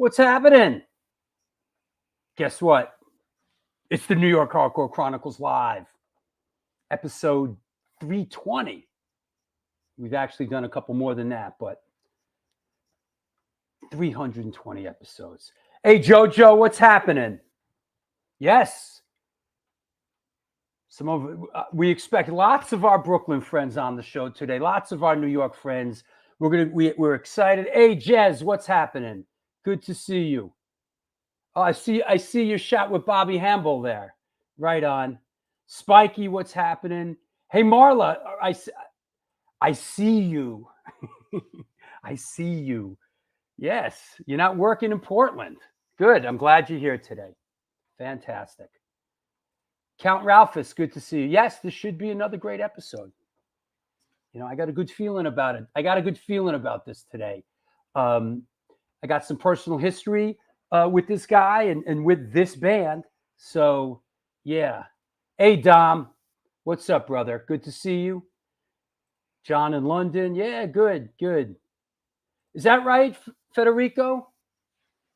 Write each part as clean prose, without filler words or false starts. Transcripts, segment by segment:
what's happening? Guess what? It's the New York Hardcore Chronicles Live, episode 320. We've actually done a couple more than that, but 320 episodes. Hey, JoJo, what's happening? Yes. We expect lots of our Brooklyn friends on the show today. Lots of our New York friends. We're excited. Hey, Jez, what's happening? Good to see you. Oh, I see your shot with Bobby Hamble there. Right on. Spiky, what's happening? Hey, Marla, I see you. I see you. Yes, you're not working in Portland. Good. I'm glad you're here today. Fantastic. Count Ralphus, good to see you. Yes, this should be another great episode. You know, I got a good feeling about it. I got a good feeling about this today. I got some personal history with this guy and with this band. So, yeah. Hey, Dom. What's up, brother? Good to see you. John in London. Yeah, good. Is that right, Federico?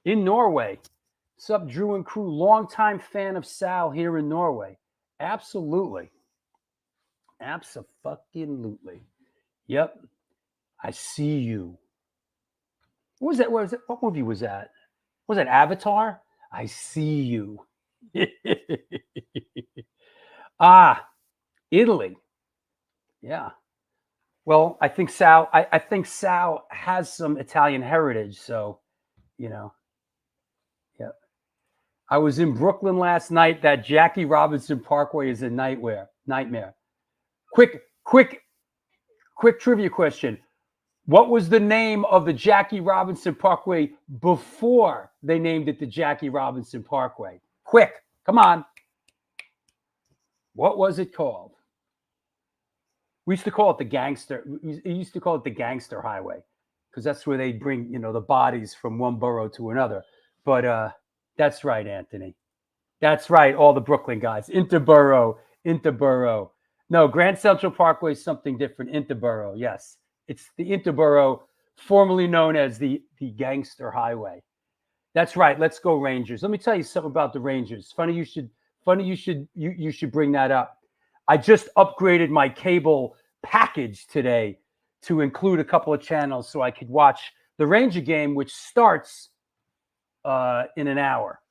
In Norway. What's up, Drew and crew? Longtime fan of Sal here in Norway. Absolutely. Abso-fucking-lutely. Yep. I see you. What was that? What movie was that? Was that Avatar? I see you. Italy. Yeah. Well, I think Sal has some Italian heritage, so, you know. Yeah. I was in Brooklyn last night. That Jackie Robinson Parkway is a nightmare. Quick trivia question. What was the name of the Jackie Robinson Parkway before they named it the Jackie Robinson Parkway? Quick, come on. What was it called? We used to call it the Gangster. We used to call it the Gangster Highway because that's where they bring, the bodies from one borough to another. But that's right, Anthony. That's right. All the Brooklyn guys. Interborough. No, Grand Central Parkway is something different. Interborough. Yes. It's the Interborough, formerly known as the Gangster Highway. That's right. Let's go Rangers. Let me tell you something about the Rangers. Funny you should bring that up. I just upgraded my cable package today to include a couple of channels so I could watch the Ranger game, which starts in an hour.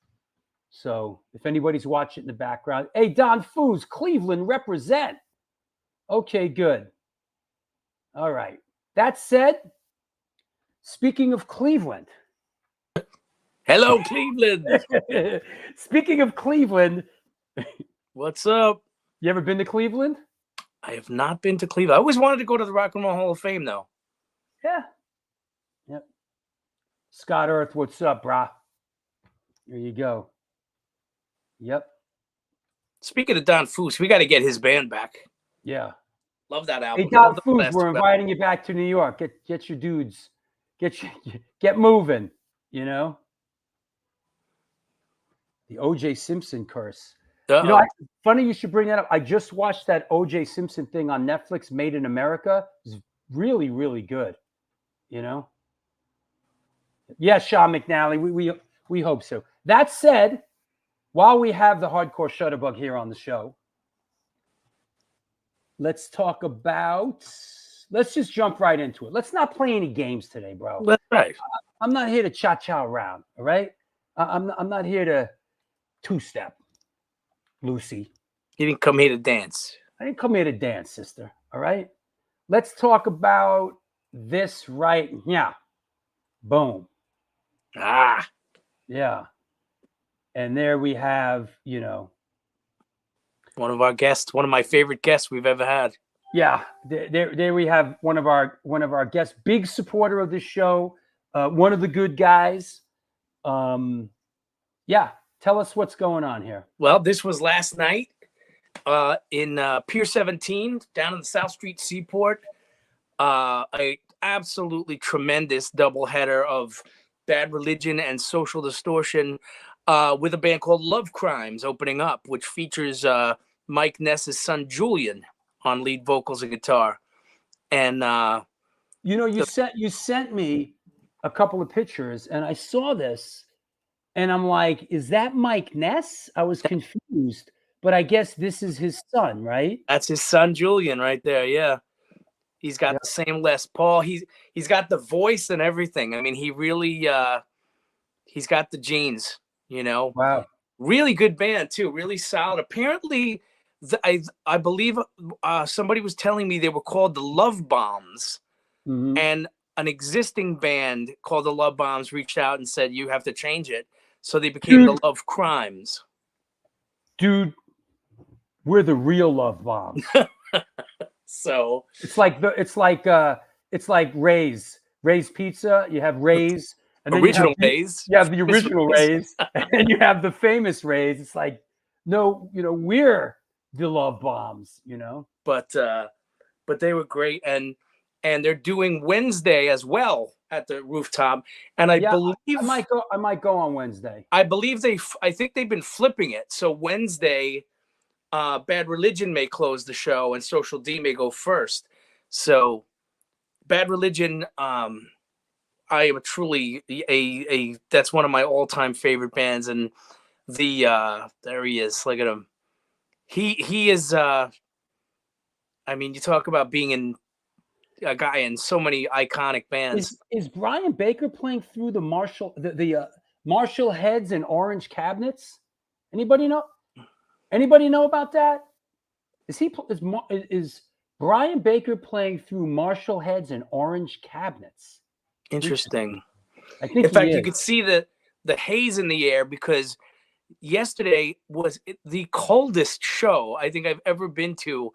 So if anybody's watching in the background, hey, Don Foos, Cleveland represent. Okay, good. All right. That said, speaking of Cleveland. Hello, Cleveland. Speaking of Cleveland. What's up? You ever been to Cleveland? I have not been to Cleveland. I always wanted to go to the Rock and Roll Hall of Fame, though. Yeah. Yep. Scott Earth, what's up, brah? There you go. Yep. Speaking of Don Foos, we got to get his band back. Yeah. Love that album. Hey, Don Foos, we're inviting you back to New York. Get your dudes. Get moving, The O.J. Simpson curse. Funny you should bring that up. I just watched that O.J. Simpson thing on Netflix, Made in America. It's really, really good. Yeah, Sean McNally, we hope so. That said, while we have the Hardcore Shutterbug here on the show, let's just jump right into it. Let's not play any games today, bro. That's right. I'm not here to cha-cha around, all right? I'm not here to two-step, Lucy. You didn't come here to dance. I didn't come here to dance, sister, all right? Let's talk about this right here. Boom. Yeah. And there we have, one of our guests, one of my favorite guests we've ever had. Yeah, there we have one of our guests, big supporter of this show, one of the good guys. Yeah, tell us what's going on here. Well, this was last night in Pier 17 down in the South Street Seaport. A absolutely tremendous doubleheader of Bad Religion and Social Distortion with a band called Love Crimes opening up, which features Mike Ness's son Julian on lead vocals and guitar. And you sent me a couple of pictures, and I saw this, and I'm like, is that Mike Ness? I was confused, but I guess this is his son, right? That's his son, Julian, right there. Yeah. He's got the same Les Paul. He's got the voice and everything. I mean, he really he's got the genes, you know. Wow. Really good band too, really solid. Apparently, I believe somebody was telling me they were called the Love Bombs, and an existing band called the Love Bombs reached out and said you have to change it, so they became the Love Crimes. Dude, we're the real Love Bombs. So it's like Ray's Pizza. You have Ray's, and then original Ray's. You have the original Ray's, and you have the famous Ray's. It's like, no, you know, we're the Love Bombs, you know. But they were great, and they're doing Wednesday as well at the Rooftop, and I believe I might go on Wednesday. I think they've been flipping it. So Wednesday, Bad Religion may close the show and Social D may go first. So Bad Religion, I am truly that's one of my all-time favorite bands. And there he is. Look at him. He is, I mean, you talk about being a guy in so many iconic bands. Is Brian Baker playing through the Marshall heads and orange cabinets? Anybody know? Anybody know about that? Is Brian Baker playing through Marshall heads and orange cabinets? Interesting. I think. In fact, you could see the haze in the air because yesterday was the coldest show I think I've ever been to.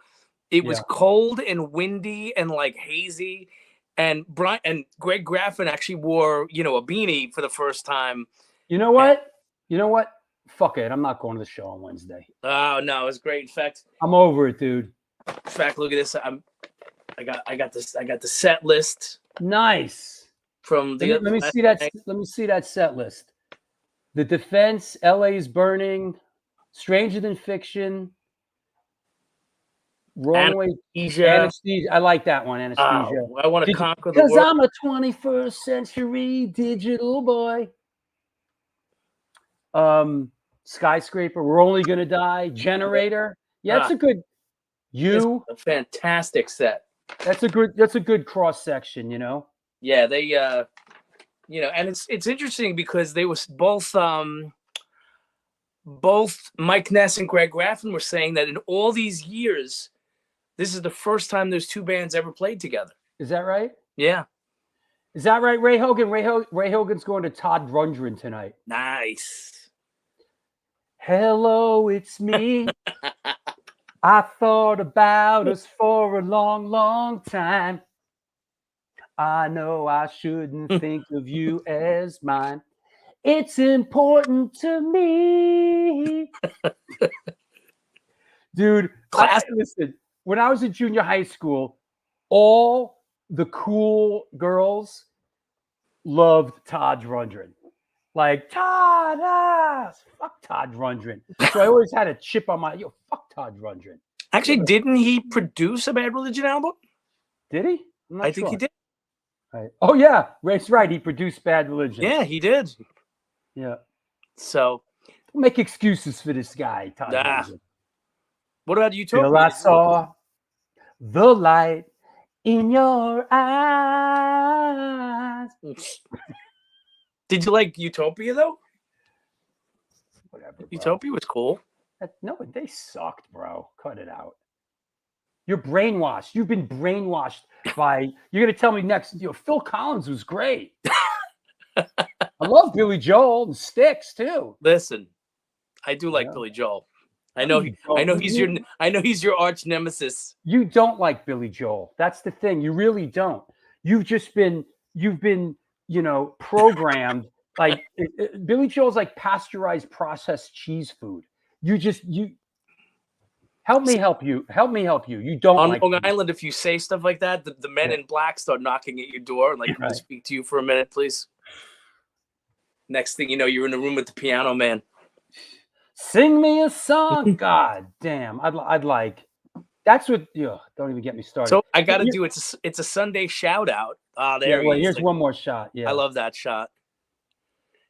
It was cold and windy and like hazy, and Greg Graffin actually wore a beanie for the first time. You know what? Fuck it. I'm not going to the show on Wednesday. Oh no, it was great. In fact, I'm over it, dude. In fact, look at this. I got the set list. Nice. From the let me see that. Let me see that set list. The Defense, LA's Burning, Stranger Than Fiction, Wrong Way, Anesthesia. I like that one, Anesthesia. Oh, I want to conquer the world. Because I'm a 21st century digital boy. Skyscraper, We're Only Gonna Die, Generator. Yeah, that's a good. It's a fantastic set. That's a good cross section, you know. Yeah, they and it's interesting because they was both Mike Ness and Greg Graffin were saying that in all these years, this is the first time those two bands ever played together. Is that right? Yeah. Is that right, Ray Hogan? Ray Hogan's going to Todd Rundgren tonight. Nice. Hello, it's me. I thought about us for a long, long time. I know I shouldn't think of you as mine. It's important to me. Dude, listen, when I was in junior high school, all the cool girls loved Todd Rundgren. Like, Todd, fuck Todd Rundgren. So I always had a chip on my, fuck Todd Rundgren. Actually, didn't he produce a Bad Religion album? Did he? I think he did. Right. Oh, yeah. Ray's right. He produced Bad Religion. Yeah, he did. Yeah. So. Don't make excuses for this guy, Todd Rundgren. What about Utopia? Till I saw the light in your eyes. Did you like Utopia, though? Whatever, bro. Utopia was cool. No, they sucked, bro. Cut it out. You're brainwashed. You've been brainwashed by. You're gonna tell me next. Phil Collins was great. I love Billy Joel and Styx too. Listen, I do like Billy Joel. I know he's your arch nemesis. You don't like Billy Joel. That's the thing. You really don't. You've been programmed. Like Billy Joel's like pasteurized processed cheese food. Help me help you. You don't on like Long Island. If you say stuff like that, the men in black start knocking at your door and like, can I speak to you for a minute, please? Next thing you know, you're in the room with the piano man. Sing me a song. God damn. I'd like That's what. Yeah, don't even get me started. So I got to You- do it's a Sunday shout out. yeah, There well, he is. here's one more shot. I Yeah, love that shot.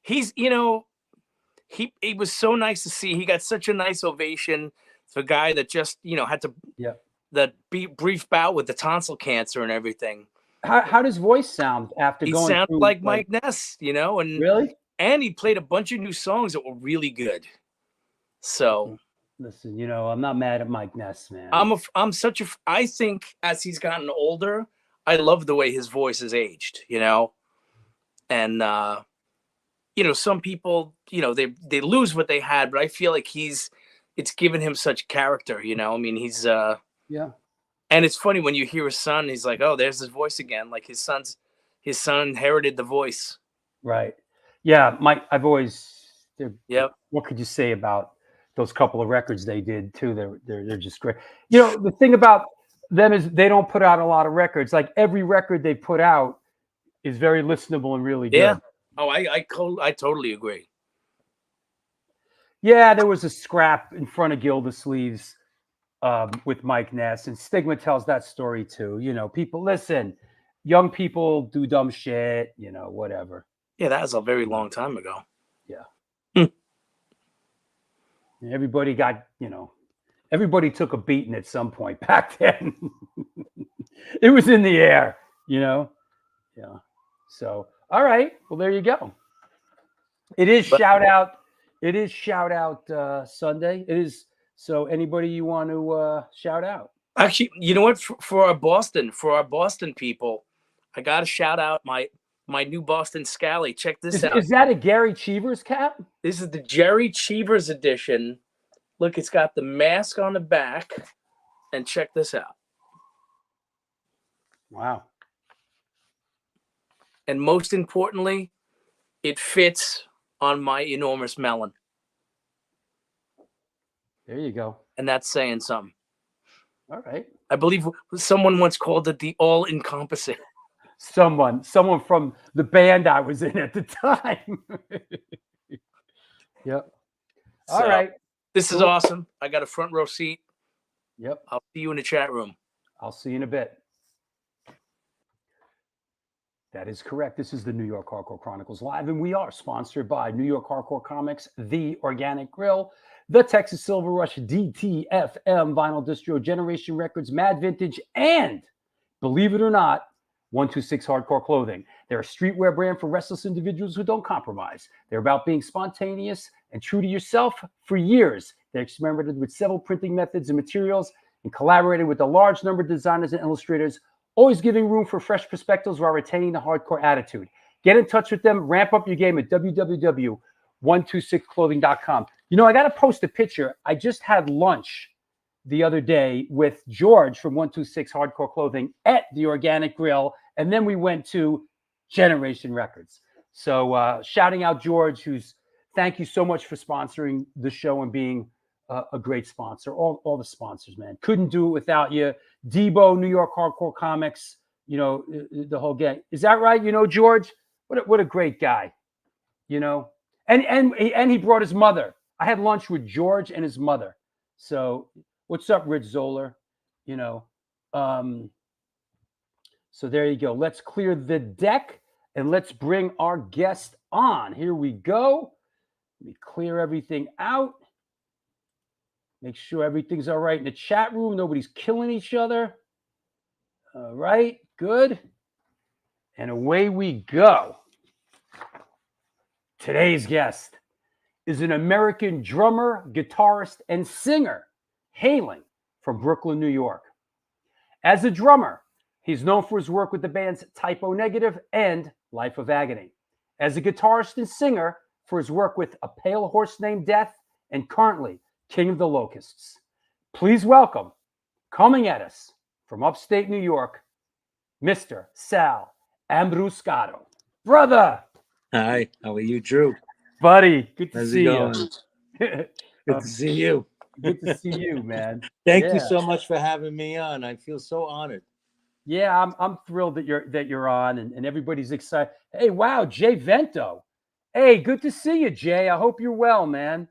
He's he was so nice to see. He got such a nice ovation. For a guy that just had to yeah. that brief bout with the tonsil cancer and everything. How does voice sound after He going sounded through? like Mike Ness, Really? and he played a bunch of new songs that were really good. So Listen, I'm not mad at Mike Ness, man. I think as he's gotten older, I love the way his voice has aged, and some people, they lose what they had, but I feel like it's given him such character, I mean, he's Yeah. and it's funny when you hear his son, he's like, oh, there's his voice again. Like his son inherited the voice. Right. Yeah, Mike. Yep. What could you say about those couple of records they did too? They're just great. The thing about them is they don't put out a lot of records. Like every record they put out is very listenable and really good. Yeah. Oh, I totally agree. Yeah, there was a scrap in front of Gildersleeves with Mike Ness, and Stigma tells that story too. People listen. Young people do dumb shit. Whatever. Yeah, that was a very long time ago. Yeah. Everybody got, everybody took a beating at some point back then. It was in the air, Yeah. So, all right. Well, there you go. It is shout out. It is shout out Sunday. It is. So anybody you want to shout out? Actually, you know what? For our Boston people, I got to shout out my new Boston Scally. Check this out. Is that a Gary Cheevers cap? This is the Jerry Cheevers edition. Look, it's got the mask on the back. And check this out. Wow. And most importantly, it fits on my enormous melon. There you go. And that's saying something. All right. I believe someone once called it the all-encompassing. Someone from the band I was in at the time. Yep. All right. This is awesome. I got a front row seat. Yep. I'll see you in the chat room. I'll see you in a bit. That is correct. This is the New York Hardcore Chronicles Live, and we are sponsored by New York Hardcore Comics, The Organic Grill, the Texas Silver Rush, DTFM, Vinyl Distro, Generation Records, Mad Vintage, and, believe it or not, 126 Hardcore Clothing. They're a streetwear brand for restless individuals who don't compromise. They're about being spontaneous and true to yourself. For years, they experimented with several printing methods and materials and collaborated with a large number of designers and illustrators, always giving room for fresh perspectives while retaining the hardcore attitude. Get in touch with them. Ramp up your game at www.126clothing.com. I got to post a picture. I just had lunch the other day with George from 126 Hardcore Clothing at the Organic Grill, and then we went to Generation Records. So shouting out George, thank you so much for sponsoring the show and being a great sponsor. All the sponsors, man. Couldn't do it without you. Debo, New York Hardcore Comics, the whole gang. Is that right? George, what a great guy, and he brought his mother. I had lunch with George and his mother. So what's up, Rich Zoller? So there you go. Let's clear the deck and let's bring our guest on. Here we go. Let me clear everything out. Make sure everything's all right in the chat room. Nobody's killing each other. All right, good. And away we go. Today's guest is an American drummer, guitarist, and singer hailing from Brooklyn, New York. As a drummer, he's known for his work with the bands Typo Negative and Life of Agony. As a guitarist and singer, for his work with A Pale Horse Named Death and currently King of the Locusts. Please welcome, coming at us from upstate New York, Mr. Sal Abruscato. Brother! Hi, how are you, Drew? Buddy, good to How's see it going? you. Good to see you. Good to see you, man. Thank Yeah. you so much for having me on. I feel so honored. Yeah, I'm thrilled that you're on and everybody's excited. Hey, wow, Jay Vento. Hey, good to see you, Jay. I hope you're well, man.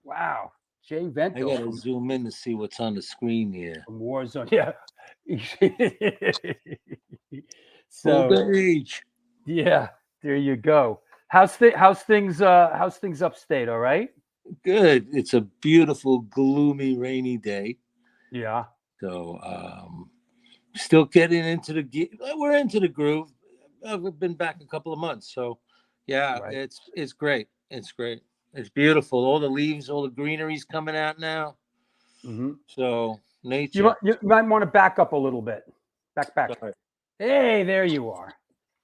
Wow. Jay I Vento gotta zoom in to see what's on the screen here. from Warzone. Yeah. Old So age. yeah, there you go. How's things upstate? All right. Good. It's a beautiful, gloomy, rainy day. Yeah. So still getting into we're into the groove. We've been back a couple of months. So yeah, Right. it's great. It's great. It's beautiful. All the leaves, all the greenery's coming out now. Hmm. So You nature. might, you might want to back up a little bit. Back. Sorry. Hey, there you are.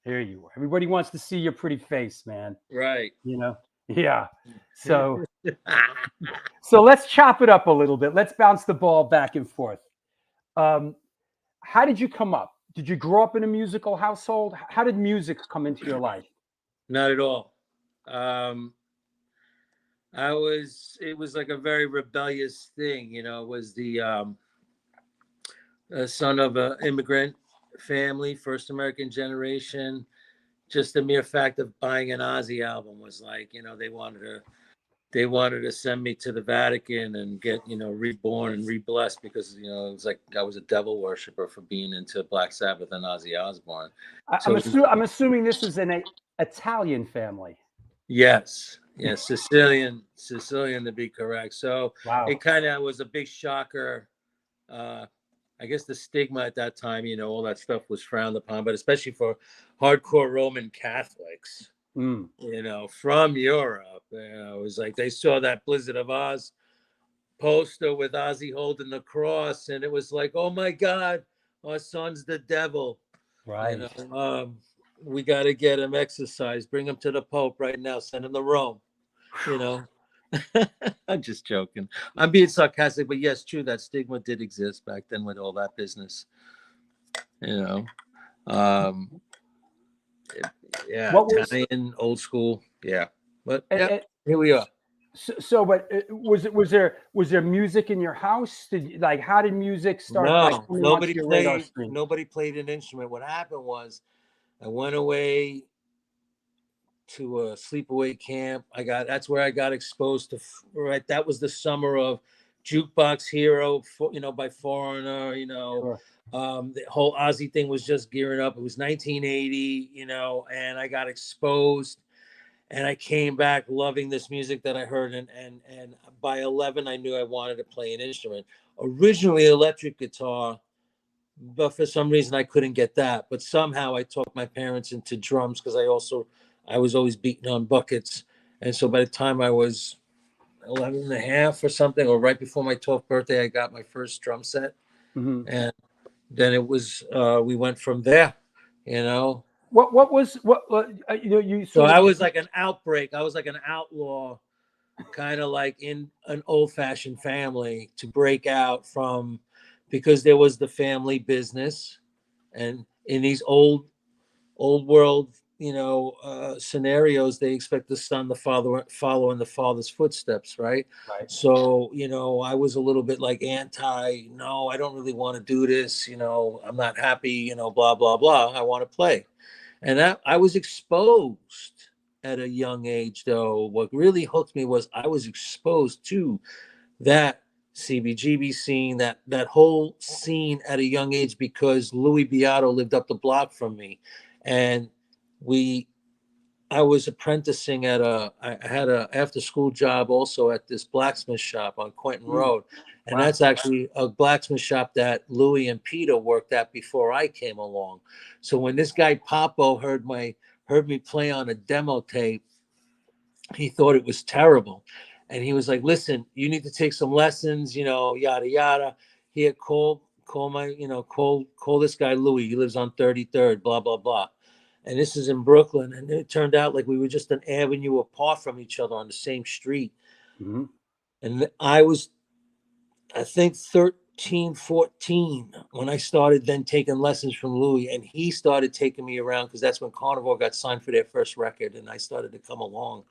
There you are. Everybody wants to see your pretty face, man. Right. You know? Yeah. So let's chop it up a little bit. Let's bounce the ball back and forth. Um, how did you come up? Did you grow up in a musical household? How did music come into your life? Not at all. It was like a very rebellious thing, it was the son of an immigrant family, first American generation. Just the mere fact of buying an Ozzy album was like, they wanted to send me to the Vatican and get, reborn and re-blessed because, it was like I was a devil worshiper for being into Black Sabbath and Ozzy Osbourne. So I'm assuming this is an Italian family. yes, Sicilian to be correct. So Wow. it kind of was a big shocker. I guess the stigma at that time, all that stuff was frowned upon, but especially for hardcore Roman Catholics, Mm. From Europe, it was like they saw that Blizzard of Oz poster with Ozzy holding the cross, and it was like, oh my God, our son's the devil. Right. We got to get him exorcised, bring him to the Pope right now, send him to Rome. I'm just joking. I'm being sarcastic, but yes, true, that stigma did exist back then with all that business. Yeah, Italian, old school, yeah. But yeah, here we are. But was there music in your house? How did music start? No, Coming onto your radar screen? nobody played an instrument. What happened was I went away to a sleepaway camp. That's where I got exposed to, right? That was the summer of Jukebox Hero, by Foreigner, Sure. the whole Ozzy thing was just gearing up. It was 1980, and I got exposed and I came back loving this music that I heard. And by 11, I knew I wanted to play an instrument. Originally electric guitar, but for some reason I couldn't get that. But somehow I talked my parents into drums because I was always beating on buckets. And so by the time I was 11 and a half or something, or right before my 12th birthday, I got my first drum set. Mm-hmm. And then it was, we went from there, So I was like an outbreak. I was like an outlaw, kind of like in an old-fashioned family to break out from, because there was the family business, and in these old world scenarios, they expect the son to follow in the father's footsteps, right? So I was a little bit like no, I don't really want to do this, I'm not happy, blah blah blah, I want to play. And I was exposed at a young age. Though what really hooked me was I was exposed to that CBGB scene, that whole scene at a young age, because Louis Beato lived up the block from me, and I was apprenticing I had a after school job also at this blacksmith shop on Quentin Road. And Wow. that's actually a blacksmith shop that Louis and Peter worked at before I came along. So when this guy Papo heard me play on a demo tape, he thought it was terrible. And he was like, listen, you need to take some lessons, yada, yada. Here, call this guy Louis. He lives on 33rd, blah, blah, blah. And this is in Brooklyn. And it turned out like we were just an avenue apart from each other on the same street. Mm-hmm. And I was, I think, 13, 14 when I started then taking lessons from Louis. And he started taking me around because that's when Carnivore got signed for their first record. And I started to come along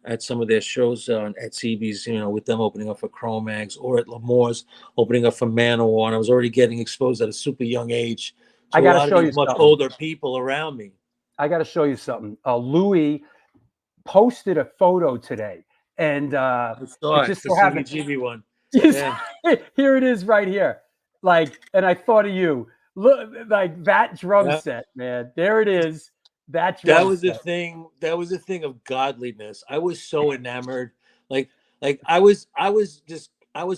at some of their shows at CB's, with them opening up for Cro-Mags, or at Lamore's opening up for Manowar. And I was already getting exposed at a super young age to a lot of these much older people around me. I got to show you something. Louis posted a photo today, and I it saw it, just the so happened. CBGB one. Yes, Yeah. here it is right here. Like, and I thought of you. Look, like that drum Yeah. set, man. There it is. That That drum was the set. thing. That was a thing of godliness. I was so enamored. Like I was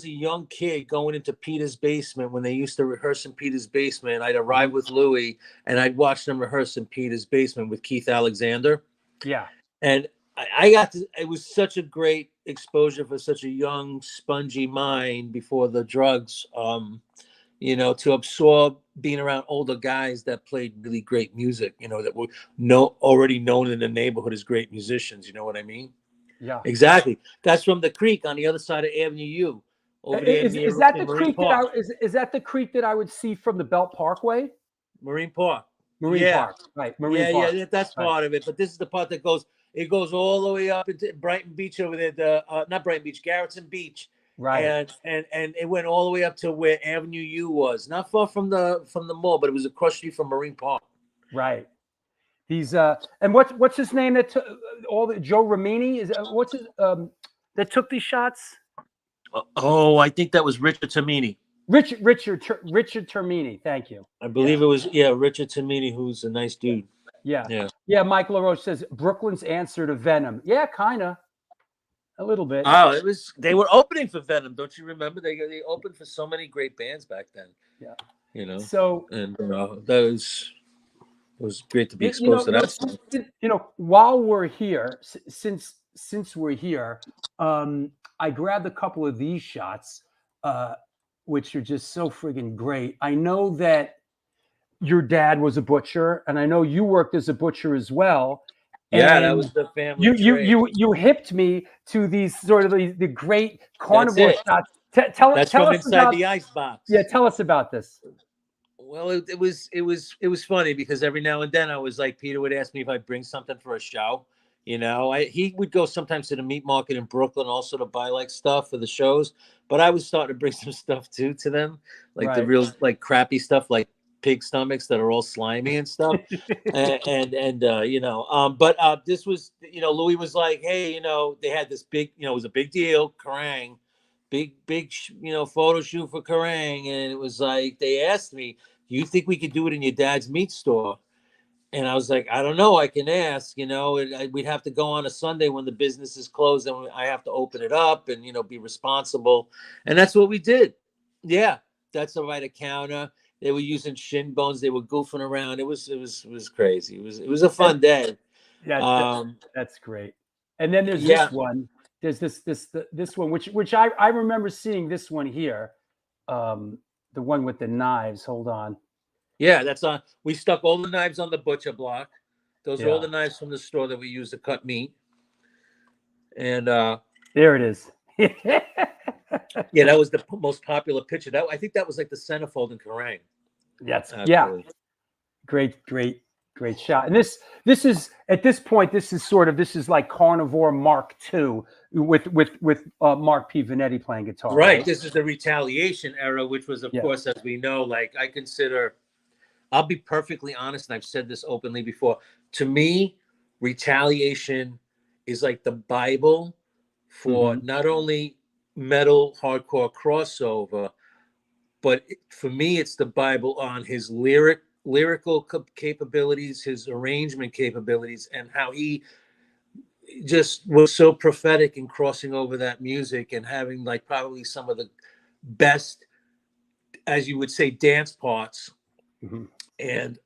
a young kid going into Peter's basement when they used to rehearse in Peter's basement. I'd arrive with Louis and I'd watch them rehearse in Peter's basement with Keith Alexander. Yeah. And I got to, it was such a great exposure for such a young, spongy mind before the drugs, to absorb being around older guys that played really great music, that were already known in the neighborhood as great musicians. You know what I mean? Yeah. Exactly. That's from the creek on the other side of Avenue U, over there Is near that in the Marine creek that Park. is that the creek that I would see from the Belt Parkway? Marine Park. Marine Yeah. Park. Right. Marine Yeah, Park. that's Right. part of it. But this is the part that goes. It goes all the way up into Brighton Beach over there. Not Brighton Beach, Garrettson Beach, Right. and it went all the way up to where Avenue U was. Not far from the mall, but it was across the street from Marine Park. Right. These and what's his name that took all the Joe Ramini is what's his that took these shots? Oh, I think that was Richard Tamini. Richard Termini. Thank you. I believe it was Richard Tamini, who's a nice dude. Yeah. Mike LaRoche says Brooklyn's answer to Venom. Yeah, kind of. A little bit. Oh, they were opening for Venom. Don't you remember? They opened for so many great bands back then. Yeah. So and that was great to be exposed to that stuff. While we're here, since we're here, I grabbed a couple of these shots, which are just so friggin' great. I know that your dad was a butcher, and I know you worked as a butcher as well. Yeah, and that was the family you trade. you hipped me to these sort of the great carnivore shots. Tell That's us inside about the icebox. Yeah, tell us about this. Well, it was funny because every now and then I was like, Peter would ask me if I'd bring something for a show. He would go sometimes to the meat market in Brooklyn also to buy like stuff for the shows. But I was starting to bring some stuff too to them, like the real like crappy stuff, like pig stomachs that are all slimy and stuff. But this was, Louis was like, hey, they had this big, it was a big deal, Kerrang, big, photo shoot for Kerrang, and it was like they asked me, do you think we could do it in your dad's meat store? And I was like, I don't know. I can ask. We'd have to go on a Sunday when the business is closed, and I have to open it up and be responsible. And that's what we did. Yeah, that's the right counter. They were using shin bones. They were goofing around. It was crazy. It was a fun day. Yeah, that's great. And then there's this one. There's this one, which I remember seeing this one here. The one with the knives. Hold on. Yeah, that's on. We stuck all the knives on the butcher block. Those are all the knives from the store that we use to cut meat. And there it is. Yeah, that was the most popular picture. I think that was like the centerfold in Kerrang. Great shot. And this is at this point, this is like Carnivore Mark II with Mark P. Vanetti playing guitar. Right. This is the Retaliation era, which was, of course, as we know, like I consider. I'll be perfectly honest, and I've said this openly before. To me, Retaliation is like the Bible for not only metal hardcore crossover, but for me, it's the Bible on his lyrical capabilities, his arrangement capabilities, and how he just was so prophetic in crossing over that music and having like probably some of the best, as you would say, dance parts. And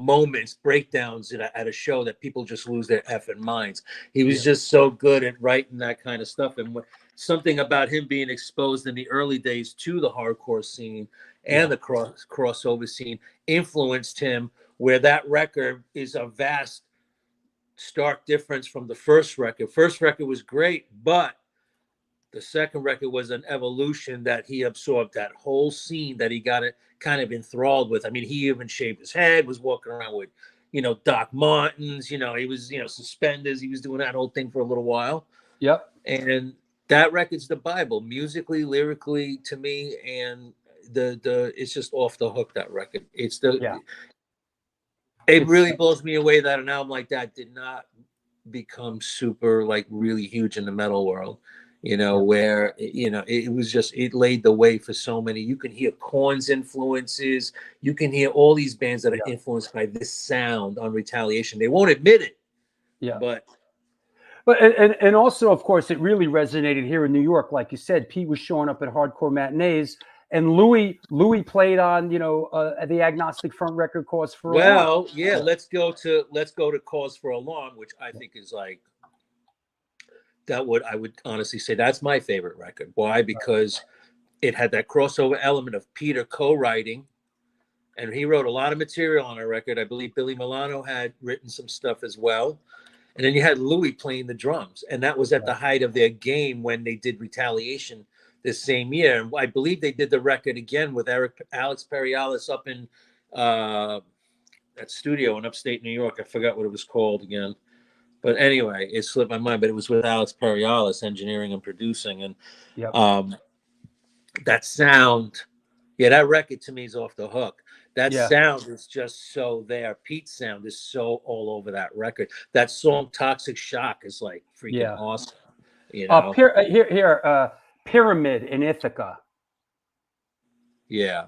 moments, breakdowns at a show that people just lose their effing minds. He was just so good at writing that kind of stuff, and something about him being exposed in the early days to the hardcore scene and the crossover scene influenced him. Where that record is a vast, stark difference from the first record. First record was great, but the second record was an evolution that he absorbed that whole scene that he got it kind of enthralled with. I mean, he even shaved his head, was walking around with, Doc Martens, he was, suspenders. He was doing that whole thing for a little while. Yep. And that record's the Bible, musically, lyrically, to me. And it's just off the hook, that record. It really blows me away that an album like that did not become super, like, really huge in the metal world, where, it was just, it laid the way for so many. You can hear Korn's influences. You can hear all these bands that are Yeah. influenced by this sound on Retaliation. They won't admit it, Yeah. but and also, of course, it really resonated here in New York. Like you said, Pete was showing up at hardcore matinees, and Louis played on, the Agnostic Front record, Cause for Alarm. well, yeah, let's go to Cause for Alarm, which I think is like, I would honestly say that's my favorite record. Why? Because it had that crossover element of Peter co-writing, and he wrote a lot of material on a record. I believe Billy Milano had written some stuff as well. And then you had Louis playing the drums. And that was at the height of their game when they did Retaliation this same year. And I believe they did the record again with Alex Perialis up in that studio in upstate New York. I forgot what it was called again. But anyway, it slipped my mind. But it was with Alex Perialis, engineering and producing. And that sound, that record to me is off the hook. That sound is just so there. Pete's sound is so all over that record. That song "Toxic Shock" is like freaking awesome. Pyramid in Ithaca. Yeah.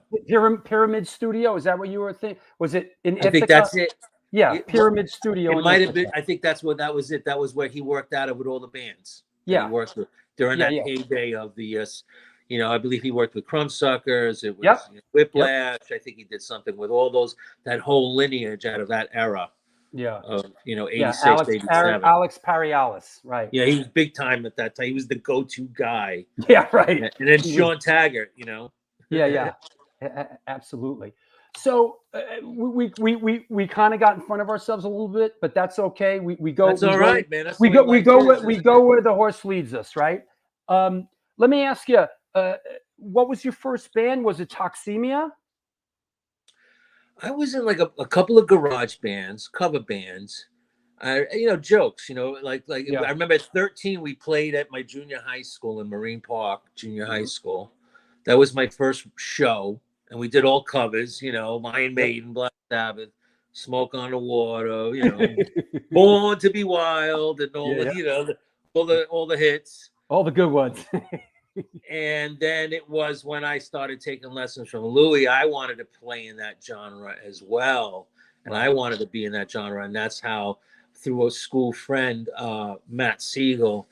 Pyramid Studio. Is that what you were thinking? Was it in Ithaca? I think that's it. Yeah, Pyramid Studio. It might have been. I think that was it. That was where he worked out of with all the bands. Yeah, he worked with during that heyday of the. I believe he worked with Crumbsuckers. It was Whiplash. I think he did something with all those, that whole lineage out of that era. Yeah. Of 86, 87. Alex Perialis, right? Yeah, he was big time at that time. He was the go-to guy. Yeah, right. And then Sean Taggart, Yeah, absolutely. So we kind of got in front of ourselves a little bit, but that's okay. We go. That's all right, man. We go where the horse leads us, right? Let me ask you. What was your first band? Was it Toxemia? I was in like a couple of garage bands, cover bands. Jokes. I remember at 13 we played at my junior high school in Marine Park Junior High School. That was my first show, and we did all covers. Iron Maiden, Black Sabbath, Smoke on the Water. Born to Be Wild, and all all the hits, all the good ones. And then it was when I started taking lessons from Louis, I wanted to play in that genre as well. And I wanted to be in that genre. And that's how, through a school friend, Matt Siegel,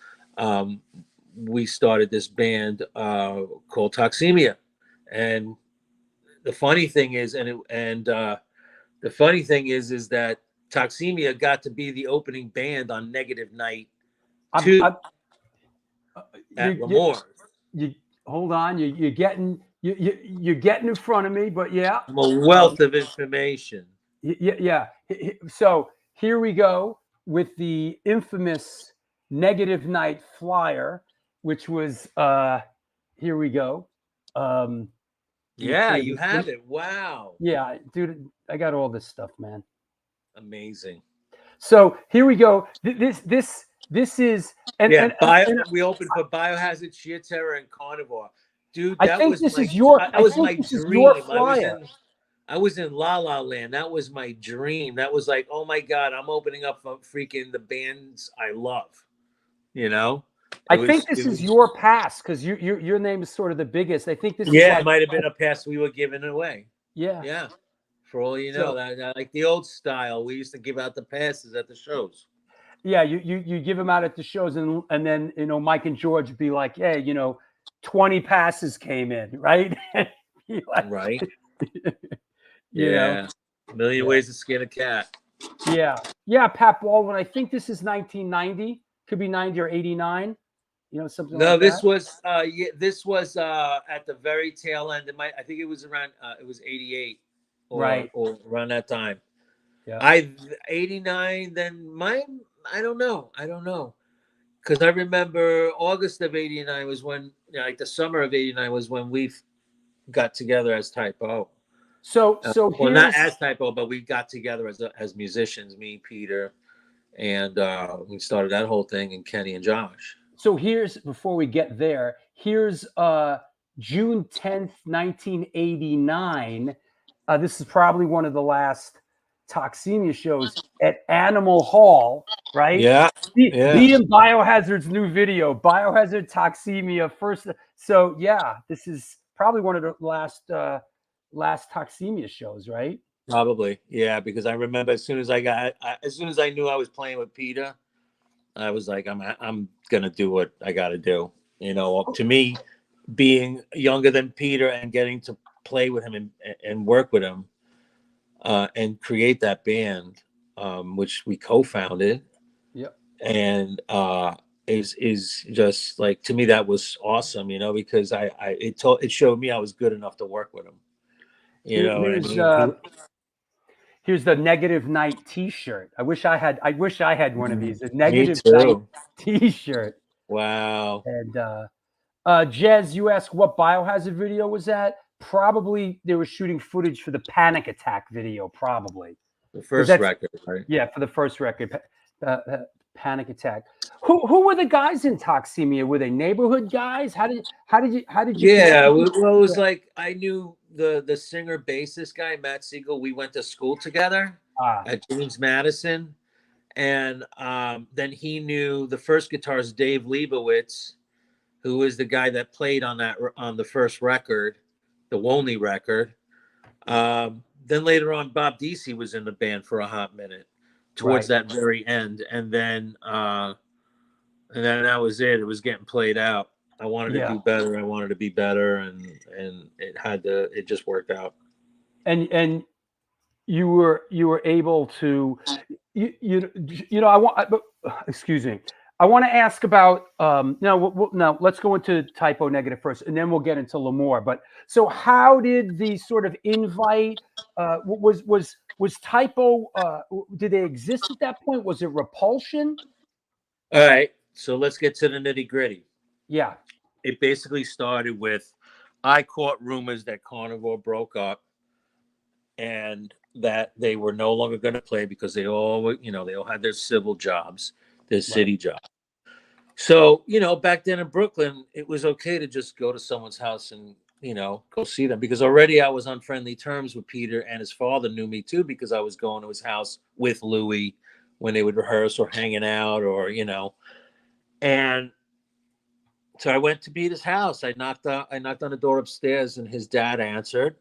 we started this band called Toxemia. And the funny thing is, that Toxemia got to be the opening band on Negative Night 2 at Lemoore. You hold on. You're getting in front of me, but yeah, I'm a wealth of information. Yeah. So here we go with the infamous Negative Night flyer, which was here we go. You have it. Wow. Yeah, dude, I got all this stuff, man. Amazing. So here we go. This is we opened for Biohazard, Sheer Terror, and Carnivore. Dude, I think this is your flyer. I was in La La Land. That was my dream. That was like, oh my God, I'm opening up for freaking the bands I love. I think this is your pass because your name is sort of the biggest. I think this. Yeah, it might have been a pass we were giving away. Yeah. Yeah. For all you know, that like the old style, we used to give out the passes at the shows. Yeah, you give them out at the shows, and then Mike and George would be like, hey, 20 passes came in, right? Right. Yeah. A million ways to skin a cat. Yeah, Pat Baldwin. I think this is 1990. Could be 90 or 89. Something. No, like this that. was this was at the very tail end. I think it was around. It was 88. Or around that time. Yeah. 89. Then mine. I don't know. Because I remember August of 89 was when, like the summer of 89 was when we got together as Typo. So not as Typo, but we got together as musicians, me, Peter, and we started that whole thing, and Kenny and Josh. So before we get there, here's June 10th, 1989. This is probably one of the last toxemia shows at Animal Hall, right? Yeah. Yeah. Be in Biohazard's new video, Biohazard Toxemia First. So yeah, this is probably one of the last Toxemia shows, right? Probably. Yeah. Because I remember as soon as as soon as I knew I was playing with Peter, I was like, I'm going to do what I got to do. You know, to me, being younger than Peter and getting to play with him and work with him and create that band, which we co-founded. Yep. And is just like, to me, that was awesome, you know, because it showed me I was good enough to work with him. You know what I mean? Here's the Negative Night T-shirt. I wish I had one of these. A Me Negative Night too. T-shirt. Wow. And Jez, you asked what Biohazard video was that? Probably they were shooting footage for the Panic Attack video. Probably The first record, right? yeah, for the first record, Panic Attack. Who were the guys in Toxemia? Were they neighborhood guys? How did you? Yeah, well, it was like I knew the singer bassist guy, Matt Siegel. We went to school together at James Madison, and then he knew the first guitarist, Dave Leibowitz, who was the guy that played on the first record, the Wolney record. Then later on, Bob Deasy was in the band for a hot minute, towards that very end, and then that was it. It was getting played out. I wanted to do better. I wanted to be better, and it just worked out. And you were able to excuse me. I want to ask about now let's go into Typo Negative first, and then we'll get into L'Amour. But so how did the sort of invite was Typo did they exist at that point? Was it Repulsion? All right, so let's get to the nitty gritty. Yeah. It basically started with, I caught rumors that Carnivore broke up and that they were no longer going to play because they all had their civil jobs, their city jobs. So, back then in Brooklyn, it was okay to just go to someone's house and, go see them, because already I was on friendly terms with Peter, and his father knew me too, because I was going to his house with Louis when they would rehearse or hanging out or, and so I went to Peter's house. I knocked on the door upstairs, and his dad answered.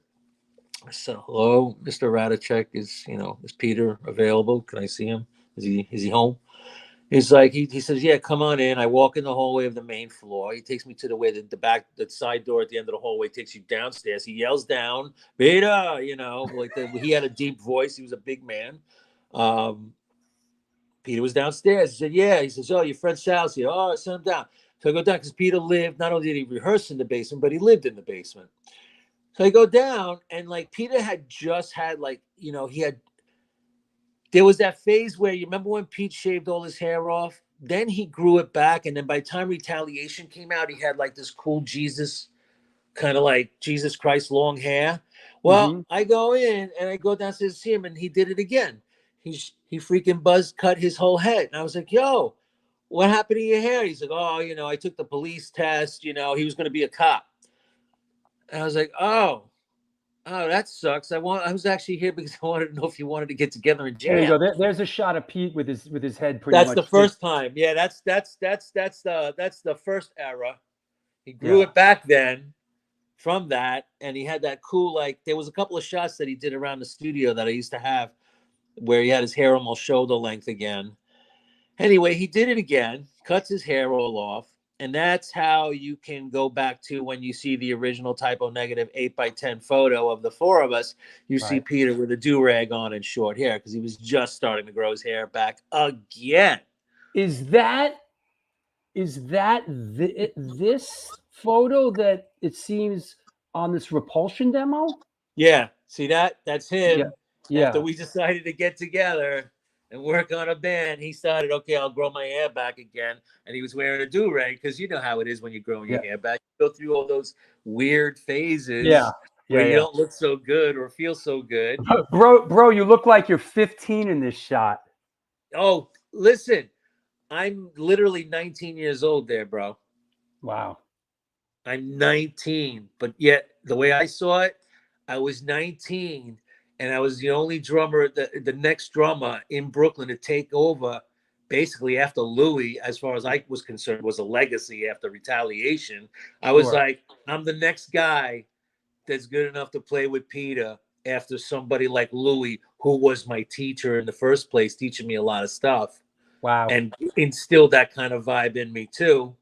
I said, "Hello, Mr. Radicek. Is Peter available? Can I see him? Is he home?" He's like, he says, "Yeah, come on in." I walk in the hallway of the main floor. He takes me to the side door at the end of the hallway takes you downstairs. He yells down, "Peter!" He had a deep voice. He was a big man. Peter was downstairs. He said, "Yeah." He says, "Oh, your friend Sal's here." "Oh, send him down." So I go down because Peter lived, not only did he rehearse in the basement, but he lived in the basement. So I go down, and Peter had just had there was that phase where, you remember when Pete shaved all his hair off? Then he grew it back, and then by the time Retaliation came out, he had this cool Jesus, kind of like Jesus Christ long hair. Well, I go in and I go downstairs to see him, and he did it again. He freaking cut his whole head. And I was like, "Yo, what happened to your hair?" He's like, "Oh, I took the police test. He was going to be a cop." And I was like, "Oh, that sucks. I was actually here because I wanted to know if you wanted to get together and jam." There you go. There's a shot of Pete with his head pretty That's much. the first time. Yeah, that's the first era. He grew it back then from that, and he had that cool, there was a couple of shots that he did around the studio that I used to have where he had his hair almost shoulder length again. Anyway, he did it again, cuts his hair all off. And that's how you can go back to when you see the original Typo Negative 8x10 photo of the four of us. You see Peter with a do-rag on and short hair, because he was just starting to grow his hair back again. Is that this photo that it seems on this Repulsion demo? Yeah. See that's him. Yeah. After we decided to get together and work on a band, he started, okay, I'll grow my hair back again. And he was wearing a do-rag, because you know how it is when you're growing your hair back. You go through all those weird phases where you don't look so good or feel so good. Bro, you look like you're 15 in this shot. Oh, listen, I'm literally 19 years old there, bro. Wow. I'm 19, but yet the way I saw it, I was 19. and I was the only drummer, the next drummer in Brooklyn to take over. Basically, after Louis, as far as I was concerned, was a legacy after Retaliation. I was Sure. like, I'm the next guy that's good enough to play with Peter after somebody like Louis, who was my teacher in the first place, teaching me a lot of stuff, Wow. and instilled that kind of vibe in me too,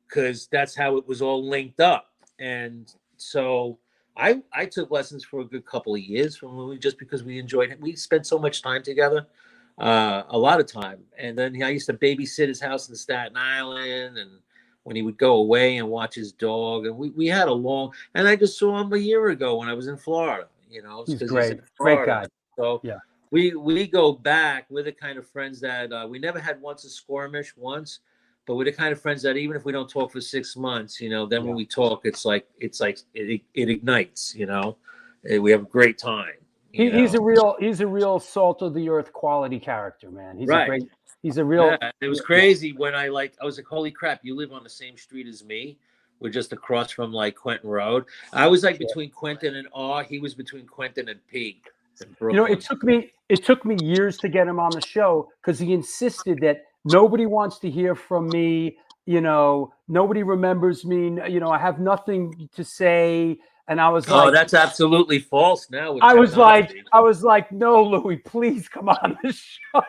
because that's how it was all linked up. And so I took lessons for a good couple of years from Louis, just because we enjoyed it. We spent so much time together, a lot of time. And then I used to babysit his house in Staten Island, and when he would go away and watch his dog, and we had a long. And I just saw him a year ago when I was in Florida. He's because great. he's in Great Florida. guy. So Yeah. we go back. We're the kind of friends that we never had once a skirmish once. But we're the kind of friends that even if we don't talk for 6 months, then when we talk, it's like it ignites. We have a great time. He's a real salt of the earth quality character, man. Right. He's a real. Yeah, it was crazy when I was like, holy crap, you live on the same street as me. We're just across from like Quentin Road. I was like between Quentin and R. He was between Quentin and P. In Brooklyn. It took me years to get him on the show because he insisted that nobody wants to hear from me. Nobody remembers me. I have nothing to say. And I was like, oh, that's absolutely false now. I was like, no, Louis, please come on the show.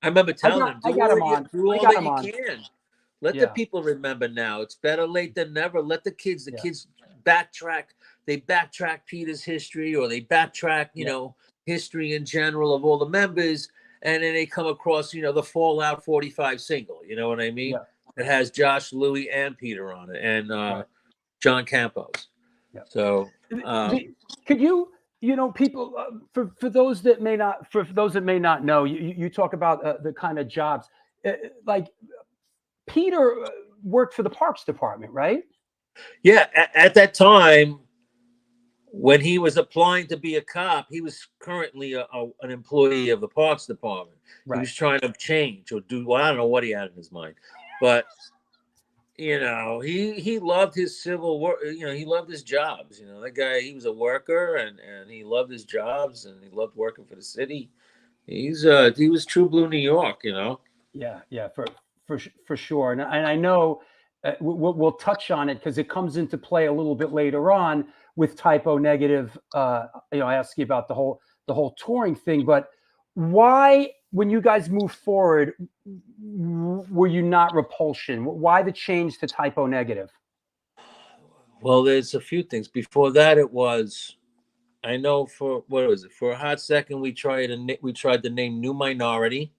I remember telling him, do all that you can. Let the people remember now. It's better late than never. Let the kids backtrack. They backtrack Peter's history, or they backtrack, history in general of all the members. And then they come across, the Fallout 45 single. You know what I mean? Yeah. It has Josh, Louis, and Peter on it, and John Campos. Yeah. So could you, people, for those that may not know, you talk about the kind of jobs, like Peter worked for the Parks Department, right? Yeah. At that time, when he was applying to be a cop, he was currently an employee of the Parks Department. Right. He was trying to change or do, I don't know what he had in his mind, but he loved his civil work. He loved his jobs. That guy, he was a worker, and he loved his jobs, and he loved working for the city. He was true blue New York. Yeah, for sure. And I know we'll touch on it because it comes into play a little bit later on with Typo Negative. I ask you about the whole touring thing, but why, when you guys moved forward, were you not Repulsion? Why the change to Typo Negative? Well, there's a few things. Before that, it was, I know for a hot second we tried the name New Minority.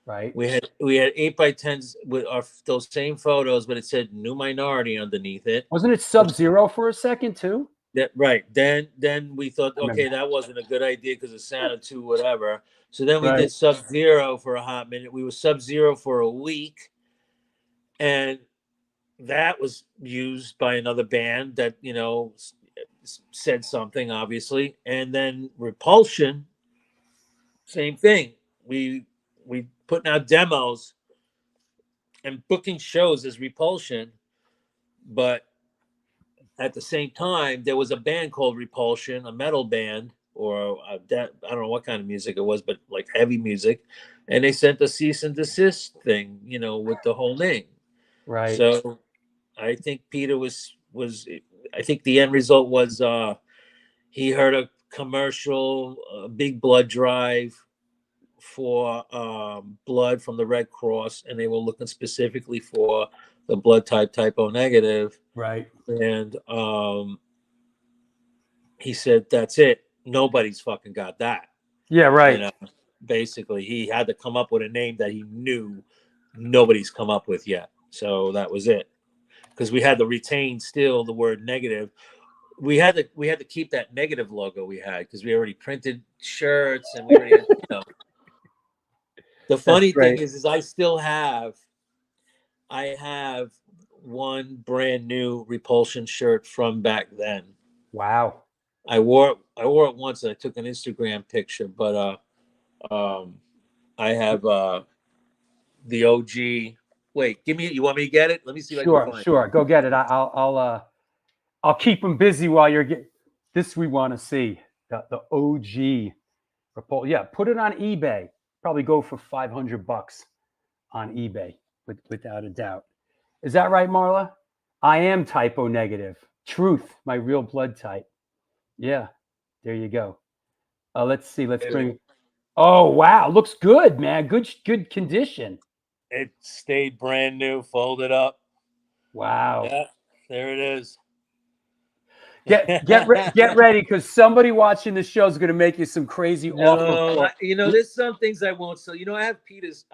Right. We had 8x10s with those same photos, but it said New Minority underneath it. Wasn't it Sub-Zero for a second too? Right. Then we thought, okay, that wasn't a good idea because it sounded too whatever. So then we did Sub-Zero for a hot minute. We were Sub-Zero for a week, and that was used by another band that said something, obviously. And then Repulsion, same thing. We putting out demos and booking shows as Repulsion, but at the same time, there was a band called Repulsion, a metal band, or I don't know what kind of music it was, but like heavy music. And they sent a cease and desist thing, with the whole name. Right. So I think Peter was I think the end result was he heard a commercial, big blood drive for blood from the Red Cross, and they were looking specifically for the blood Typo Negative. Right. And he said, that's it. Nobody's fucking got that. Yeah, right. Basically, he had to come up with a name that he knew nobody's come up with yet. So that was it. Because we had to retain still the word negative. We had to keep that negative logo we had because we already printed shirts and we already had, The funny thing is I have one brand new Repulsion shirt from back then. Wow. I wore it once and I took an Instagram picture, but I have the OG. Wait, you want me to get it? Let me see if I can find it. Sure. Go get it. I'll keep them busy while you're this we want to see. The OG Repulsion. Yeah, put it on eBay. Probably go for $500 on eBay, without a doubt. Is that right, Marla? I am typo negative. Truth, my real blood type. Yeah, there you go. Let's see. Let's bring. Oh wow, looks good, man. Good condition. It stayed brand new, folded up. Wow. Yeah, there it is. Get ready, because somebody watching this show is going to make you some crazy offer. No, there's some things I won't sell. I have Peter's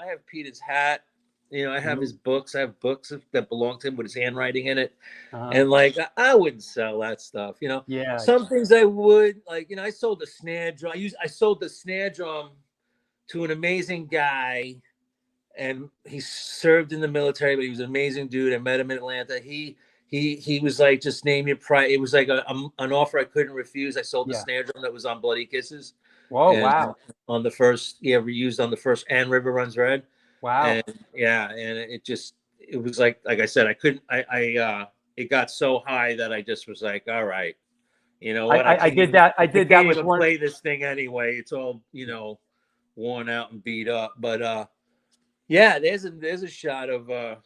hat. I have his books. I have books that belong to him with his handwriting in it. And like, I wouldn't sell that stuff. Yeah. Some things I would, like, I sold the snare drum. I sold the snare drum to an amazing guy, and he served in the military, but he was an amazing dude. I met him in Atlanta. He was like, just name your price. It was like an offer I couldn't refuse. I sold the snare drum that was on Bloody Kisses. Whoa, and wow. On the first, reused on the first, and River Runs Red. Wow. And it was like I said, I couldn't, it got so high that I just was like, all right, you know what? I did that. I did that with one. Play this thing anyway. It's all, worn out and beat up. But there's a shot of.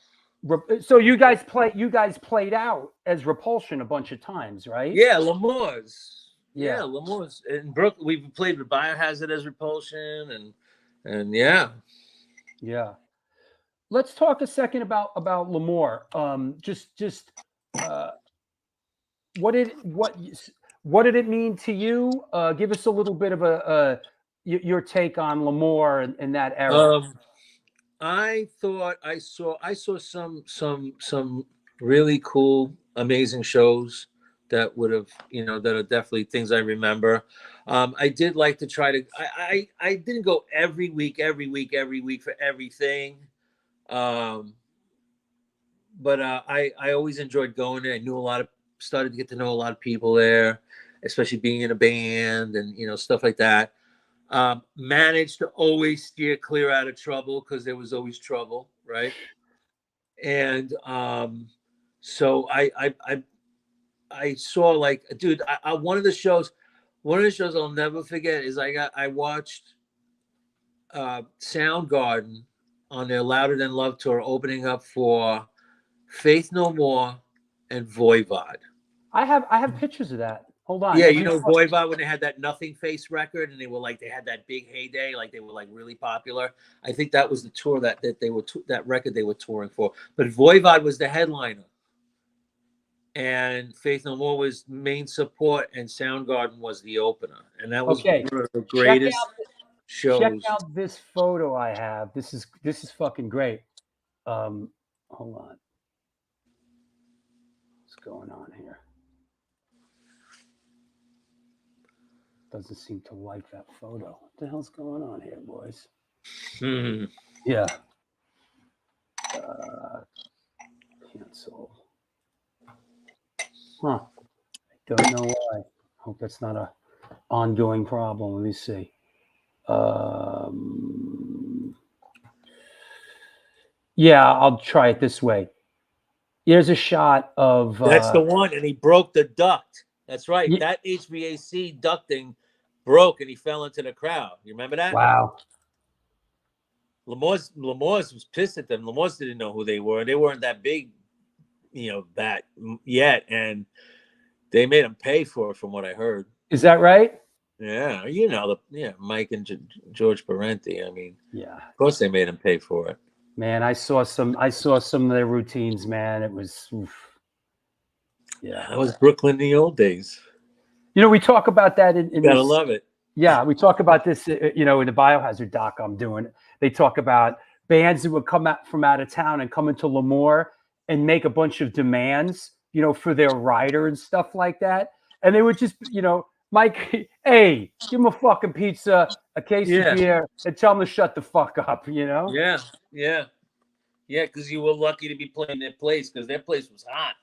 So you guys played out as Repulsion a bunch of times, right? Yeah, L'Amour's. Yeah, L'Amour's in Brooklyn. We've played with Biohazard as Repulsion, and yeah. Yeah. Let's talk a second about L'Amour. What did it mean to you? Give us a little bit of your take on L'Amour in that era. I thought I saw some really cool, amazing shows that would have, that are definitely things I remember. I did like to try to. I didn't go every week for everything. But I always enjoyed going there. I started to get to know a lot of people there, especially being in a band and stuff like that. Managed to always steer clear out of trouble, because there was always trouble, right? And so I saw, like, dude, one of the shows I'll never forget is I watched Soundgarden on their Louder Than Love tour, opening up for Faith No More and Voivod. I have pictures of that. Hold on. Yeah, Voivod, when they had that Nothing Face record, and they had that big heyday, like they were like really popular. I think that was the tour that they were that record they were touring for. But Voivod was the headliner, and Faith No More was main support, and Soundgarden was the opener, and that was one of the greatest shows. Check out this photo I have. This is fucking great. Hold on. What's going on here? Doesn't seem to like that photo. What the hell's going on here, boys? Yeah. Cancel. Huh. I don't know why. Hope that's not a ongoing problem. Let me see. Yeah, I'll try it this way. Here's a shot of. That's the one, and he broke the duct. That's right. Yeah. That HVAC ducting broke, and he fell into the crowd. You remember that? Wow. L'Amour's was pissed at them. L'Amour's didn't know who they were. They weren't that big, that yet, and they made him pay for it, from what I heard. Is that right? Yeah, Mike and George Parenti. I mean, yeah, of course they made him pay for it. Man, I saw some of their routines. Man, it was. Oof. Yeah, that was Brooklyn in the old days. We talk about that in gotta love it. Yeah, we talk about this, in the Biohazard doc I'm doing. They talk about bands that would come out from out of town and come into L'Amour and make a bunch of demands, for their rider and stuff like that. And they would just, Mike, hey, give him a fucking pizza, a case of beer, and tell him to shut the fuck up, Yeah, because you were lucky to be playing their place, because their place was hot.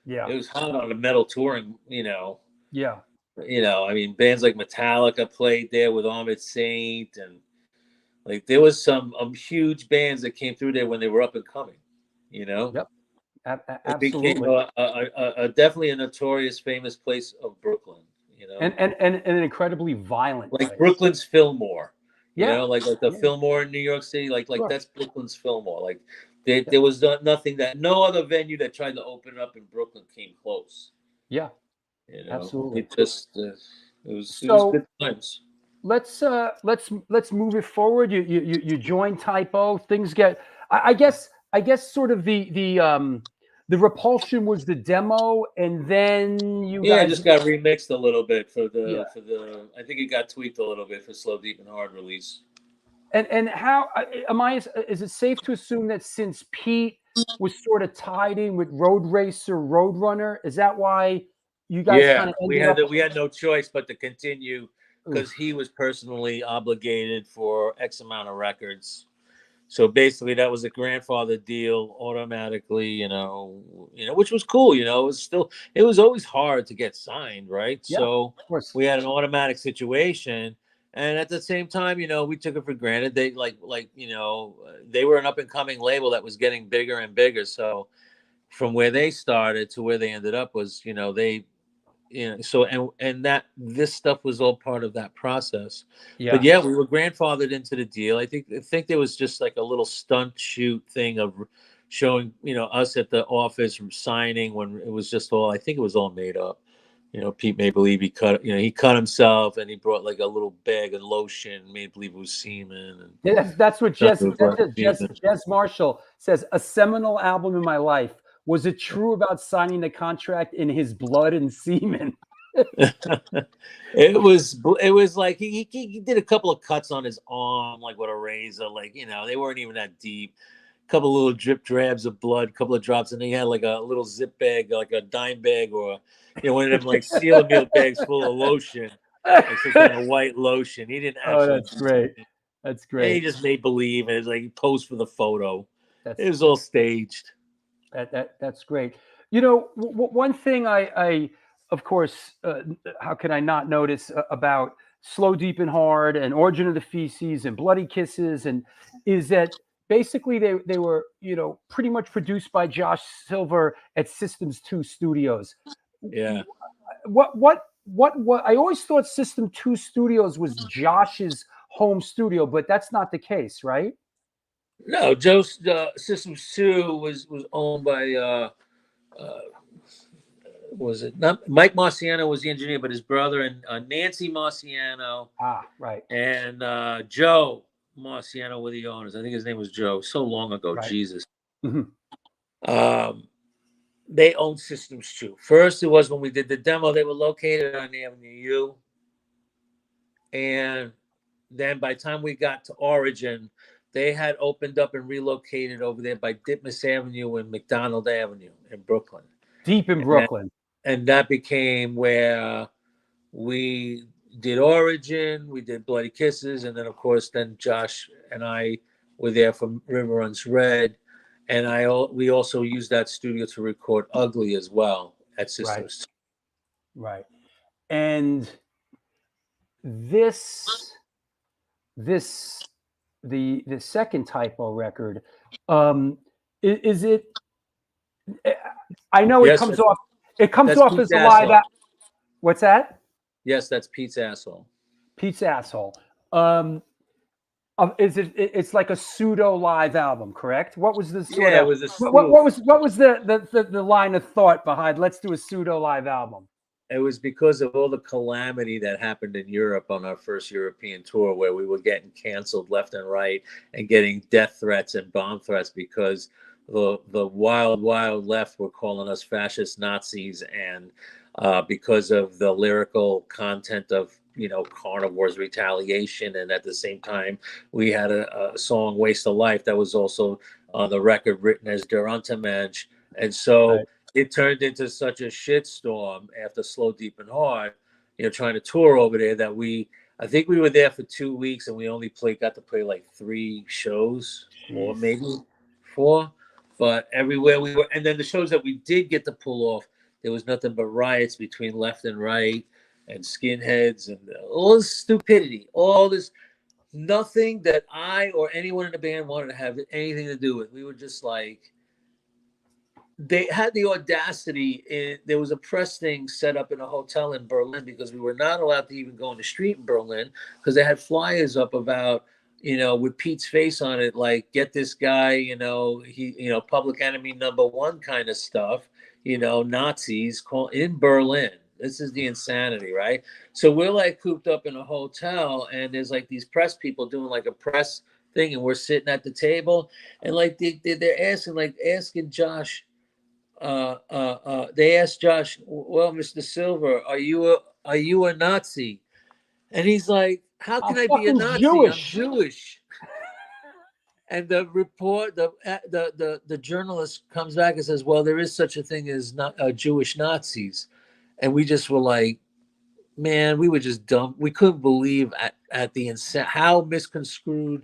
Yeah. It was hot on the metal touring, Yeah. I mean, bands like Metallica played there with Armored Saint, and like there was some huge bands that came through there when they were up and coming, Yep. It became definitely a notorious, famous place of Brooklyn, and an incredibly violent like place. Brooklyn's Fillmore. Yeah. Like the Yeah. Fillmore in New York City, like Sure. that's Brooklyn's Fillmore. Like there was nothing that no other venue that tried to open up in Brooklyn came close. Yeah. Absolutely. It just it was So good times. let's move it forward. You join Typo. Things get. I guess sort of the Repulsion was the demo, and then you Yeah, it guys. just got remixed a little bit Yeah. for the. I think it got tweaked a little bit for Slow Deep and Hard release. And how is it safe to assume that since Pete was sort of tied in with Road Racer, Roadrunner, is that why you guys kind Yeah, of ended up? we had no choice but to continue because Oof. he was personally obligated for X amount of records. So basically, that was a grandfather deal automatically, which was cool. It was always hard to get signed, right? Yeah, So of course. we had an automatic situation, and at the same time, we took it for granted. They they were an up and coming label that was getting bigger and bigger. So from where they started to where they ended up was, and that this stuff was all part of that process. But Yeah. yeah, we were grandfathered into the deal. I think there was just like a little stunt shoot thing of showing us at the office from signing when it was just all, I think it was all made up. Pete made believe he cut himself, and he brought like a little bag of lotion, made believe it was semen, and Yeah, that's what Jess Marshall says. A seminal album in my life. Was it true about signing the contract in his blood and semen? it was like he did a couple of cuts on his arm, like with a razor, like they weren't even that deep. A couple of little drip drabs of blood, a couple of drops, and he had like a little zip bag, like a dime bag, or one of them like seal meal bags full of lotion, like some kind of white lotion. He didn't Oh, actually. that's great. That's And he great. just made believe, and it's like he posed for the photo. That's It was all staged. that's great. One thing I of course, how can I not notice about Slow Deep and Hard and Origin of the Feces and Bloody Kisses, and is that basically they were pretty much produced by Josh Silver at Systems 2 Studios. Yeah. What I always thought System 2 Studios was Josh's home studio, but that's not the case, right? No, Joe's Systems 2 was owned by was it not Mike Marciano was the engineer, but his brother and Nancy Marciano Right. and Joe Marciano were the owners. I think his name was Joe. So long ago, Right. Jesus. Mm-hmm. They owned Systems 2. First, it was when we did the demo. They were located on Avenue U, and then by the time we got to Origin, they had opened up and relocated over there by Ditmas Avenue and McDonald Avenue in Brooklyn. Deep in Brooklyn. And that became where we did Origin, we did Bloody Kisses, and then of course then Josh and I were there for River Runs Red, and we also used that studio to record Ugly as well at Systems. Right. And this the second Typo record, is it? I know it comes off. It comes off as a live. What's that? Yes, that's Pete's Asshole. Pete's Asshole. Is it? It's like a pseudo live album, correct? What was the sort of? It was a what was the line of thought behind? Let's do a pseudo live album. It was because of all the calamity that happened in Europe on our first European tour, where we were getting canceled left and right and getting death threats and bomb threats because the wild left were calling us fascist Nazis, and because of the lyrical content of Carnivore's Retaliation, and at the same time we had a song Waste of Life that was also on the record written as Der Untermensch, and so. Right. It turned into such a shitstorm after Slow Deep and Hard, trying to tour over there, that I think we were there for 2 weeks and we only got to play like 3 shows or maybe 4, but everywhere we were. And then the shows that we did get to pull off, there was nothing but riots between left and right and skinheads and all this stupidity, all this, nothing that I or anyone in the band wanted to have anything to do with. We were just like, they had the audacity. There was a press thing set up in a hotel in Berlin because we were not allowed to even go on the street in Berlin because they had flyers up about, with Pete's face on it, like, get this guy, public enemy #1 kind of stuff, Nazis in Berlin. This is the insanity, right? So we're like cooped up in a hotel, and there's like these press people doing like a press thing, and we're sitting at the table, and like they're asking Josh. They asked Josh, well, Mr. Silver, are you a Nazi? And he's like, how I'm can I be a fucking Nazi? I'm Jewish. Jewish. And the report, the journalist comes back and says, well, there is such a thing as not Jewish Nazis. And we just were like, man, we were just dumb. We couldn't believe at the how misconstrued,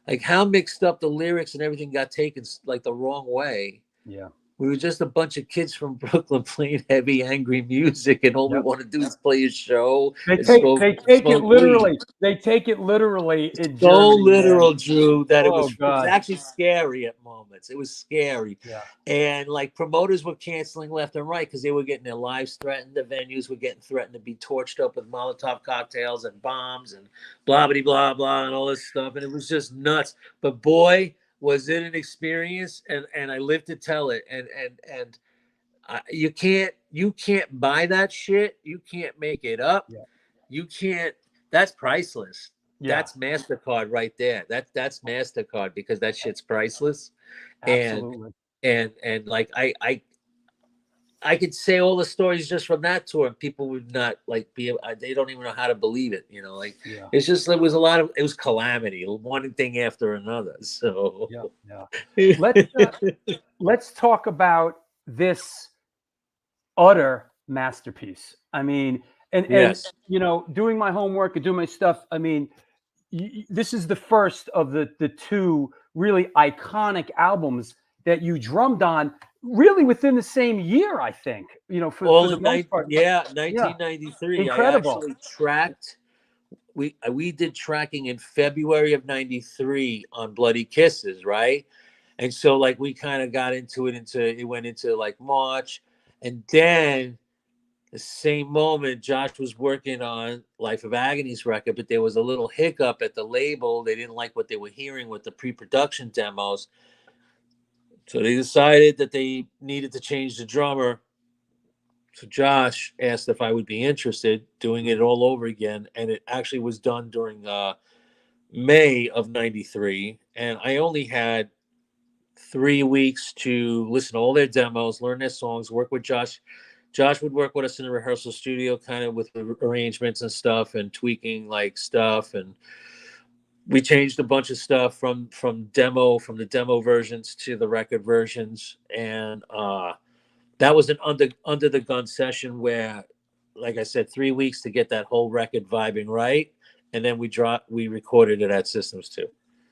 like how mixed up the lyrics and everything got taken like the wrong way. Yeah. We were just a bunch of kids from Brooklyn playing heavy, angry music, and all we want to do is play a show. They and take it smoke literally. weed. They take it literally in So Germany, literal, man. Drew, that it Oh was God. actually scary at moments. It was scary. Yeah. And like promoters were canceling left and right because they were getting their lives threatened. The venues were getting threatened to be torched up with Molotov cocktails and bombs and blah, blah, blah, blah, and all this stuff. And it was just nuts. But boy, was it an experience. And I lived to tell it. And you can't buy that shit. You can't make it up. Yeah. You can't. That's priceless. Yeah. That's MasterCard right there. That's MasterCard because that shit's priceless. Absolutely. And like I could say all the stories just from that tour, and people would not like they don't even know how to believe it. It's just it was calamity, one thing after another. So yeah. Let's talk about this utter masterpiece. I mean, and doing my homework and doing my stuff. I mean, this is the first of the two really iconic albums that you drummed on, really within the same year, I think. For the most part. 1993. Incredible. I actually tracked. We did tracking in February of '93 on Bloody Kisses, right? And so like we kind of got into it went into like March, and then the same moment Josh was working on Life of Agony's record, but there was a little hiccup at the label. They didn't like what they were hearing with the pre-production demos. So they decided that they needed to change the drummer. So Josh asked if I would be interested doing it all over again. And it actually was done during May of '93. And I only had 3 weeks to listen to all their demos, learn their songs, work with Josh. Josh would work with us in the rehearsal studio, kind of with arrangements and stuff and tweaking like stuff. And we changed a bunch of stuff from the demo versions to the record versions. And that was an under the gun session where, like I said, 3 weeks to get that whole record vibing right. And then we recorded it at Systems 2.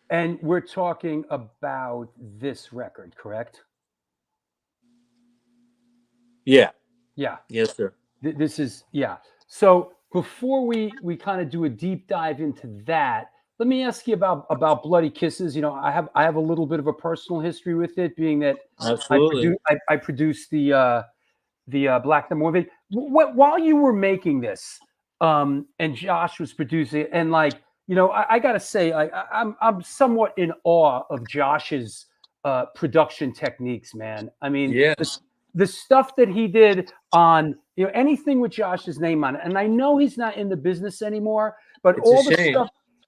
And we're talking about this record, correct? Yeah. Yeah. Yes, sir. This is, yeah. So before we kind of do a deep dive into that, let me ask you about Bloody Kisses. I have a little bit of a personal history with it, being that Absolutely. I produced the Black #1 while you were making this, and Josh was producing it, and like I gotta say, I'm somewhat in awe of Josh's production techniques, man. I mean, yeah. The stuff that he did on anything with Josh's name on it, and I know he's not in the business anymore, but It's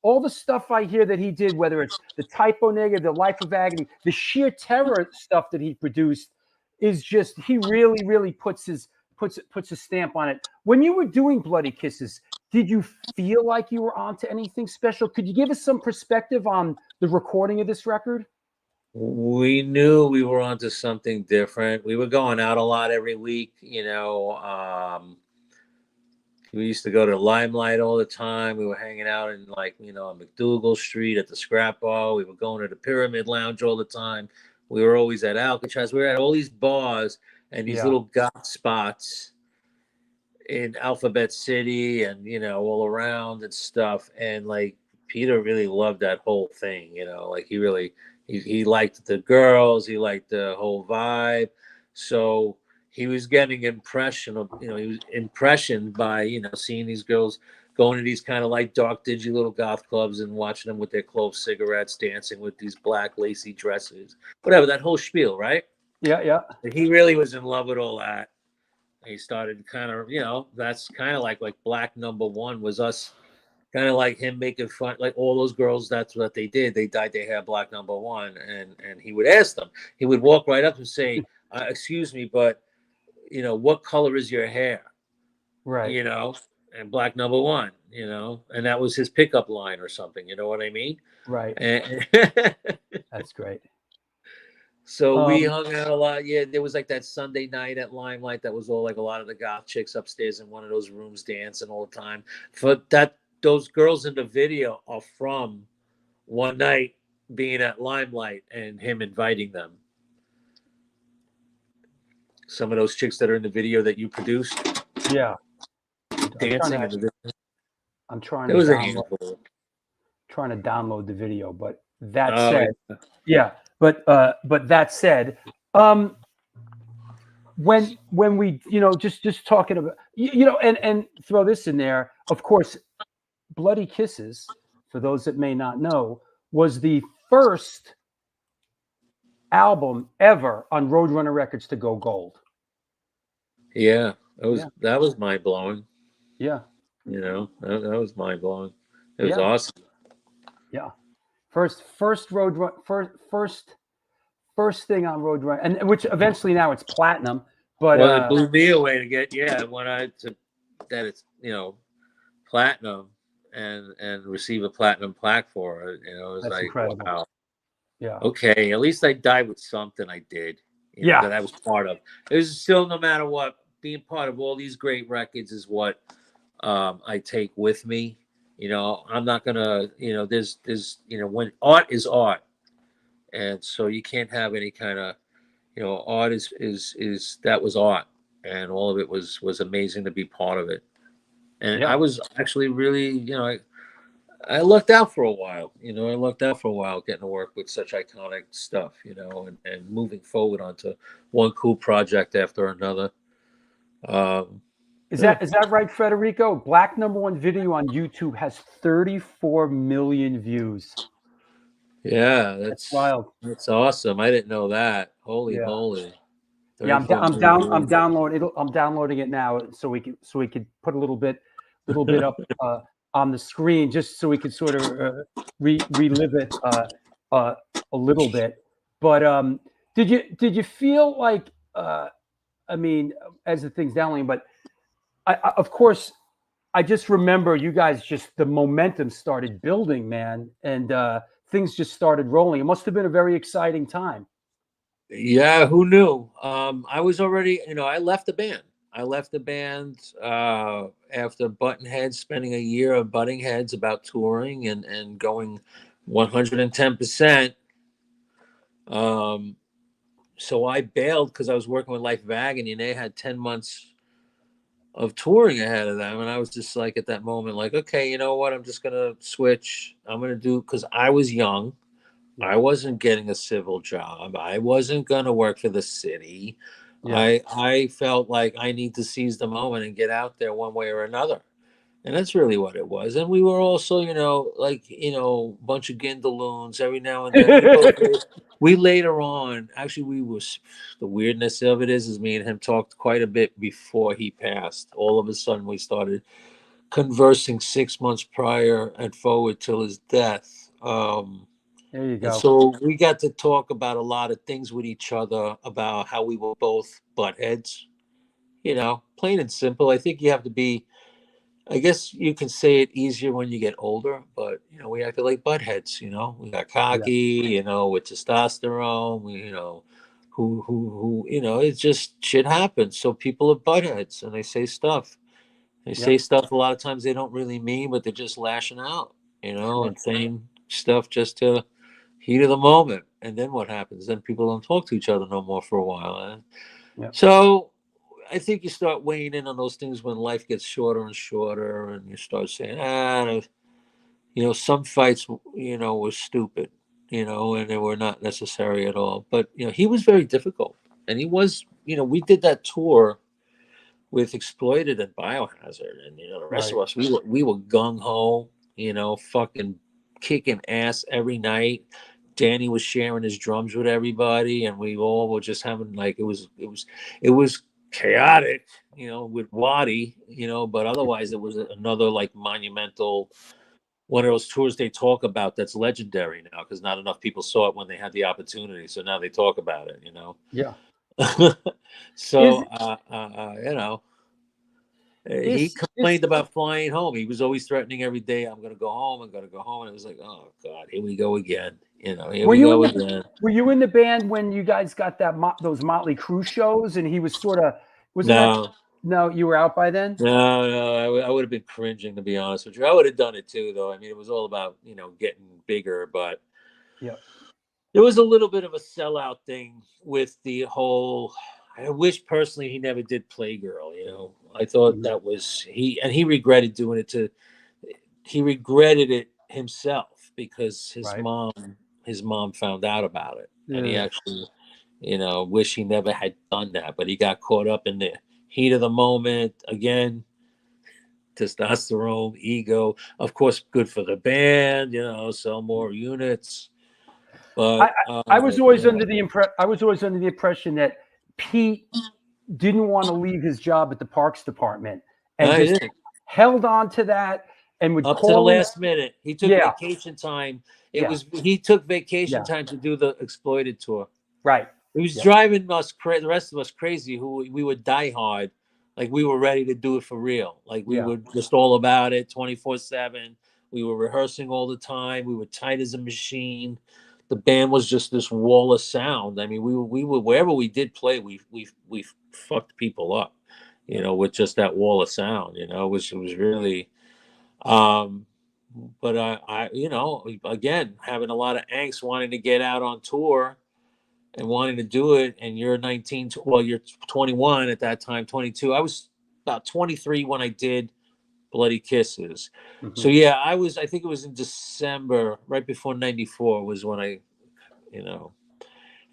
all the stuff I hear that he did, whether it's the Typo Negative, the Life of Agony, the Sheer Terror stuff that he produced, is just he really puts a stamp on it. When you were doing Bloody Kisses, did you feel like you were onto anything special? Could you give us some perspective on the recording of this record? We knew we were onto something different. We were going out a lot every week, we used to go to Limelight all the time. We were hanging out in on McDougal Street at the Scrap Bar. We were going to the Pyramid Lounge all the time. We were always at Alcatraz. We were at all these bars and these little goth spots in Alphabet City and, all around and stuff. And like Peter really loved that whole thing, he liked the girls. He liked the whole vibe. So he was getting he was impressioned by, seeing these girls going to these kind of like dark, dingy little goth clubs and watching them with their clove cigarettes, dancing with these black lacy dresses, whatever, that whole spiel, right? Yeah, yeah. And he really was in love with all that. And he started kind of, that's kind of like Black Number One was us, kind of like him making fun, like all those girls, that's what they did. They dyed their hair Black Number One. And he would ask them, he would walk right up and say, excuse me, but, what color is your hair? Right. And Black Number One, and that was his pickup line or something. You know what I mean? Right. And That's great. so we hung out a lot. Yeah, there was like that Sunday night at Limelight that was all like a lot of the goth chicks upstairs in one of those rooms dancing all the time. For that, those girls in the video are from one night being at Limelight and him inviting them. Some of those chicks that are in the video that you produced. Yeah. Dancing in the video. I'm trying It to was a download, handful. trying to download the video, but that Oh, said, yeah. But that said, when we, just talking about, and throw this in there, of course, Bloody Kisses, for those that may not know, was the first album ever on Roadrunner Records to go gold. Yeah, that was mind blowing. Yeah. That was mind blowing. It was awesome. Yeah. First Roadrunner, first thing on Roadrunner, and which eventually now it's platinum. But it blew me away to get that it's platinum and receive a platinum plaque for it. It was like incredible. Wow. Yeah. Okay, at least I died with something I did. That I was part of. It was still, no matter what, being part of all these great records is what I take with me. I'm not gonna. There's when art is art, and so you can't have any kind of art is that was art, and all of it was amazing to be part of it. And I was actually really, I lucked out for a while. I lucked out for a while getting to work with such iconic stuff, and moving forward onto one cool project after another. Is that right, Federico? Black Number One video on YouTube has 34 million views. Yeah, that's wild. That's awesome. I didn't know that. Holy moly! Yeah, I'm downloading it now so we could put a little bit up on the screen, just so we could sort of relive it a little bit. But did you feel like I mean, as the thing's downloading, but of course, I just remember you guys, just the momentum started building, man, and things just started rolling. It must have been a very exciting time. Yeah, who knew? I was already, I left the band. I left the band after Button Heads, spending a year of butting heads about touring and going 110%. So I bailed because I was working with Life of Agony, and they had 10 months of touring ahead of them. And I was just like, at that moment, like, okay, you know what? I'm just going to switch. I'm going to do, because I was young. I wasn't getting a civil job. I wasn't going to work for the city. Yeah. I felt like I need to seize the moment and get out there one way or another. And that's really what it was. And we were also, a bunch of gindaloons every now and then. We later on, actually, the weirdness of it is me and him talked quite a bit before he passed. All of a sudden, we started conversing 6 months prior and forward till his death. There you go. And so we got to talk about a lot of things with each other, about how we were both butt heads, plain and simple. I think you have to be, I guess you can say it easier when you get older, but, we acted like butt heads, we got cocky, with testosterone, it's just shit happens. So people are butt heads and they say stuff. They say stuff a lot of times they don't really mean, but they're just lashing out, and saying stuff just to heat of the moment. And then what happens? Then people don't talk to each other no more for a while. So I think you start weighing in on those things when life gets shorter and shorter, and you start saying, some fights, were stupid, and they were not necessary at all. But, he was very difficult, and he was we did that tour with Exploited and Biohazard, and the rest of Right. us, we were gung ho, fucking kicking ass every night. Danny was sharing his drums with everybody, and we all were just having like it was chaotic, with Waddy, but otherwise it was another like monumental one of those tours they talk about that's legendary now because not enough people saw it when they had the opportunity, so now they talk about it. Yeah. So Is he is complained about flying home. He was always threatening every day, I'm gonna go home, I'm gonna go home. And it was like, oh God, here we go again. Here were we you in go the again. were you in the band when you guys got those Motley Crue shows and he was sort of wasn't that No, no, you were out by then? no, I would have been cringing, to be honest with you. I would have done it too, though. I mean, it was all about, getting bigger, but Yeah. there was a little bit of a sellout thing with the whole. I wish personally he never did Playgirl. I thought Mhm. that was he regretted doing it to. He regretted it himself because Right. his mom found out about it, and he Yeah. actually, wish he never had done that. But he got caught up in the heat of the moment again. Testosterone, ego, of course, good for the band. Sell more units. I But I was always under the impression that Pete didn't want to leave his job at the Parks Department and I just did. held on to that and would Up to the call in. last minute. He took Yeah. vacation time. Yeah. He took vacation Yeah. time to do the Exploited tour. Right. He was Yep. driving the rest of us crazy. Who we would die hard, like we were ready to do it for real. Like we Yeah. were just all about it, 24/7. We were rehearsing all the time. We were tight as a machine. The band was just this wall of sound. I mean, we were wherever we did play, we fucked people up, with just that wall of sound. It was really. Um, but again, having a lot of angst, wanting to get out on tour and wanting to do it, and you're 19, well, you're 21 at that time, 22. I was about 23 when I did Bloody Kisses. So Mhm. yeah, I think it was in December, right before 94 was when you know,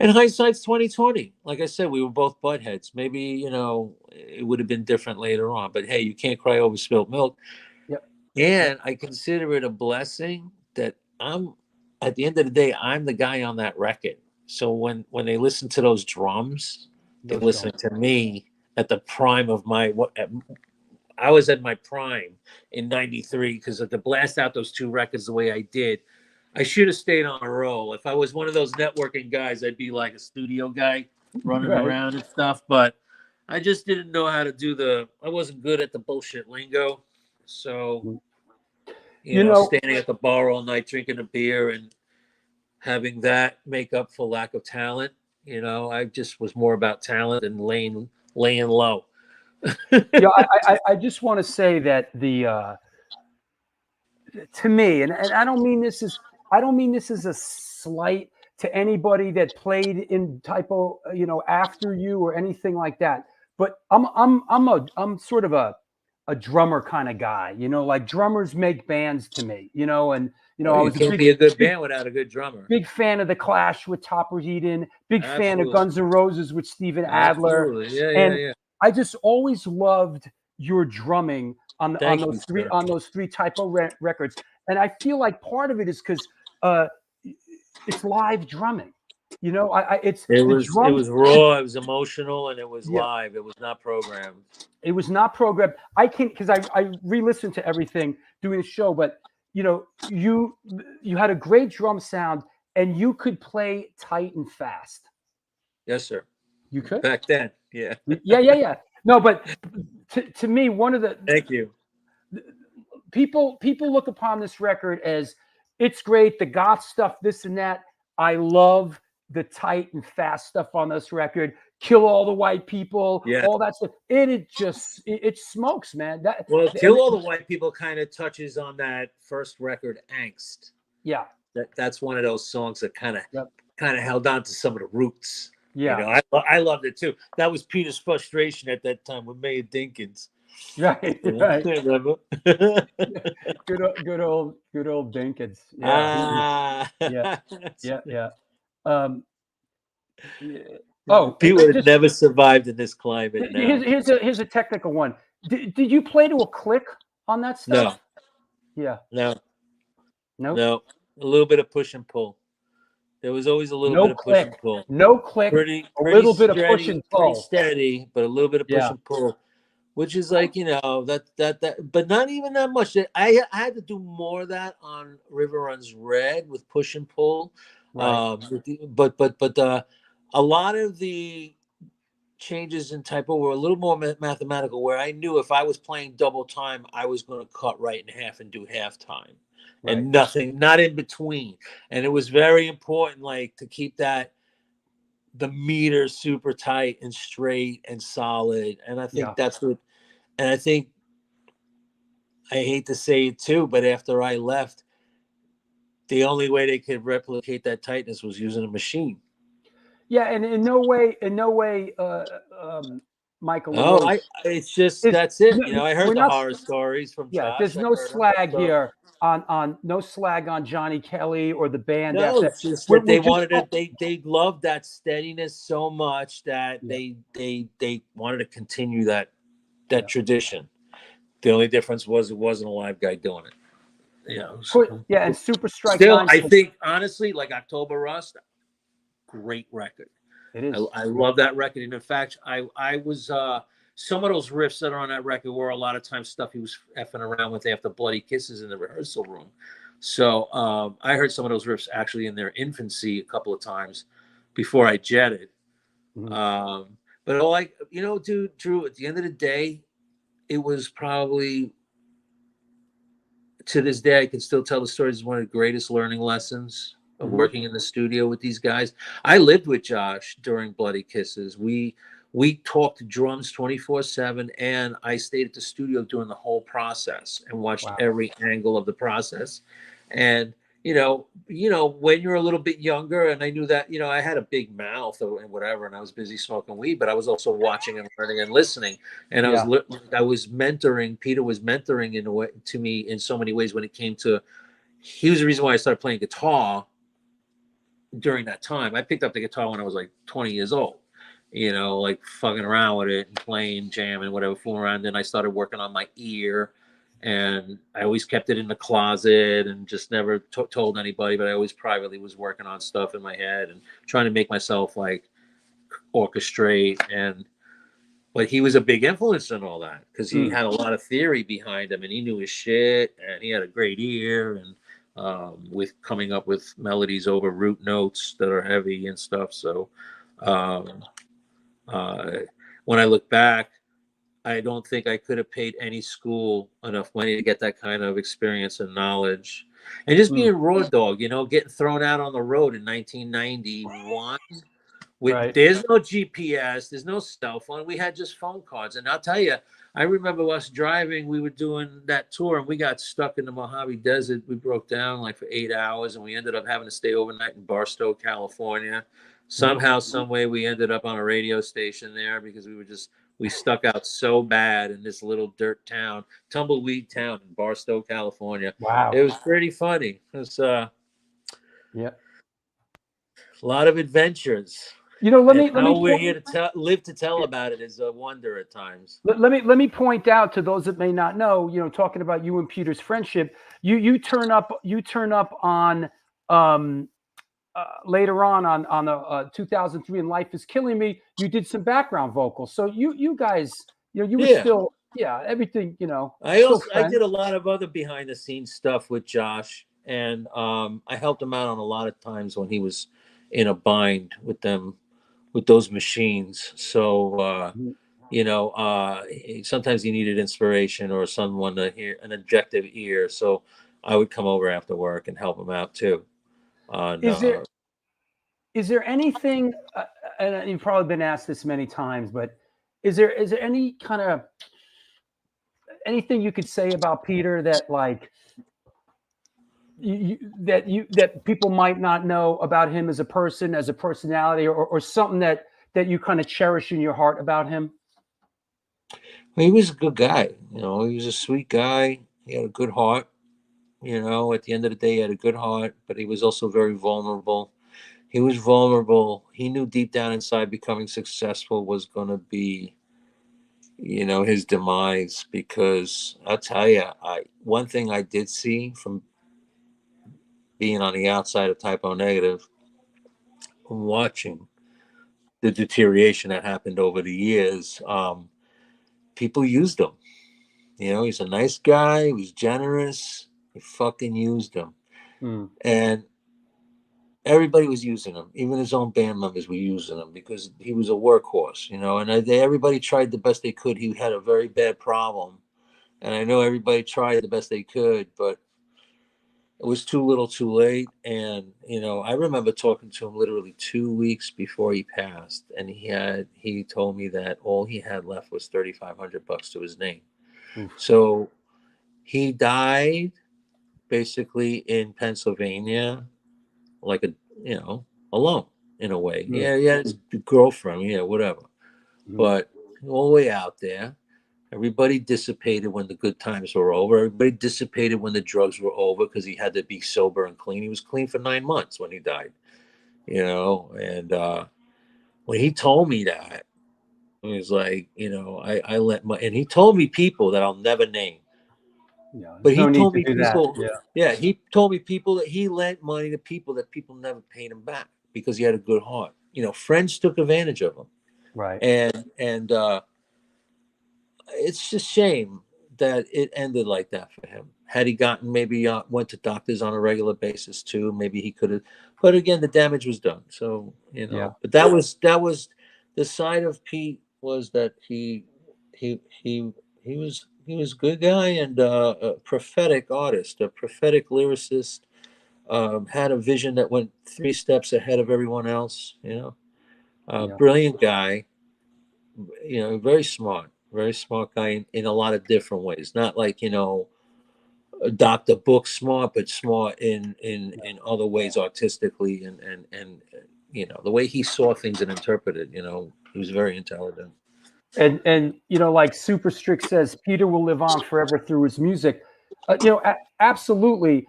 and hindsight's 2020. Like I said, we were both buttheads. Maybe, it would have been different later on, but hey, you can't cry over spilt milk. Yep. And I consider it a blessing that at the end of the day, I'm the guy on that record. So when they listen to those drums, they're Those listening drums. to me at the prime of I was at my prime in 93 because to blast out those two records the way I did, I should have stayed on a roll. If I was one of those networking guys, I'd be like a studio guy running Right. around and stuff. But I just didn't know how to I wasn't good at the bullshit lingo. So, Mm. You know, standing at the bar all night drinking a beer and having that make up for lack of talent. I just was more about talent and laying low. yeah, I just want to say that to me, and I don't mean this as a slight to anybody that played in typo, after you or anything like that. But I'm sort of a drummer kind of guy, like drummers make bands to me, and Oh, I you was a can't be a good big band without a good drummer. big fan of the Clash with Topper Heaton, big fan of Absolutely. Guns N' Roses with Steven Adler, Absolutely. Yeah, yeah, and yeah. I just always loved your drumming on Thank you, those three sir. typo records, and I feel like part of it is because uh, it's live drumming. It's It the was it drums. was raw, it was emotional, and it was Yeah, live. It was not programmed. it was not programmed. I can because I re-listened to everything doing the show, but you had a great drum sound and you could play tight and fast. Yes, sir. You could. Back then. Yeah. Yeah. No, but to me, one of the Thank you. people look upon this record as it's great, the goth stuff, this and that. I love the tight and fast stuff on this record. Kill all the white people, Yeah. all that stuff. It smokes, man. Well, And Kill All the White People kind of touches on that first record, Angst. yeah, That's one of those songs that yep, kind of held on to some of the roots. yeah, I loved it too. That was Peter's frustration at that time with Mayor Dinkins. right, right. Remember? Good old Dinkins. Yeah, Ah. yeah, yeah. Um, Oh, People would just never survived in this climate now. here's a technical one. Did you play to a click on that stuff? Yeah. No, Nope. no. A little bit of push and pull. There was always a little No bit of push click. and pull. No click. Pretty A little bit of push steady, and pretty pull. steady, but a little bit of push Yeah. and pull, which is like, you know, that, but not even that much. I had to do more of that on River Runs Red with push and pull. Right. But a lot of the changes in typo were a little more mathematical, where I knew if I was playing double time, I was going to cut right in half and do half time. Right. And nothing, not in between. And it was very important, like, to keep the meter super tight and straight and solid. And I think that's what, and I think, I hate to say it too, but after I left, the only way they could replicate that tightness was using a machine. Yeah, and in no way, Michael. Oh, it's just, that's it. You know, I heard the horror stories from Josh. There's no slag here on no slag on Johnny Kelly or the band. No, it's just that they wanted it. They loved that steadiness so much that they wanted to continue that tradition. The only difference was it wasn't a live guy doing it. You know. And Super Strike. Still, I think honestly, like October Rust, great record. It is. I love that record, and in fact, I was some of those riffs that are on that record were a lot of times stuff he was effing around with after Bloody Kisses in the rehearsal room. So I heard some of those riffs actually in their infancy a couple of times before I jetted. Mm-hmm. But like, you know, dude, Drew, at the end of the day, it was probably, to this day, I can still tell the story. It's one of the greatest learning lessons of working in the studio with these guys. I lived with Josh during Bloody Kisses. We talked drums 24/7, and I stayed at the studio during the whole process and watched every angle of the process. And you know, when you're a little bit younger, and I knew that, you know, I had a big mouth and whatever, and I was busy smoking weed, but I was also watching and learning and listening. And I was mentoring. Peter was mentoring in a way to me in so many ways when it came to. He was the reason why I started playing guitar during that time. I picked up the guitar when I was like 20 years old, you know, like fucking around with it and playing, jamming, whatever, fooling around. Then I started working on my ear, and I always kept it in the closet and just never told anybody, but I always privately was working on stuff in my head and trying to make myself like orchestrate. But he was a big influence in all that because he had a lot of theory behind him, and he knew his shit, and he had a great ear, and with coming up with melodies over root notes that are heavy and stuff. So when I look back, I don't think I could have paid any school enough money to get that kind of experience and knowledge. And just being Raw Dog, you know, getting thrown out on the road in 1991. There's no GPS, there's no cell phone. We had just phone cards. And I'll tell you, I remember us driving. We were doing that tour, and we got stuck in the Mojave Desert. We broke down like for 8 hours, and we ended up having to stay overnight in Barstow, California. Somehow, some way, we ended up on a radio station there because we stuck out so bad in this little dirt town, tumbleweed town in Barstow, California. Wow. It was pretty funny. It was a lot of adventures. You know, we're here to live to tell about it is a wonder at times. Let me point out to those that may not know, you know, talking about you and Peter's friendship, you turn up on later on the 2003 and Life Is Killing Me. You did some background vocals, so you guys, you know, you were still everything, you know. I did a lot of other behind the scenes stuff with Josh, and I helped him out on a lot of times when he was in a bind with them. With those machines. So, you know, sometimes he needed inspiration or someone to hear an objective ear. So I would come over after work and help him out too. Is there anything, and you've probably been asked this many times, but is there any kind of, anything you could say about Peter that like, that people might not know about him as a person, as a personality, or something that you kind of cherish in your heart about him? He was a good guy. You know, he was a sweet guy. He had a good heart. You know, at the end of the day, he had a good heart, but he was also very vulnerable. He was vulnerable. He knew deep down inside becoming successful was going to be, his demise. Because I'll tell you, one thing I did see from being on the outside of Type O Negative, watching the deterioration that happened over the years, people used him. He's a nice guy. He was generous. He fucking used him. And everybody was using him. Even his own band members were using him because he was a workhorse, and everybody tried the best they could. He had a very bad problem. And I know everybody tried the best they could, but it was too little too late. And, I remember talking to him literally 2 weeks before he passed. And he told me that all he had left was $3,500 to his name. Oof. So he died basically in Pennsylvania, like alone in a way. Mm. Yeah, he had his girlfriend, whatever. But all the way out there, everybody dissipated when the good times were over. Everybody dissipated when the drugs were over because he had to be sober and clean. He was clean for 9 months when he died, and when he told me that, it was like, I let my, and he told me people that I'll never name. Yeah, But no he need told to me do that. people, Yeah. he told me people that he lent money to people that people never paid him back because he had a good heart. Friends took advantage of him. Right. And it's just shame that it ended like that for him. Had he gotten maybe went to doctors on a regular basis too, maybe he could have. But again, the damage was done. So Yeah. But that was the side of Pete, was that he was a good guy and a prophetic artist, a prophetic lyricist. Had a vision that went 3 steps ahead of everyone else. Yeah. Brilliant guy. Very smart guy in a lot of different ways. Not like Dr. Book smart, but smart in other ways, artistically, and the way he saw things and interpreted. He was very intelligent. And like Super Strict says, Peter will live on forever through his music. Absolutely.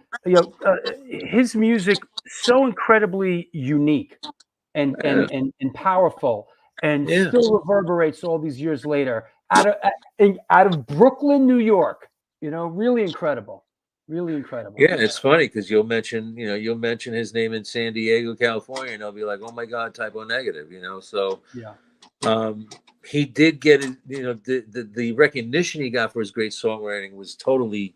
His music so incredibly unique and powerful, and Yeah. still reverberates all these years later out of Brooklyn, New York. Really incredible. Really incredible. Yeah, it's funny because you'll mention his name in San Diego, California, and they'll be like, "Oh my God, Type O Negative," So Yeah. he did get it. The recognition he got for his great songwriting was totally,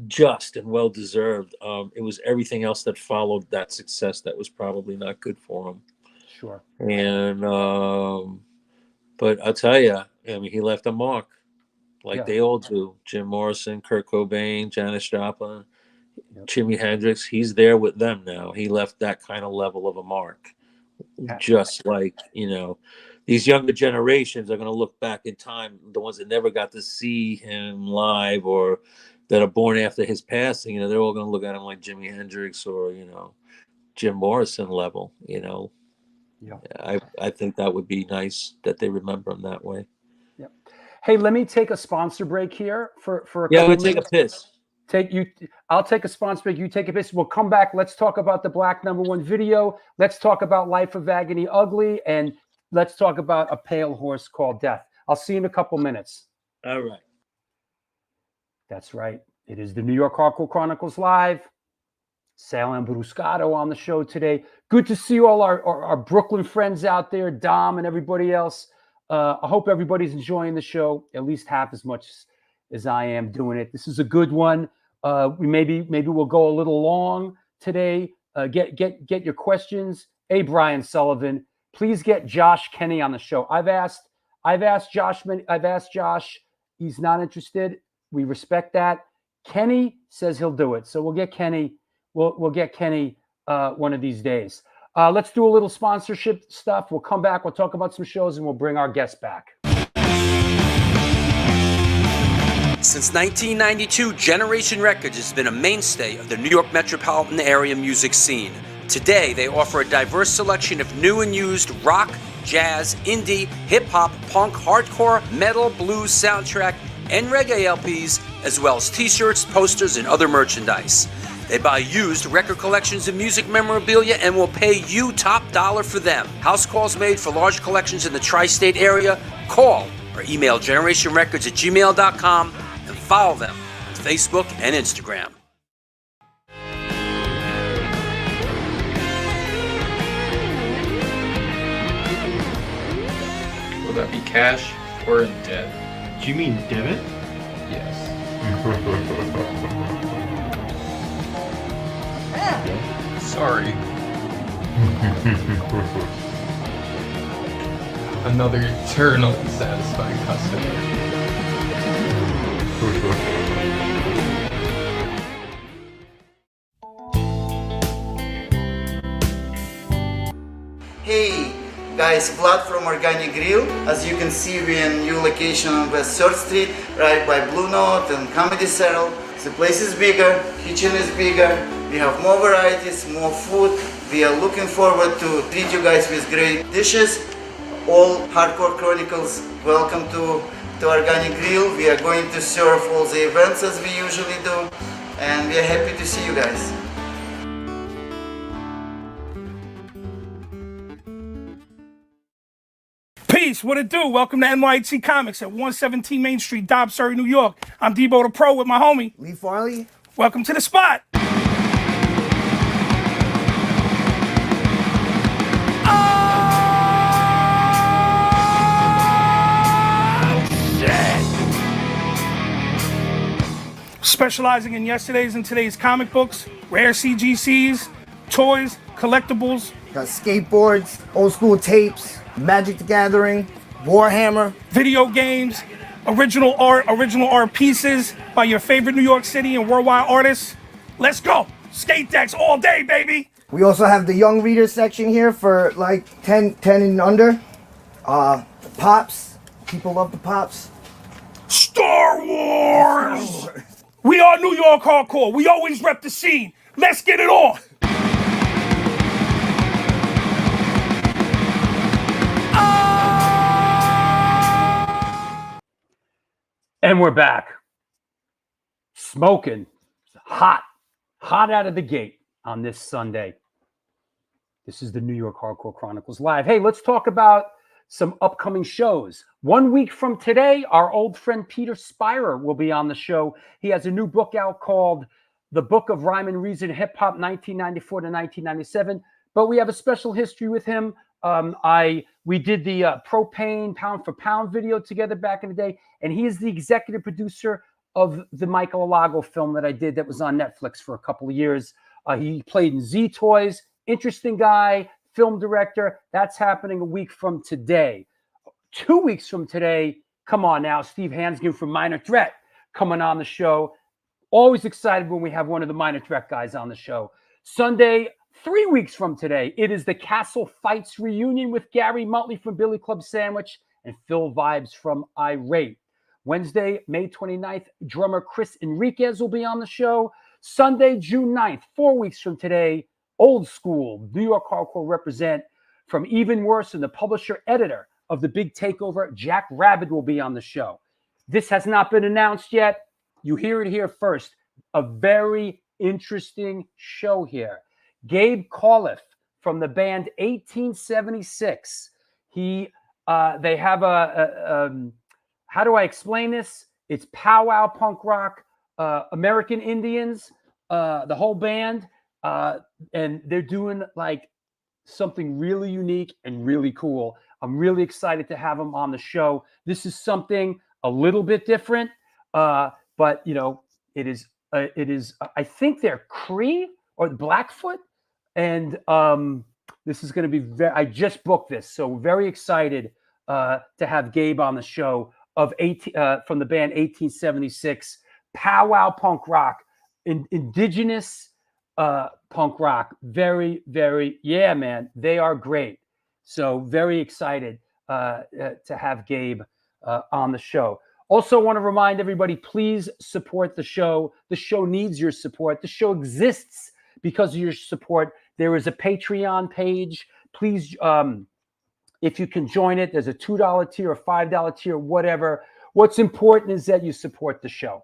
just and well deserved. It was everything else that followed that success that was probably not good for him. Sure. And but I'll tell you, he left a mark, like they all do. Jim Morrison, Kurt Cobain, Janis Joplin, Jimi Hendrix. He's there with them now. He left that kind of level of a mark. Just like, these younger generations are going to look back in time, the ones that never got to see him live or that are born after his passing, they're all going to look at him like Jimi Hendrix or, Jim Morrison level, Yeah. I think that would be nice that they remember him that way. Yeah. Hey, let me take a sponsor break here for a couple we'll minutes. take a piss. I'll take a sponsor break. You take a piss. We'll come back. Let's talk about the Black #1 video. Let's talk about Life of Agony Ugly, and let's talk about A Pale Horse Called Death. I'll see you in a couple minutes. All right. That's right. It is the New York Hardcore Chronicles Live. Sal Abruscato on the show today. Good to see all our Brooklyn friends out there, Dom and everybody else. I hope everybody's enjoying the show at least half as much as I am doing it. This is a good one. Maybe we'll go a little long today. Get your questions. Hey, Brian Sullivan, please get Josh Kenny on the show. I've asked Josh. He's not interested. We respect that. Kenny says he'll do it, so we'll get Kenny. We'll get Kenny one of these days. Let's do a little sponsorship stuff. We'll come back. We'll talk about some shows, and we'll bring our guests back. Since 1992, Generation Records has been a mainstay of the New York metropolitan area music scene. Today, they offer a diverse selection of new and used rock, jazz, indie, hip-hop, punk, hardcore, metal, blues, soundtrack, and reggae LPs, as well as t-shirts, posters, and other merchandise. They buy used record collections and music memorabilia and will pay you top dollar for them. House calls made for large collections in the tri-state area. Call or email generationrecords@gmail.com and follow them on Facebook and Instagram. Will that be cash or in debt? Do you mean debit? Yes. Sorry. Another eternally satisfied customer. Hey guys, Vlad from Agony Grill. As you can see, we're in new location on West 3rd Street, right by Blue Note and Comedy Central. The place is bigger, kitchen is bigger, we have more varieties, more food. We are looking forward to treat you guys with great dishes. All Hardcore Chronicles, welcome to Agony Grill. We are going to serve all the events as we usually do, and we are happy to see you guys. Peace, what it do? Welcome to NYHC Comics at 117 Main Street, Dobbs, Surrey, New York. I'm Debo the Pro with my homie Lee Farley. Welcome to the spot. Specializing in yesterday's and today's comic books, rare CGCs, toys, collectibles. Got skateboards, old school tapes, Magic the Gathering, Warhammer. Video games, original art pieces by your favorite New York City and worldwide artists. Let's go. Skate decks all day, baby. We also have the young reader section here for like 10 and under. Pops. People love the Pops. Star Wars! We are New York hardcore. We always rep the scene. Let's get it on. And we're back. Smoking. Hot out of the gate on this Sunday. This is the New York Hardcore Chronicles Live. Hey, let's talk about some upcoming shows. 1 week from today, our old friend Peter Spirer will be on the show. He has a new book out called The Book of Rhyme and Reason Hip Hop 1994 to 1997. But we have a special history with him. We did the Propane Pound for Pound video together back in the day, and he is the executive producer of the Michael Alago film that I did that was on Netflix for a couple of years. He played in Z Toys. Interesting guy, film director. That's happening a week from today. 2 weeks from today, come on now, Steve Hansgen from Minor Threat coming on the show. Always excited when we have one of the Minor Threat guys on the show. Sunday, 3 weeks from today, it is the Castle Fights reunion with Gary Muttley from Billy Club Sandwich and Phil Vibes from Irate. Wednesday, May 29th, drummer Chris Enriquez will be on the show. Sunday, June 9th, 4 weeks from today, old school New York Hardcore represent from Even Worse and the publisher editor of The Big Takeover, Jack Rabid, will be on the show. This has not been announced yet. You hear it here first. A very interesting show here. Gabe Califf from the band 1876. They have how do I explain this? It's powwow punk rock, American Indians, the whole band, and they're doing like something really unique and really cool. I'm really excited to have them on the show. This is something a little bit different, but you know, it is. I think they're Cree or Blackfoot, and this is going to be. I just booked this, so very excited to have Gabe on the show from the band 1876, powwow punk rock, indigenous punk rock. Very, very, yeah, man, they are great. So very excited to have Gabe on the show. Also want to remind everybody, please support the show. The show needs your support. The show exists because of your support. There is a Patreon page. Please, if you can join it, there's a $2 tier or $5 tier, whatever. What's important is that you support the show,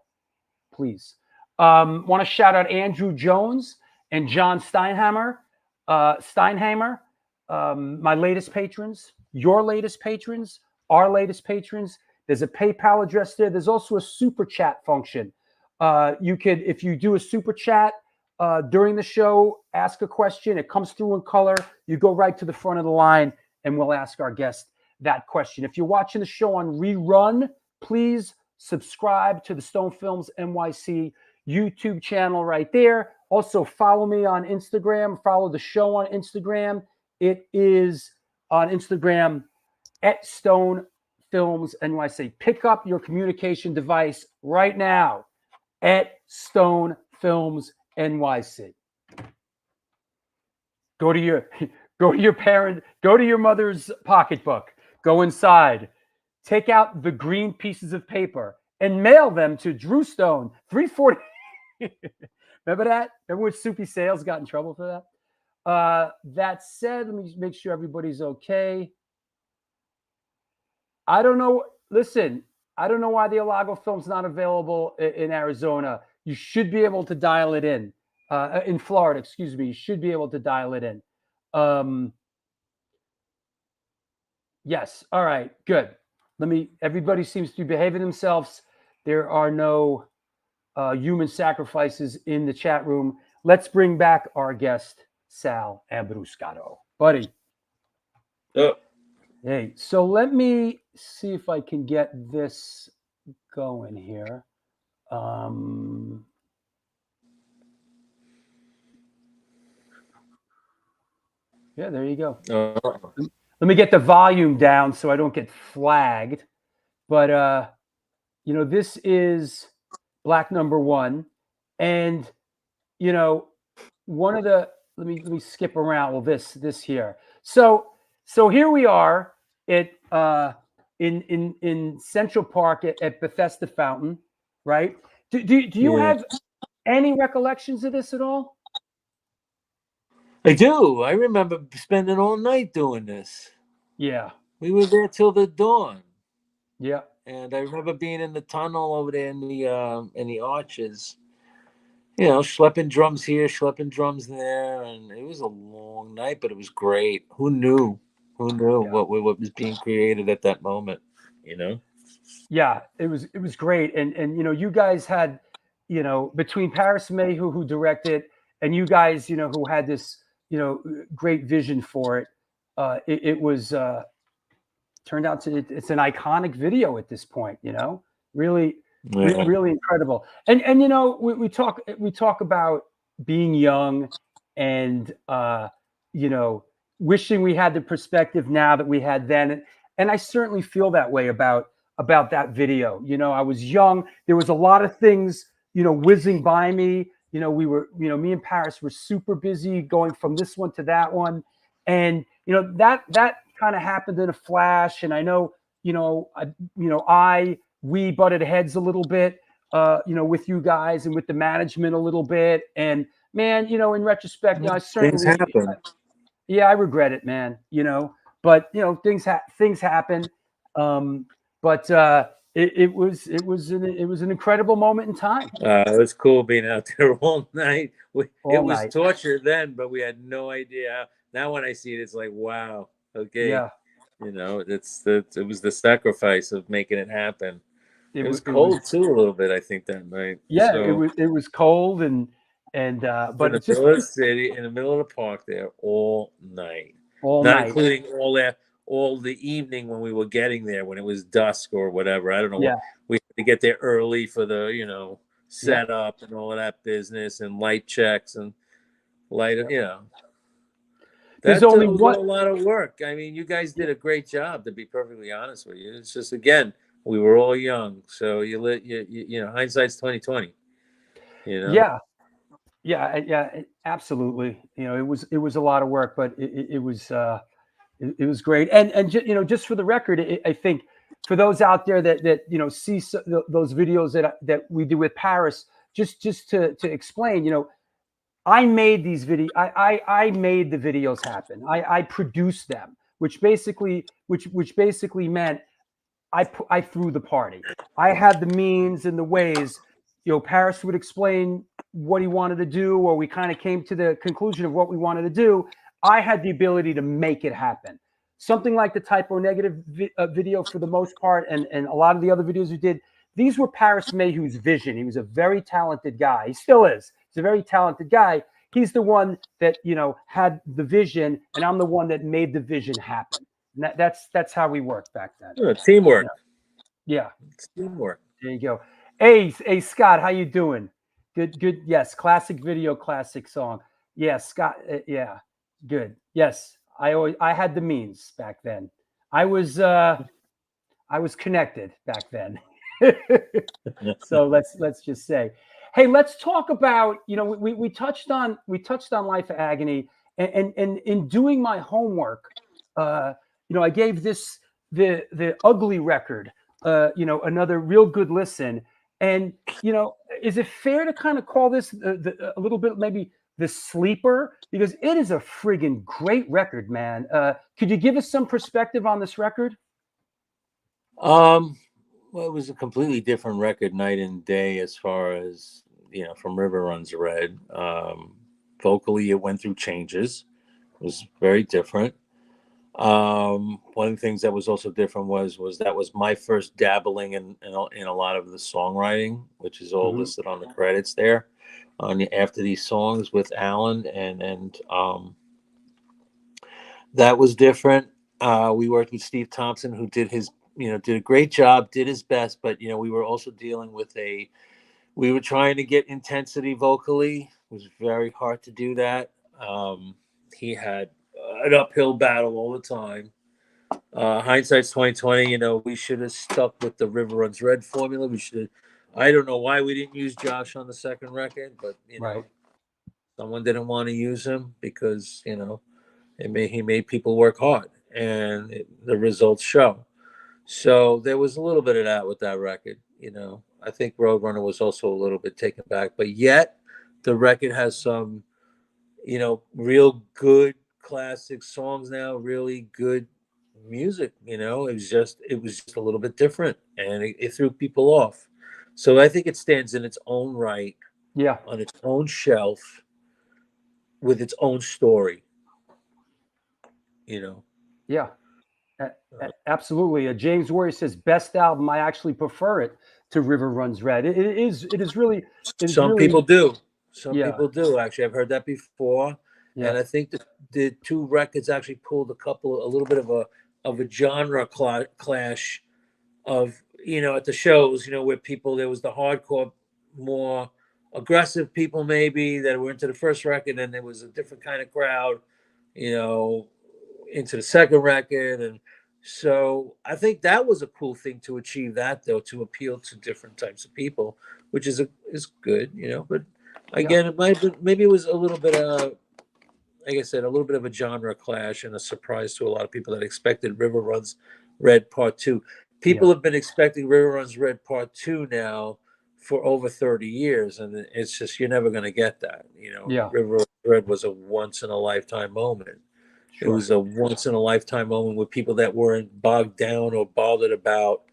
please. Want to shout out Andrew Jones and John Steinheimer. My latest patrons, your latest patrons, our latest patrons. There's a PayPal address there. There's also a super chat function. You could, if you do a super chat during the show, ask a question. It comes through in color. You go right to the front of the line, and we'll ask our guest that question. If you're watching the show on rerun, please subscribe to the Stone Films NYC YouTube channel right there. Also, follow me on Instagram. Follow the show on Instagram. It is on Instagram at Stone Films NYC. Pick up your communication device right now at Stone Films NYC. Go to your mother's pocketbook. Go inside. Take out the green pieces of paper and mail them to Drew Stone, 340. Remember that? Remember when Soupy Sales got in trouble for that? That said, let me make sure everybody's okay. I don't know. Listen, I don't know why the Alago film's not available in Arizona. You should be able to dial it in Florida, excuse me. You should be able to dial it in. Yes. All right. Good. Everybody seems to be behaving themselves. There are no human sacrifices in the chat room. Let's bring back our guest, Sal Abruscato. Buddy. Hey, so let me see if I can get this going here. Yeah, there you go. Let me get the volume down so I don't get flagged. But, this is Black Number One. And, one of the, let me skip around. Well, this here. So here we are at in Central Park at Bethesda Fountain, right? Do you have any recollections of this at all? I do. I remember spending all night doing this. Yeah. We were there till the dawn. Yeah. And I remember being in the tunnel over there in the arches, schlepping drums here, schlepping drums there, and it was a long night, but it was great. Who knew what was being created at that moment, Yeah, it was great. And you guys had, between Paris Mayhew, who directed, and you guys, who had this, great vision for it. It was turned out to it's an iconic video at this point, really incredible. And we talk about being young and wishing we had the perspective now that we had then. And I certainly feel that way about that video. I was young. There was a lot of things, whizzing by me. We were, me and Paris were super busy going from this one to that one. And, that kind of happened in a flash. And I know, we butted heads a little bit, with you guys and with the management a little bit. And man, in retrospect, I certainly, things happen. Yeah, I regret it, man, but things happen. But it was an incredible moment in time. It was cool being out there all night. It was night. torture then, but we had no idea. Now when I see it, it's like, wow. Okay. Yeah. It was the sacrifice of making it happen. It was cold too a little bit, I think, that night. Yeah, so, it was cold and but in the middle of the city, in the middle of the park there all night. Not including all the evening when we were getting there, when it was dusk or whatever. I don't know. Yeah. We had to get there early for the, setup and all of that business and light checks and light, There's that only was one. A lot of work. I mean, you guys did a great job, to be perfectly honest with you. It's just, again, we were all young, so hindsight's 20/20. Yeah, absolutely. It was a lot of work, but it was great. And just for the record, I think for those out there that see those videos that we did with Paris, just to explain, I made these videos. I made the videos happen. I produced them, which basically meant I threw the party. I had the means and the ways Paris would explain what he wanted to do, or we kind of came to the conclusion of what we wanted to do. I had the ability to make it happen. Something like the Typo Negative video for the most part, and a lot of the other videos we did, these were Paris Mayhew's vision. He was a very talented guy. He still is. He's a very talented guy. He's the one that, had the vision, and I'm the one that made the vision happen. And that's how we worked back then. Yeah, teamwork. Yeah. It's teamwork. There you go. Hey, Scott, how you doing? Good. Yes, classic video, classic song. Yeah, Scott. Yeah, good. Yes, I had the means back then. I was connected back then. So let's just say, hey, let's talk about, we touched on Life of Agony, and in doing my homework, I gave this the Ugly record, another real good listen. And, is it fair to kind of call this a little bit maybe the sleeper? Because it is a friggin' great record, man. Could you give us some perspective on this record? Well, it was a completely different record night and day as far as, from River Runs Red. Vocally, it went through changes. It was very different. One of the things that was also different was that was my first dabbling in a lot of the songwriting, which is all listed on the credits there after these songs with Alan, and that was different. We worked with Steve Thompson, who did a great job, did his best, but we were also dealing with we were trying to get intensity vocally. It was very hard to do that. He had an uphill battle all the time. Hindsight's 2020. We should have stuck with the River Runs Red formula. We should have. I don't know why we didn't use Josh on the second record, but someone didn't want to use him because he made people work hard, and the results show. So there was a little bit of that with that record. I think Roadrunner was also a little bit taken back, but yet the record has some, real good classic songs now, really good music. It was just a little bit different, and it threw people off. So I think it stands in its own right, on its own shelf, with its own story. Yeah, absolutely. James Warrior says best album. I actually prefer it to River Runs Red. It is really. Some people do. People do. Actually, I've heard that before. Yeah. And I think the two records actually pulled a little bit of a genre clash of, at the shows, where there was the hardcore, more aggressive people maybe that were into the first record, and there was a different kind of crowd, into the second record. And so I think that was a cool thing to achieve that, though, to appeal to different types of people, which is good, but again, maybe it was a little bit of, like I said, a little bit of a genre clash and a surprise to a lot of people that expected River Runs Red Part 2. People have been expecting River Runs Red Part 2 now for over 30 years, and it's just, you're never going to get that. River Runs Red was a once-in-a-lifetime moment. Sure. It was a once-in-a-lifetime moment with people that weren't bogged down or bothered about,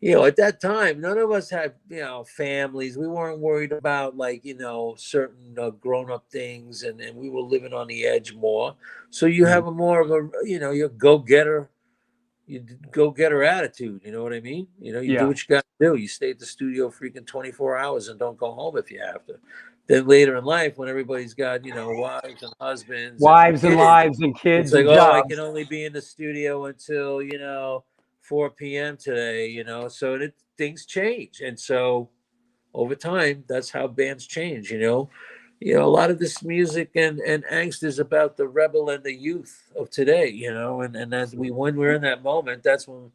at that time, none of us had, families. We weren't worried about certain grown-up things, and we were living on the edge more. So you have a more of a, your go-getter attitude. You know what I mean? You do what you got to do. You stay at the studio freaking 24 hours and don't go home if you have to. Then later in life, when everybody's got, wives and husbands. Lives and kids. It's like, I can only be in the studio until, 4 p.m. today, so things change. And so over time, that's how bands change, a lot of this music and angst is about the rebel and the youth of today, and when we're in that moment, that's when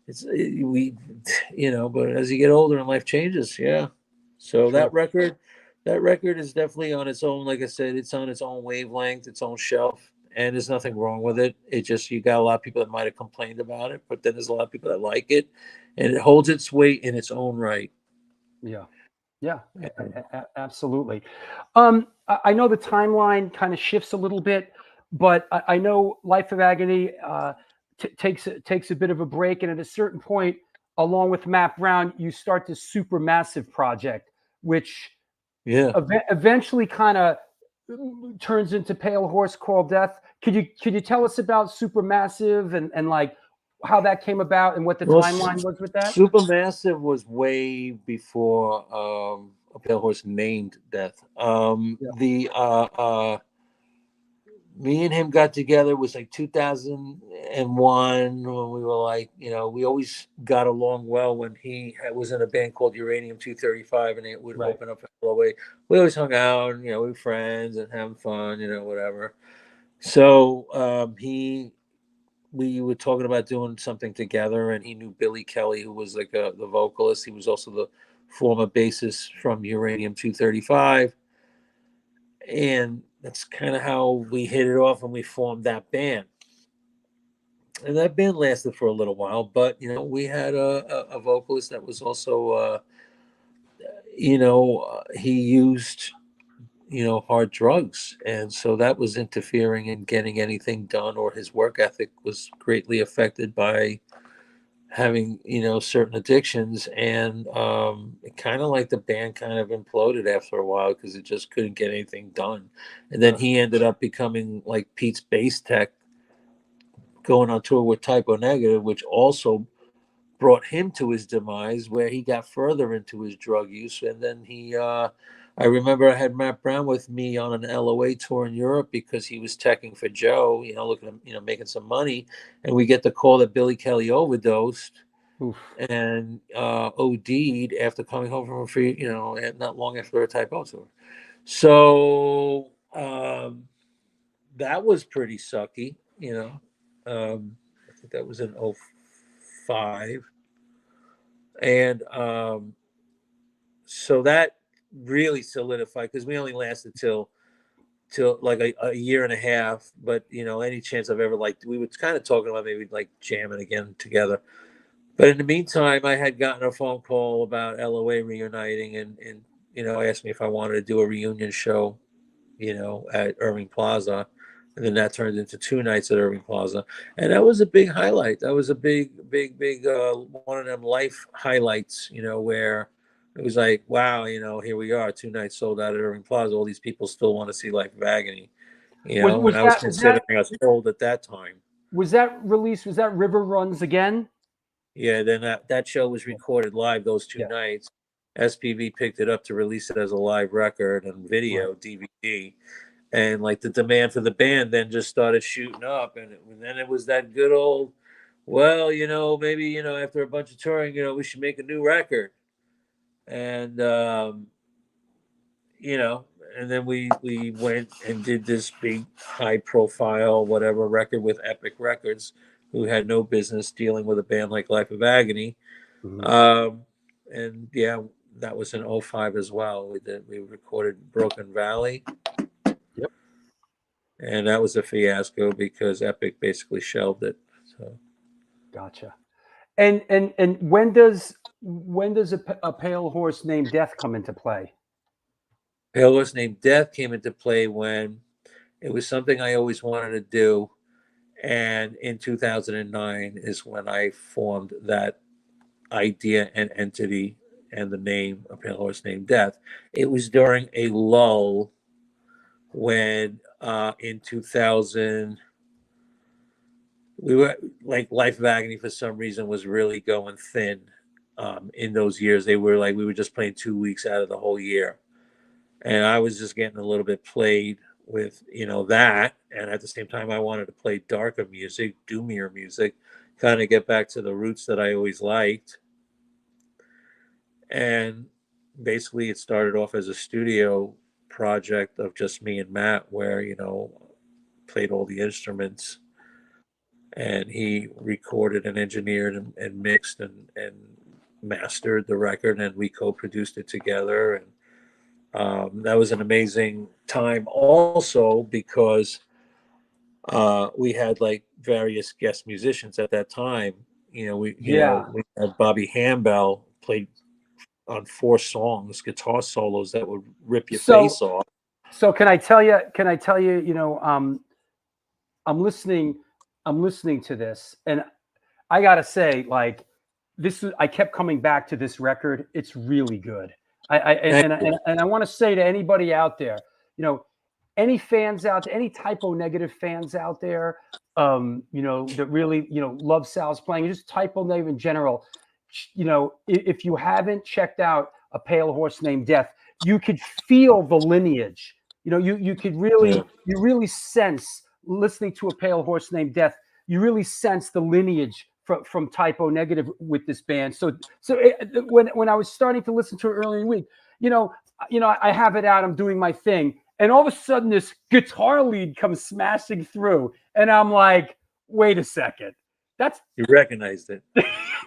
but as you get older and life changes. Yeah. So that record is definitely on its own. Like I said, it's on its own wavelength, its own shelf. And there's nothing wrong with it. It just, you got a lot of people that might have complained about it, but then there's a lot of people that like it, and it holds its weight in its own right. Yeah, absolutely. I know the timeline kind of shifts a little bit, but I know Life of Agony takes a bit of a break, and at a certain point, along with Matt Brown, you start this Supermassive project, which Yeah. eventually kind of turns into Pale Horse Called Death. Could you tell us about Supermassive and like how that came about and what the Well, timeline was with that? Supermassive was way before a Pale Horse named Death. Yeah. The Me and him got together, it was like 2001, when we were like, we always got along well when was in a band called Uranium 235, and it would Right. open up LOA. We always hung out, and, we were friends and having fun, whatever. So we were talking about doing something together, and he knew Billy Kelly, who was like the vocalist. He was also the former bassist from Uranium 235. And that's kind of how we hit it off, and we formed that band. And that band lasted for a little while, but we had a vocalist that was also he used hard drugs, and so that was interfering in getting anything done, or his work ethic was greatly affected by having certain addictions. And it kind of like the band kind of imploded after a while because it just couldn't get anything done. And then he ended up becoming like Pete's bass tech, going on tour with Typo Negative, which also brought him to his demise, where he got further into his drug use. And then I remember I had Matt Brown with me on an LOA tour in Europe because he was teching for Joe, looking at, making some money. And we get the call that Billy Kelly overdosed. Oof. And OD'd after coming home from a free, not long after a Typo tour. So that was pretty sucky, I think that was in 05. And so that really solidified, because we only lasted till like a year and a half. But any chance I've ever, like, we were kind of talking about maybe like jamming again together. But in the meantime, I had gotten a phone call about LOA reuniting, and asked me if I wanted to do a reunion show, at Irving Plaza. And then that turned into 2 nights at Irving Plaza. And that was a big highlight. That was a big one of them life highlights, where it was like, wow, here we are, 2 nights sold out at Irving Plaza. All these people still want to see Life of Agony, Was and I was considering us old at that time. Was that released? Was that River Runs Again? Yeah, then that show was recorded live those 2 nights. SPV picked it up to release it as a live record and video, DVD. And like the demand for the band then just started shooting up. And then it was that good old, well, maybe, after a bunch of touring, we should make a new record. And, and then we went and did this big high profile, whatever, record with Epic Records, who had no business dealing with a band like Life of Agony. Mm-hmm. And yeah, that was in 05 as well. We recorded Broken Valley. Yep. And that was a fiasco because Epic basically shelved it. So. Gotcha. And when does a Pale Horse Named Death come into play? Pale Horse Named Death came into play when it was something I always wanted to do. And in 2009 is when I formed that idea and entity and the name of Pale Horse Named Death. It was during a lull when in 2000 we were like Life of Agony for some reason was really going thin. In those years, they were like, we were just playing 2 weeks out of the whole year, and I was just getting a little bit played with that. And at the same time, I wanted to play darker music, doomier music, kind of get back to the roots that I always liked. And basically it started off as a studio project of just me and Matt, where played all the instruments, and he recorded and engineered and mixed and mastered the record, and we co-produced it together. And that was an amazing time also because we had like various guest musicians at that time. We had Bobby Hambell played on 4 songs, guitar solos that would rip your face off. So can I tell you, I'm listening to this, and I gotta say, like, I kept coming back to this record. It's really good. And I want to say to anybody out there, any fans out there, any typo negative fans out there, that really, love Sal's playing, just typo negative in general. If you haven't checked out A Pale Horse Named Death, you could feel the lineage. You could really, you really sense, listening to A Pale Horse Named Death, you really sense the lineage from typo negative with this band. So when I was starting to listen to it earlier in the week, I have it out, I'm doing my thing, and all of a sudden this guitar lead comes smashing through, and I'm like, wait a second, You recognized it.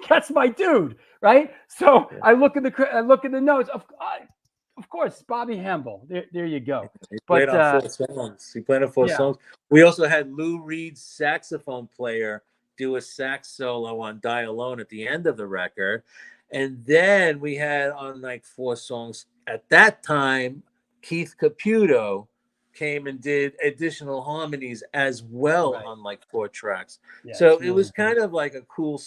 that's my dude, right? So I look at the notes. Of course, Bobby Hemble. There you go. He played on 4 songs. He played on 4 songs. We also had Lou Reed's saxophone player do a sax solo on Die Alone at the end of the record. And then we had on like 4 songs at that time, Keith Caputo came and did additional harmonies as well on like 4 tracks. So it was kind of like a cool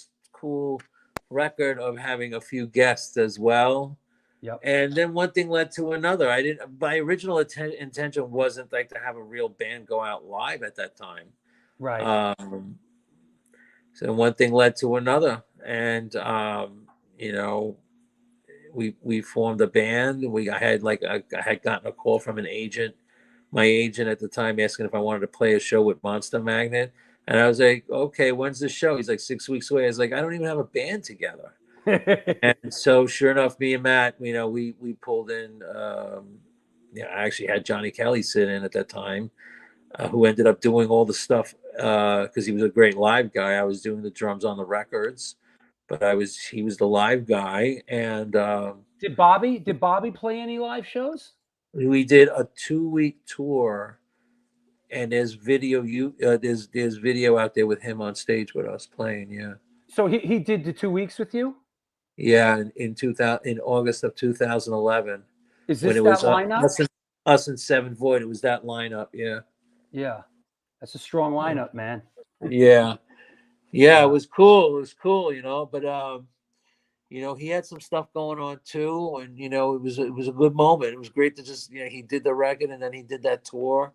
record of having a few guests as well. Yep. And then one thing led to another. My original intention wasn't like to have a real band go out live at that time. Right. So one thing led to another, and we formed a band. I had gotten a call from an agent, my agent at the time, asking if I wanted to play a show with Monster Magnet, and I was like, okay, when's the show? He's like, 6 weeks away. I was like, I don't even have a band together. And so sure enough, me and Matt, we pulled in. I actually had Johnny Kelly sit in at that time, who ended up doing all the stuff because he was a great live guy. I was doing the drums on the records, but he was the live guy. And did Bobby play any live shows? We did a 2-week tour, and there's video. There's video out there with him on stage with us playing. Yeah. So he did the 2 weeks with you? Yeah, in August of 2011. Is this that lineup? Us and Seven Void. It was that lineup. Yeah. Yeah, that's a strong lineup, man. Yeah. It was cool. But he had some stuff going on too, and it was a good moment. It was great to just he did the record and then he did that tour.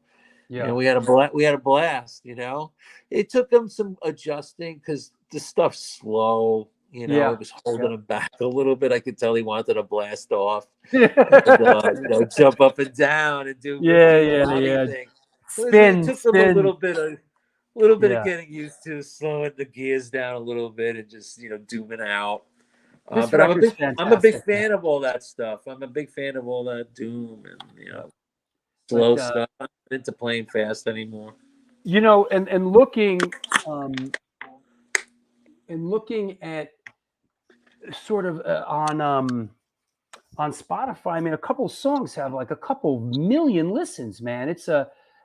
Yeah, we had a blast. It took him some adjusting because the stuff's slow. It was holding him back a little bit. I could tell he wanted to blast off, and, jump up and down and do anything. Spin. It took him a little bit of getting used to slowing the gears down a little bit and just dooming out. But I'm a big fan of all that stuff. I'm a big fan of all that doom and slow stuff. I'm not into playing fast anymore. And looking at sort of on Spotify, I mean, a couple songs have like a couple million listens, man. It's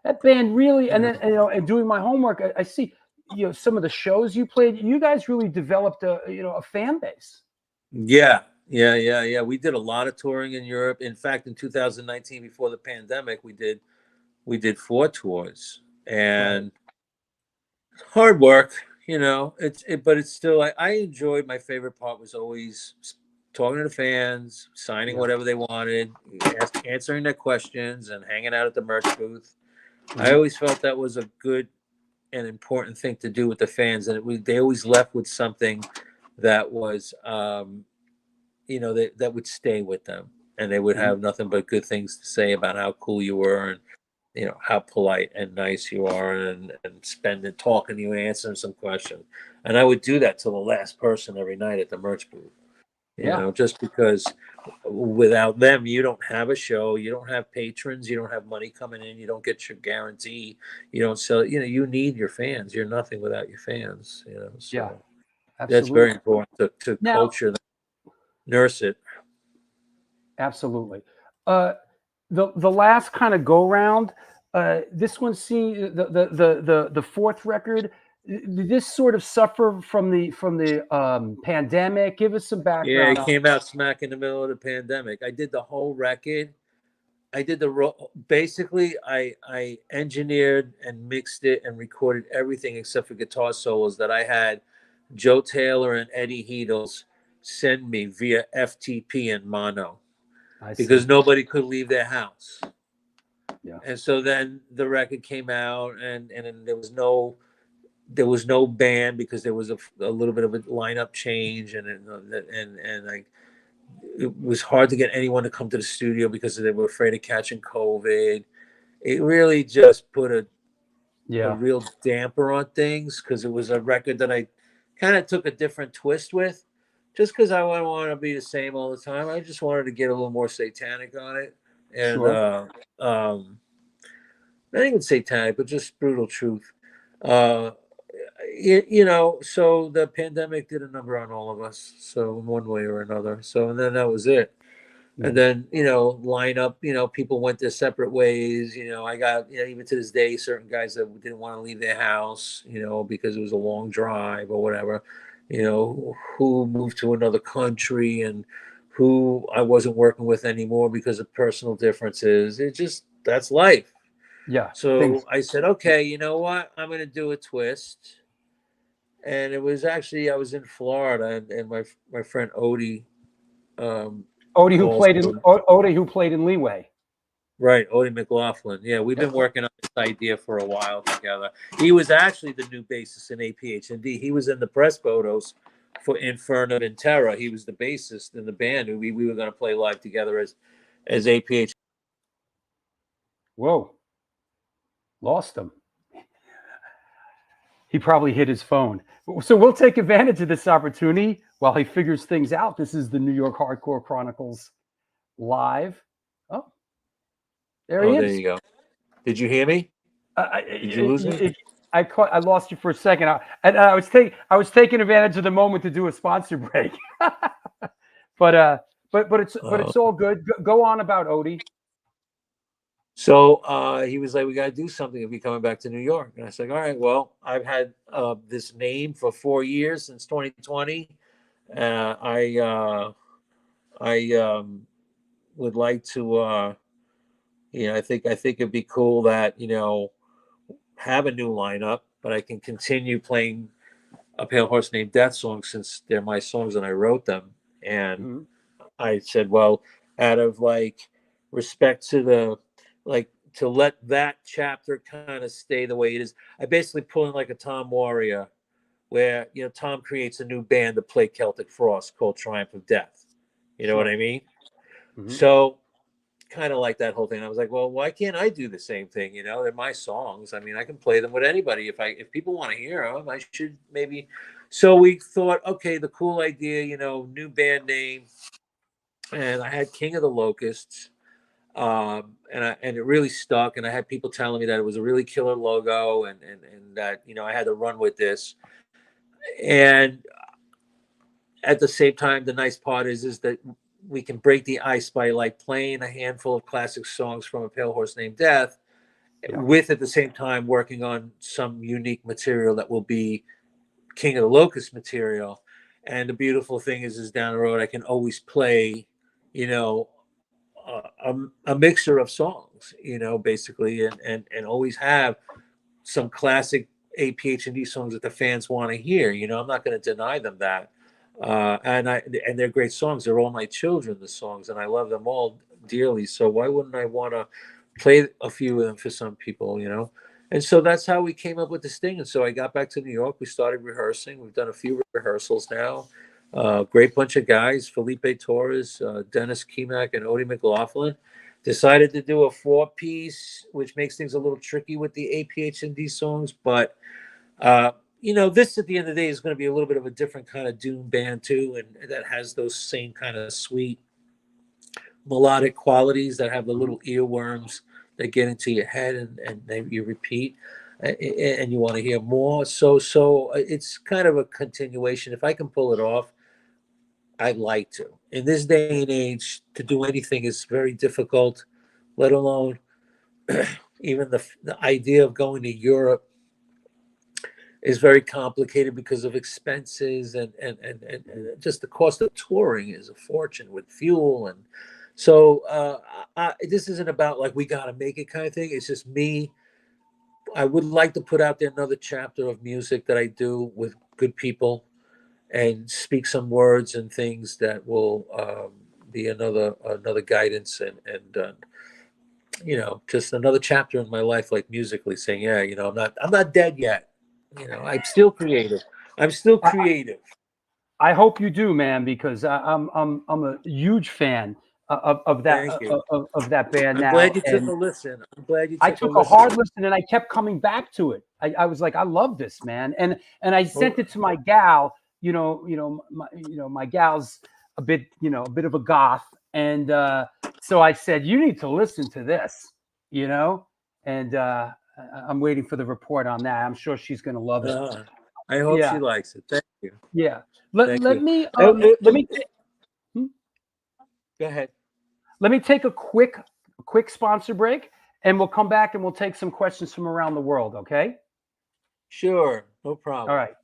that band really, and then and doing my homework, I see some of the shows you played. You guys really developed a fan base. Yeah. We did a lot of touring in Europe. In fact, in 2019, before the pandemic, we did 4 tours, and hard work. But it's still, I enjoyed. My favorite part was always talking to the fans, signing whatever they wanted, answering their questions, and hanging out at the merch booth. I always felt that was a good and important thing to do with the fans, and they always left with something that was, that would stay with them, and they would have nothing but good things to say about how cool you were, and how polite and nice you are, and spending talking to you and answering some questions. And I would do that to the last person every night at the merch booth. Just because without them, you don't have a show, you don't have patrons, you don't have money coming in, you don't get your guarantee, you don't sell. You need your fans. You're nothing without your fans. So that's very important to culture them, nurse it. Absolutely. The last kind of go round, this one, see the 4th record. Did this sort of suffer from the pandemic? Give us some background. Yeah, it came out smack in the middle of the pandemic. I did the whole record. I did basically I engineered and mixed it and recorded everything except for guitar solos that I had Joe Taylor and Eddie Heedles send me via FTP and mono I because see. nobody could leave their house. Yeah. And so then the record came out, and then there was no band because there was a little bit of a lineup change, and like it was hard to get anyone to come to the studio because they were afraid of catching COVID. It really just put a Yeah. real damper on things because it was a record that I kind of took a different twist with, just because I wouldn't want to be the same all the time. I just wanted to get a little more satanic on it, and Sure. not even satanic, but just brutal truth. Uh, so the pandemic did a number on all of us, so in one way or another. So, and then that was it. And then, line up, people went their separate ways. I got, even to this day, certain guys that didn't want to leave their house, because it was a long drive or whatever, who moved to another country and who I wasn't working with anymore because of personal differences. That's life. Yeah. So I said, okay, you know what? I'm going to do a twist. And it was actually, I was in Florida, and my friend Odie, Odie who calls played in me. Odie who played in Leeway. Right, Odie McLaughlin. Yeah, we've been working on this idea for a while together. He was actually the new bassist in APH&D. He was in the press photos for Inferno and Terra. He was the bassist in the band. We were going to play live together as APH. Whoa. Lost him. He probably hit his phone. So we'll take advantage of this opportunity while he figures things out. This is the New York Hardcore Chronicles live. Oh, there he is. There you go. Did you hear me? Did you lose me? I lost you for a second. I was taking advantage of the moment to do a sponsor break. but it's all good. Go on about Odie. So he was like, we got to do something if you're coming back to New York. And I said, all right, well, I've had this name for 4 years since 2020. I would like to, I think it'd be cool that, have a new lineup, but I can continue playing A Pale Horse Named Death songs since they're my songs and I wrote them. And I said, well, out of respect to to let that chapter kind of stay the way it is, I basically pull in like a Tom Warrior where, Tom creates a new band to play Celtic Frost called Triumph of Death. You know what I mean? So kind of like that whole thing. I was like, well, why can't I do the same thing? They're my songs. I mean, I can play them with anybody. If people want to hear them, I should maybe. So we thought, okay, the cool idea, new band name. And I had King of the Locusts. And it really stuck. And I had people telling me that it was a really killer logo and that, I had to run with this. And at the same time, the nice part is that we can break the ice by playing a handful of classic songs from A Pale Horse Named Death with at the same time working on some unique material that will be King of the Locust material. And the beautiful thing is down the road, I can always play, a mixture of songs, basically, and always have some classic APH&D songs that the fans want to hear. I'm not going to deny them that. And they're great songs. They're all my children, the songs, and I love them all dearly. So why wouldn't I want to play a few of them for some people, And so that's how we came up with this thing. And so I got back to New York. We started rehearsing. We've done a few rehearsals now. Great bunch of guys: Felipe Torres, Dennis Kemak, and Odie McLaughlin. Decided to do a 4-piece, which makes things a little tricky with the APH&D songs, but. This at the end of the day is going to be a little bit of a different kind of doom band too, and that has those same kind of sweet melodic qualities that have the little earworms that get into your head and then you repeat and you want to hear more. So it's kind of a continuation. If I can pull it off, I'd like to. In this day and age, to do anything is very difficult, let alone even the idea of going to Europe is very complicated because of expenses and just the cost of touring is a fortune with fuel. And so this isn't about we got to make it kind of thing. It's just me. I would like to put out there another chapter of music that I do with good people and speak some words and things that will be another guidance and you know, just another chapter in my life, like musically, saying, yeah, you know, I'm not dead yet. You know, I'm still creative. I'm still creative. I hope you do, man, because I'm a huge fan of that Thank you. of that band I'm now. glad you took And a listen. I'm glad you I took a took a listen. hard listen and I kept coming back to it. I was like, I love this, man. And I sent it to my gal, my gal's a bit of a goth. And so I said, you need to listen to this, and I'm waiting for the report on that. I'm sure she's going to love it. I hope she Yeah. likes it. Thank you. Yeah. Thank Let you. me Go ahead. let me take a quick sponsor break, and we'll come back and we'll take some questions from around the world. Okay. Sure. No problem. All right.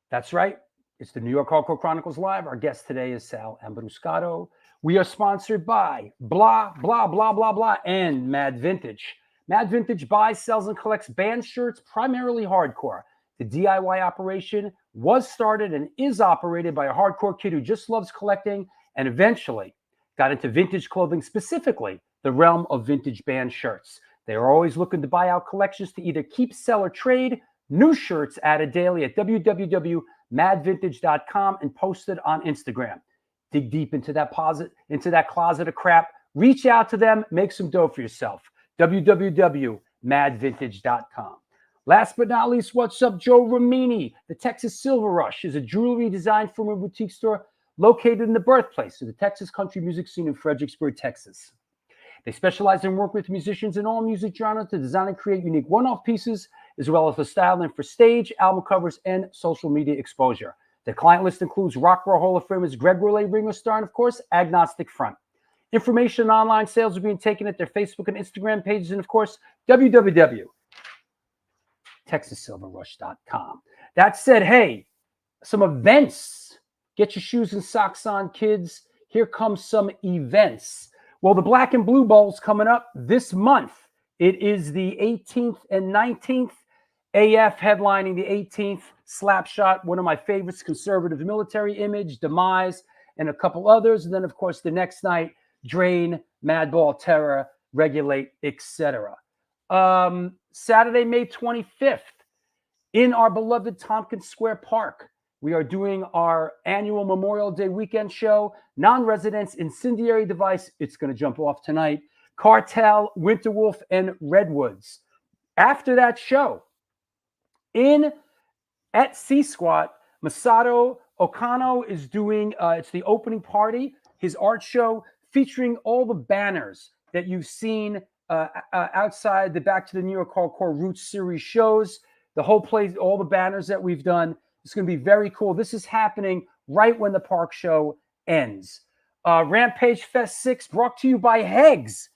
That's right. It's the New York Hardcore Chronicles Live. Our guest today is Sal Abruscato. We are sponsored by Blah, Blah, Blah, Blah, Blah, and Mad Vintage. Mad Vintage buys, sells, and collects band shirts, primarily hardcore. The DIY operation was started and is operated by a hardcore kid who just loves collecting and eventually got into vintage clothing, specifically the realm of vintage band shirts. They are always looking to buy out collections to either keep, sell, or trade. New shirts added daily at www.madvintage.com and posted on Instagram. Dig deep into that closet of crap. Reach out to them. Make some dough for yourself. www.madvintage.com. Last but not least, what's up, Joe Ramini? The Texas Silver Rush is a jewelry design firm and boutique store located in the birthplace of the Texas country music scene in Fredericksburg, Texas. They specialize in work with musicians in all music genres to design and create unique one-off pieces, as well as the styling for stage, album covers, and social media exposure. The client list includes Rock and Roll Hall of Famers Greg Roulé, Ringo Starr, and of course, Agnostic Front. Information and online sales are being taken at their Facebook and Instagram pages, and of course, www.texassilverrush.com. That said, hey, some events. Get your shoes and socks on, kids. Here comes some events. Well, the Black and Blue Bowl's coming up this month. It is the 18th and 19th. AF headlining the 18th. Slapshot, one of my favorites, Conservative Military Image, Demise, and a couple others. And then, of course, the next night, Drain, Madball, Terror, Regulate, etc. Saturday, May 25th, in our beloved Tompkins Square Park, we are doing our annual Memorial Day weekend show. Non-residents, Incendiary Device, it's going to jump off tonight. Cartel, Winterwolf, and Redwoods. After that show, at C-Squat, Masato Okano is doing, it's the opening party, his art show featuring all the banners that you've seen outside the Back to the New York Hardcore Roots series shows. The whole place, all the banners that we've done. It's going to be very cool. This is happening right when the park show ends. Rampage Fest 6 brought to you by Hegs.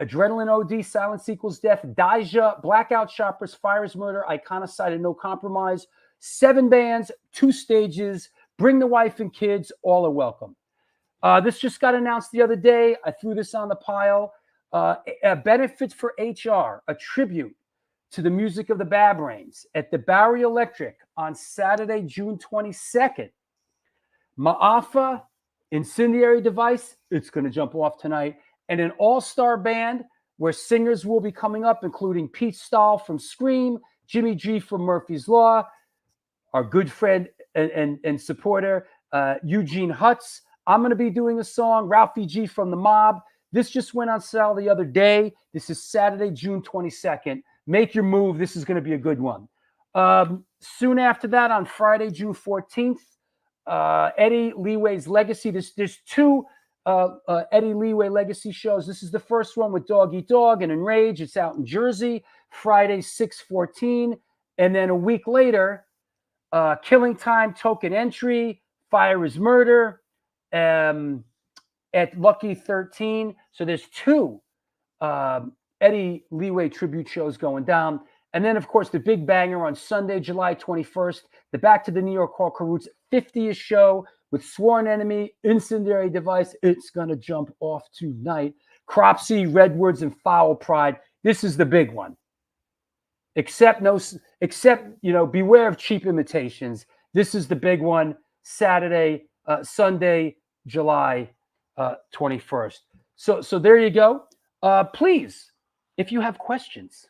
Adrenaline OD, Silence Equals Death, Daija, Blackout Shoppers, Fire is Murder, Iconicide, and No Compromise. 7 bands, 2 stages. Bring the wife and kids. All are welcome. This just got announced the other day. I threw this on the pile. A benefit for HR, a tribute to the music of the Bad Brains at the Bowery Electric on Saturday, June 22nd. Ma'afa, Incendiary Device, it's going to jump off tonight, and an all-star band where singers will be coming up, including Pete Stahl from Scream, Jimmy G from Murphy's Law, our good friend and supporter, Eugene Hutz. I'm going to be doing a song, Ralphie G from The Mob. This just went on sale the other day. This is Saturday, June 22nd. Make your move. This is going to be a good one. Soon after that, on Friday, June 14th, Eddie Leeway's Legacy. There's 2 Eddie Leeway Legacy shows. This is the first one with Dog Eat Dog and Enrage. It's out in Jersey, Friday, 6/14. And then a week later, Killing Time, Token Entry, Fire is Murder, at Lucky 13. So there's 2 Eddie Leeway tribute shows going down. And then, of course, the big banger on Sunday, July 21st, the Back to the New York Hardcore Roots 50th show with Sworn Enemy, Incendiary Device. It's going to jump off tonight. Cropsey, Redwoods, and Foul Pride. This is the big one. Except beware of cheap imitations. This is the big one, Sunday, July 21st. So there you go. Please, if you have questions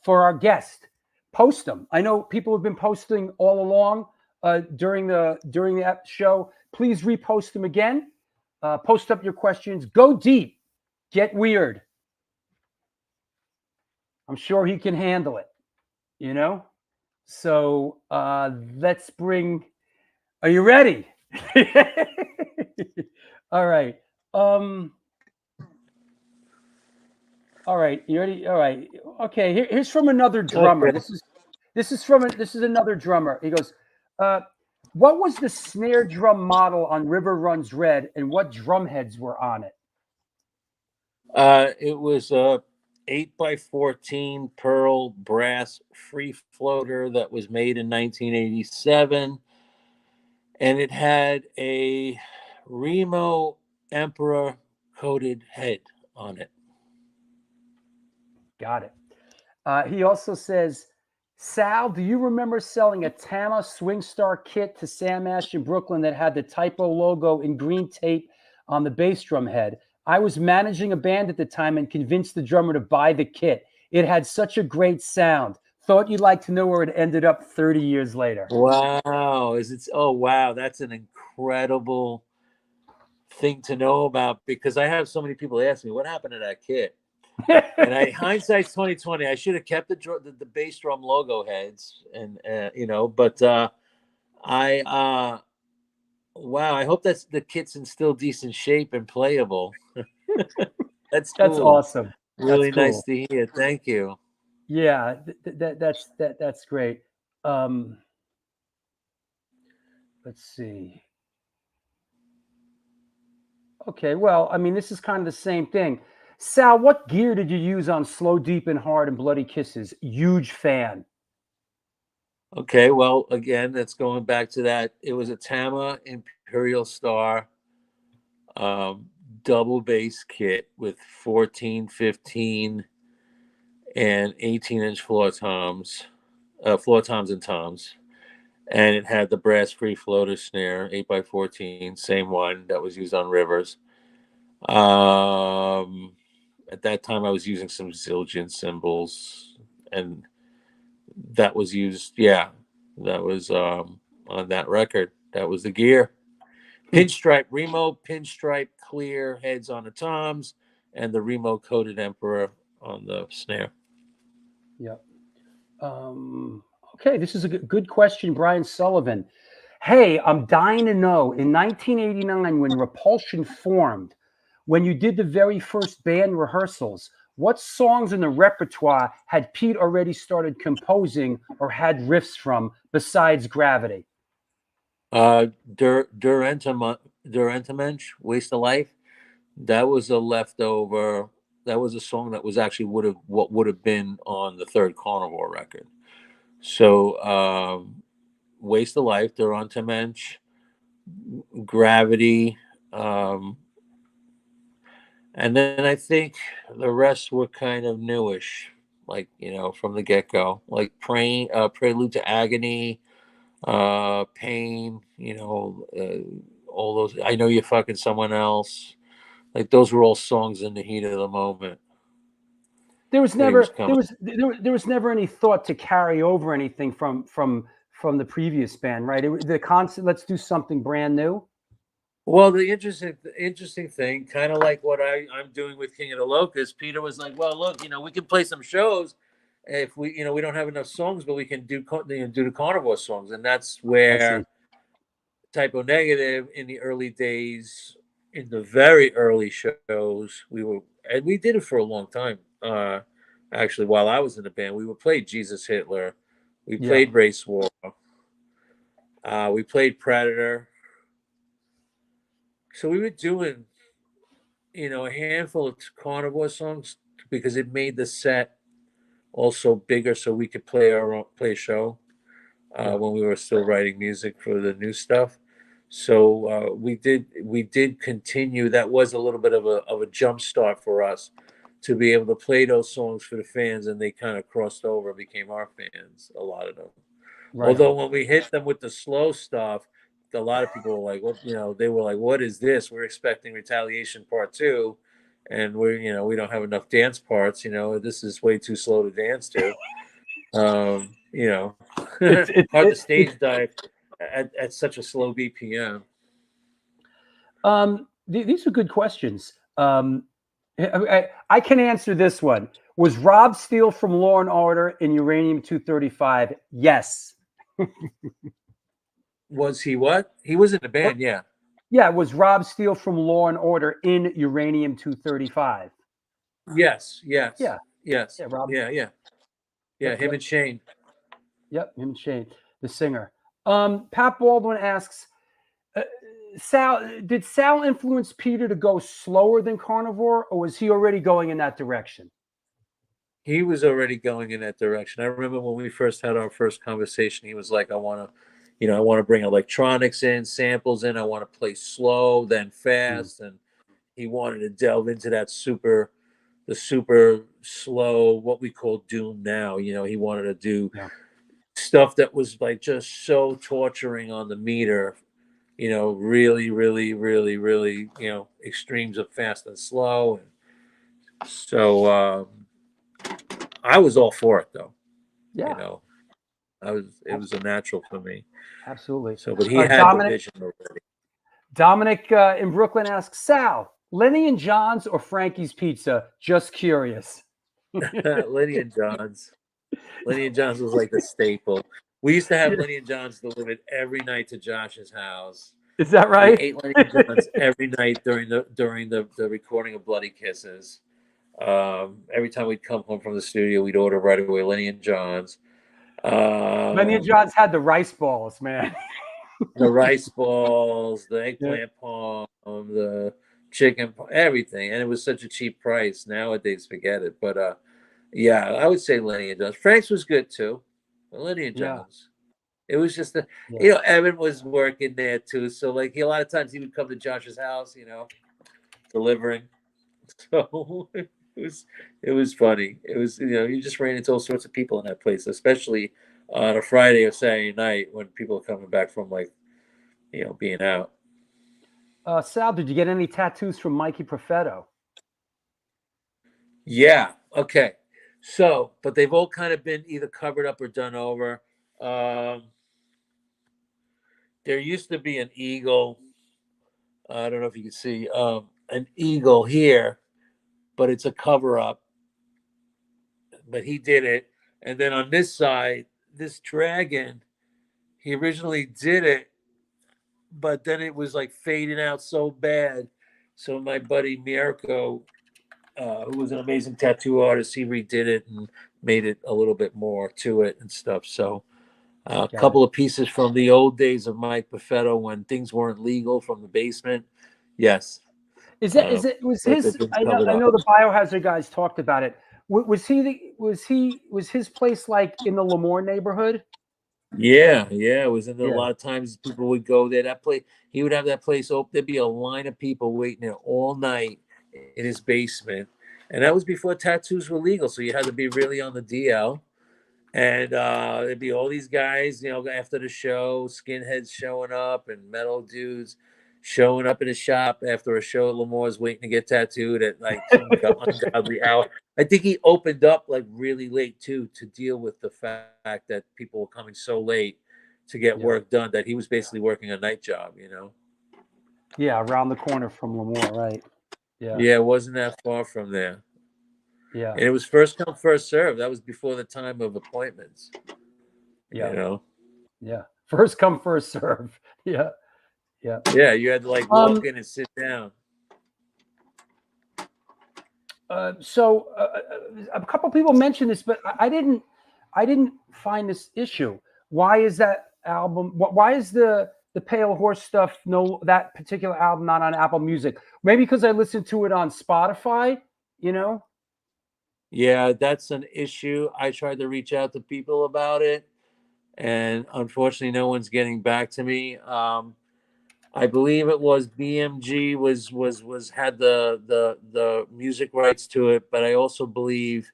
for our guest, post them. I know people have been posting all along during the show. Please repost them again. Post up your questions. Go deep. Get weird. I'm sure he can handle it. You know. So let's bring. Are you ready? All right. All right. You ready? All right. Okay. Here's from another drummer. Okay. This is another drummer. He goes, "What was the snare drum model on River Runs Red, and what drum heads were on it?" It was a 8x14 pearl brass free floater that was made in 1987, and it had a Remo Emperor coated head on it. Got it. He also says, Sal, do you remember selling a Tama Swing Star kit to Sam Ash in Brooklyn that had the typo logo in green tape on the bass drum head? I was managing a band at the time and convinced the drummer to buy the kit. It had such a great sound. Thought you'd like to know where it ended up 30 years later. Wow. Oh, wow. That's an incredible thing to know about, because I have so many people ask me, what happened to that kit? And hindsight's 2020. I should have kept the bass drum logo heads, and but wow, I hope the kit's in still decent shape and playable. That's cool. That's awesome. Really That's cool. nice to hear. Thank you. Yeah, that's great. Let's see. Okay, well, I mean, this is kind of the same thing. Sal, what gear did you use on Slow, Deep, and Hard and Bloody Kisses? Huge fan. Okay, well, again, that's going back to that. It was a Tama Imperial Star double bass kit with 14, 15, and 18-inch floor toms and toms. And it had the brass free floater snare, 8x14, same one that was used on Rivers. At that time, I was using some Zildjian cymbals, and that was used. Yeah, that was on that record. That was the gear. Pinstripe, Remo pinstripe clear heads on the toms, and the Remo coated Emperor on the snare. Yep. Okay, this is a good question, Brian Sullivan. Hey, I'm dying to know, in 1989, when Repulsion formed, when you did the very first band rehearsals, what songs in the repertoire had Pete already started composing or had riffs from besides Gravity? Der Entenmensch, Waste of Life. That was a leftover. That was a song that was actually would have been on the third Carnivore record. So Waste of Life, Der Entenmensch, Gravity, and then I think the rest were kind of newish, like, from the get-go, like Prelude to Agony, Pain, all those. I Know You're Fucking Someone Else. Like, those were all songs in the heat of the moment. There was never any thought to carry over anything from the previous band, right? The concept, let's do something brand new. Well, the interesting thing, kind of like what I'm doing with King of the Locusts, Peter was like, well, look, we can play some shows if we don't have enough songs, but we can do the Carnivore songs. And that's where Typo Negative in the early days, in the very early shows, we did it for a long time. Actually, while I was in the band, we would play Jesus Hitler. We played Race War. We played Predator. So we were doing, a handful of Carnivore songs because it made the set also bigger, so we could play a show when we were still writing music for the new stuff. So we did continue. That was a little bit of a jump start for us to be able to play those songs for the fans, and they kind of crossed over and became our fans, a lot of them. Right Although on. when we hit them with the slow stuff, a lot of people were like, "What?" They were like, "What is this? We're expecting Retaliation Part 2, and we don't have enough dance parts. This is way too slow to dance to." You know, It's it, hard to it, it stage dive at such a slow BPM. these are good questions. I can answer this one. Was Rob Steele from Law and Order in Uranium 235? Yes. Was he what? He was in the band, yeah. Yeah, was Rob Steele from Law and Order in Uranium 235? Yes, yes, Yeah, yes, yeah, Rob. yeah. Yep, Him yep, and Shane. yep. Him and Shane, the singer. Pat Baldwin asks, uh, did Sal influence Peter to go slower than Carnivore, or was he already going in that direction? He was already going in that direction. I remember when we first had our first conversation, he was like, I want to bring electronics in, samples in. I want to play slow, then fast. And he wanted to delve into the super slow, what we call doom now. He wanted to do Yeah. stuff that was like just so torturing on the meter, really, really, really, really, extremes of fast and slow. And so, I was all for it though. Yeah, It was a natural for me. absolutely. So, but he had the vision already. Dominic in Brooklyn asks, Sal, Lenny and John's or Frankie's Pizza? Just curious. Lenny and John's. Lenny and John's was like the staple. We used to have Lenny and John's delivered every night to Josh's house. Is that We right? ate Lenny and John's every night during the recording of Bloody Kisses. Every time we'd come home from the studio, we'd order right away Lenny and John's. Lenny and John's had the rice balls, man. The rice balls, the eggplant palm, the chicken, everything, and it was such a cheap price. Nowadays, forget it. But yeah, I would say Lenny and John's. Frank's was good too, but Lenny and John's. It was just Evan was working there too, so like a lot of times he would come to Josh's house, delivering. So it was funny. It was you just ran into all sorts of people in that place, especially on a Friday or Saturday night when people are coming back from being out. Sal, did you get any tattoos from Mikey Profetto? Yeah. Okay. So, but they've all kind of been either covered up or done over. There used to be an eagle. I don't know if you can see an eagle here, but it's a cover up. But he did it. And then on this side, this dragon, he originally did it, but then it was like fading out so bad. So my buddy Mirko, who was an amazing tattoo artist, he redid it and made it a little bit more to it and stuff. So a couple of pieces from the old days of Mike Buffetto when things weren't legal from the basement. Yes. Was his? I know the Biohazard guys talked about it. Was his place like in the Lemoore neighborhood? Yeah, it was in there. A lot of times people would go there. That place, he would have that place open. There'd be a line of people waiting there all night in his basement, and that was before tattoos were legal. So you had to be really on the DL. And there'd be all these guys, after the show, skinheads showing up and metal dudes showing up in his shop after a show at Lemoore's waiting to get tattooed at like some ungodly hour. I think he opened up like really late too to deal with the fact that people were coming so late to get work done that he was basically working a night job, Yeah, around the corner from Lemoore, right? Yeah. Yeah, it wasn't that far from there. Yeah. And it was first come, first serve. That was before the time of appointments. Yeah. Yeah. First come, first serve. Yeah. Yeah. Yeah, you had to like walk in and sit down. So a couple people mentioned this, but I didn't find this issue. Why is that album? Why is the Pale Horse stuff? No, that particular album not on Apple Music. Maybe because I listened to it on Spotify. Yeah, that's an issue. I tried to reach out to people about it, and unfortunately, no one's getting back to me. I believe it was BMG was had the music rights to it, but I also believe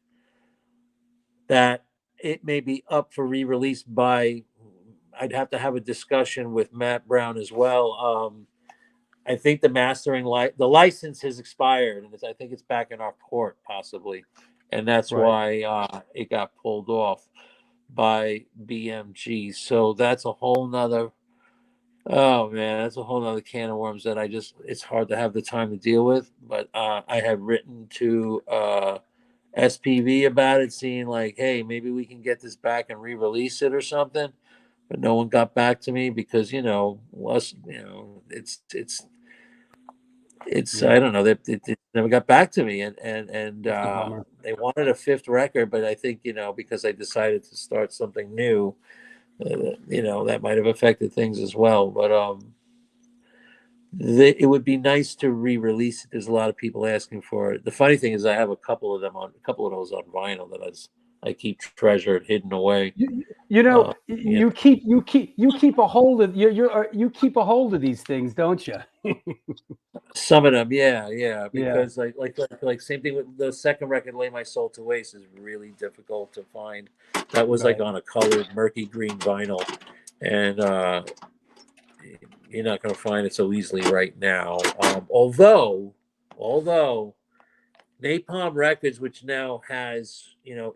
that it may be up for re-release by I'd have to have a discussion with Matt Brown as well. I think the mastering the license has expired, and I think it's back in our court possibly, and that's Right. why it got pulled off by BMG. So that's a whole nother. Oh man, that's a whole nother can of worms that it's hard to have the time to deal with. But I have written to SPV about it, seeing like, hey, maybe we can get this back and re-release it or something. But no one got back to me because it's Yeah. I don't know, they never got back to me, and That's a bummer. they wanted a fifth record, but I think because I decided to start something new, that might have affected things as well. But it would be nice to re-release it. There's a lot of people asking for it. The funny thing is, I have a couple of those on vinyl that I keep treasured, hidden away. You keep a hold of you keep a hold of these things, don't you? Some of them, yeah, Yeah. because like same thing with the second record, "Lay My Soul to Waste," is really difficult to find. That was like Right. on a colored murky green vinyl, and you're not going to find it so easily right now. Although Napalm Records, which now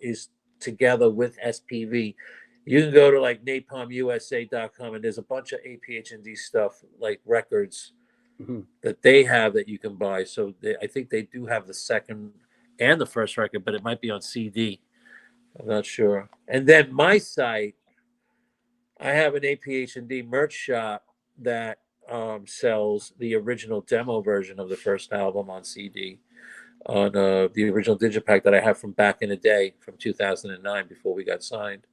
is together with SPV, you can go to like napalmusa.com, and there's a bunch of APH&D stuff, like records Mhm. that they have that you can buy. So I think they do have the second and the first record, but it might be on CD. I'm not sure. And then my site, I have an APH&D merch shop that sells the original demo version of the first album on CD on the original digipack that I have from back in the day, from 2009, before we got signed.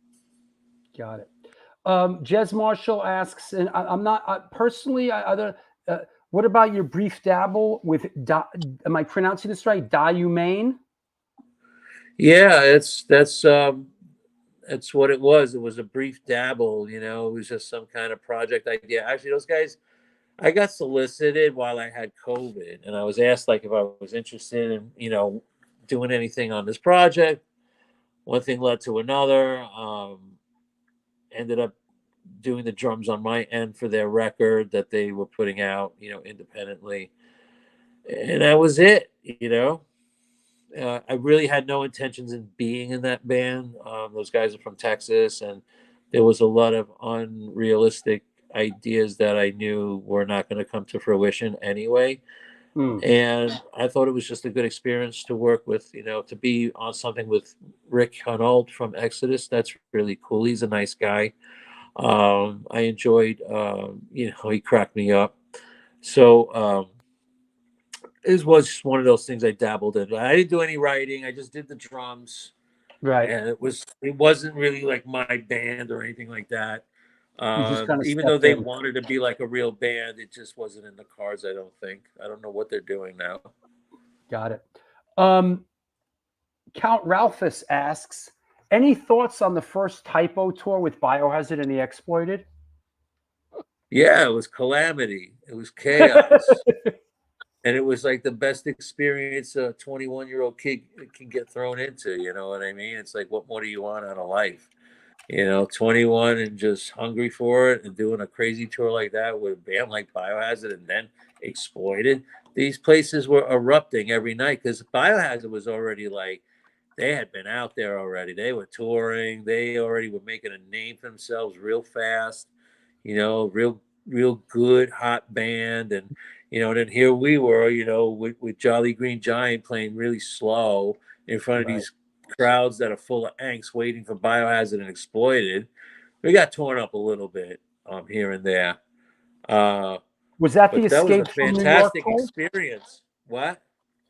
Got it. Jez Marshall asks, and I'm not personally. What about your brief dabble with? Am I pronouncing this right? Diumane? Yeah, that's what it was. It was a brief dabble. It was just some kind of project idea. Actually, those guys, I got solicited while I had COVID, and I was asked like if I was interested in doing anything on this project. One thing led to another. Ended up doing the drums on my end for their record that they were putting out, independently, and that was it. I really had no intentions in being in that band. Those guys are from Texas, and there was a lot of unrealistic ideas that I knew were not going to come to fruition anyway. Mm. And I thought it was just a good experience to work with, to be on something with Rick Hunold from Exodus. That's really cool. He's a nice guy. I enjoyed, he cracked me up. So it was just one of those things I dabbled in. I didn't do any writing. I just did the drums, Right. and it wasn't really like my band or anything like that. You just kind of Even though stepped they in. wanted to be like a real band, it just wasn't in the cards. I don't think. I don't know what they're doing now. Got it. Count Ralphus asks, any thoughts on the first Typo tour with Biohazard and the Exploited? Yeah, it was calamity. It was chaos. And it was like the best experience a 21-year-old kid can get thrown into. You know what I mean? It's like, what more do you want out of life? 21 and just hungry for it, and doing a crazy tour like that with a band like Biohazard and then Exploited. These places were erupting every night because Biohazard was already like, they had been out there already. They were touring. They already were making a name for themselves real fast, real good, hot band. And, then here we were, with Jolly Green Giant playing really slow in front of Right. these crowds that are full of angst waiting for Biohazard and Exploited. We got torn up a little bit here and there. Was that the But that was a Escape from New York fantastic tour? experience. What?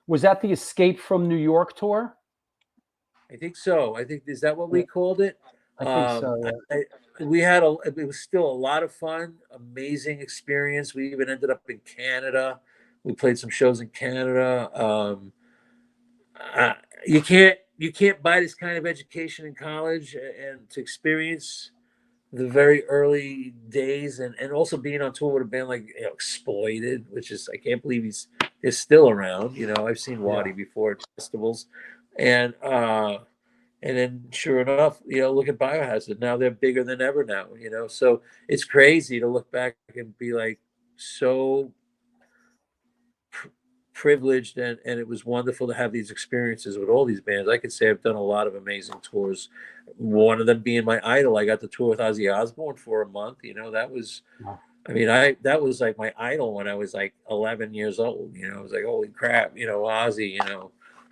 Was that the Escape from New York tour? I think so. Is that what we called it? I think so. Yeah. It was still a lot of fun, amazing experience. We even ended up in Canada. We played some shows in Canada. You can't buy this kind of education in college, and to experience the very early days, and also being on tour with a band like Exploited, which is, I can't believe he's still around. I've seen Waddy before at festivals, and And then sure enough, look at Biohazard. Now they're bigger than ever now, So it's crazy to look back and be like so privileged, and it was wonderful to have these experiences with all these bands. I could say I've done a lot of amazing tours. One of them being my idol. I got to tour with Ozzy Osbourne for a month. That was, Wow. I mean, that was like my idol when I was like 11 years old. I was like, holy crap, Ozzy,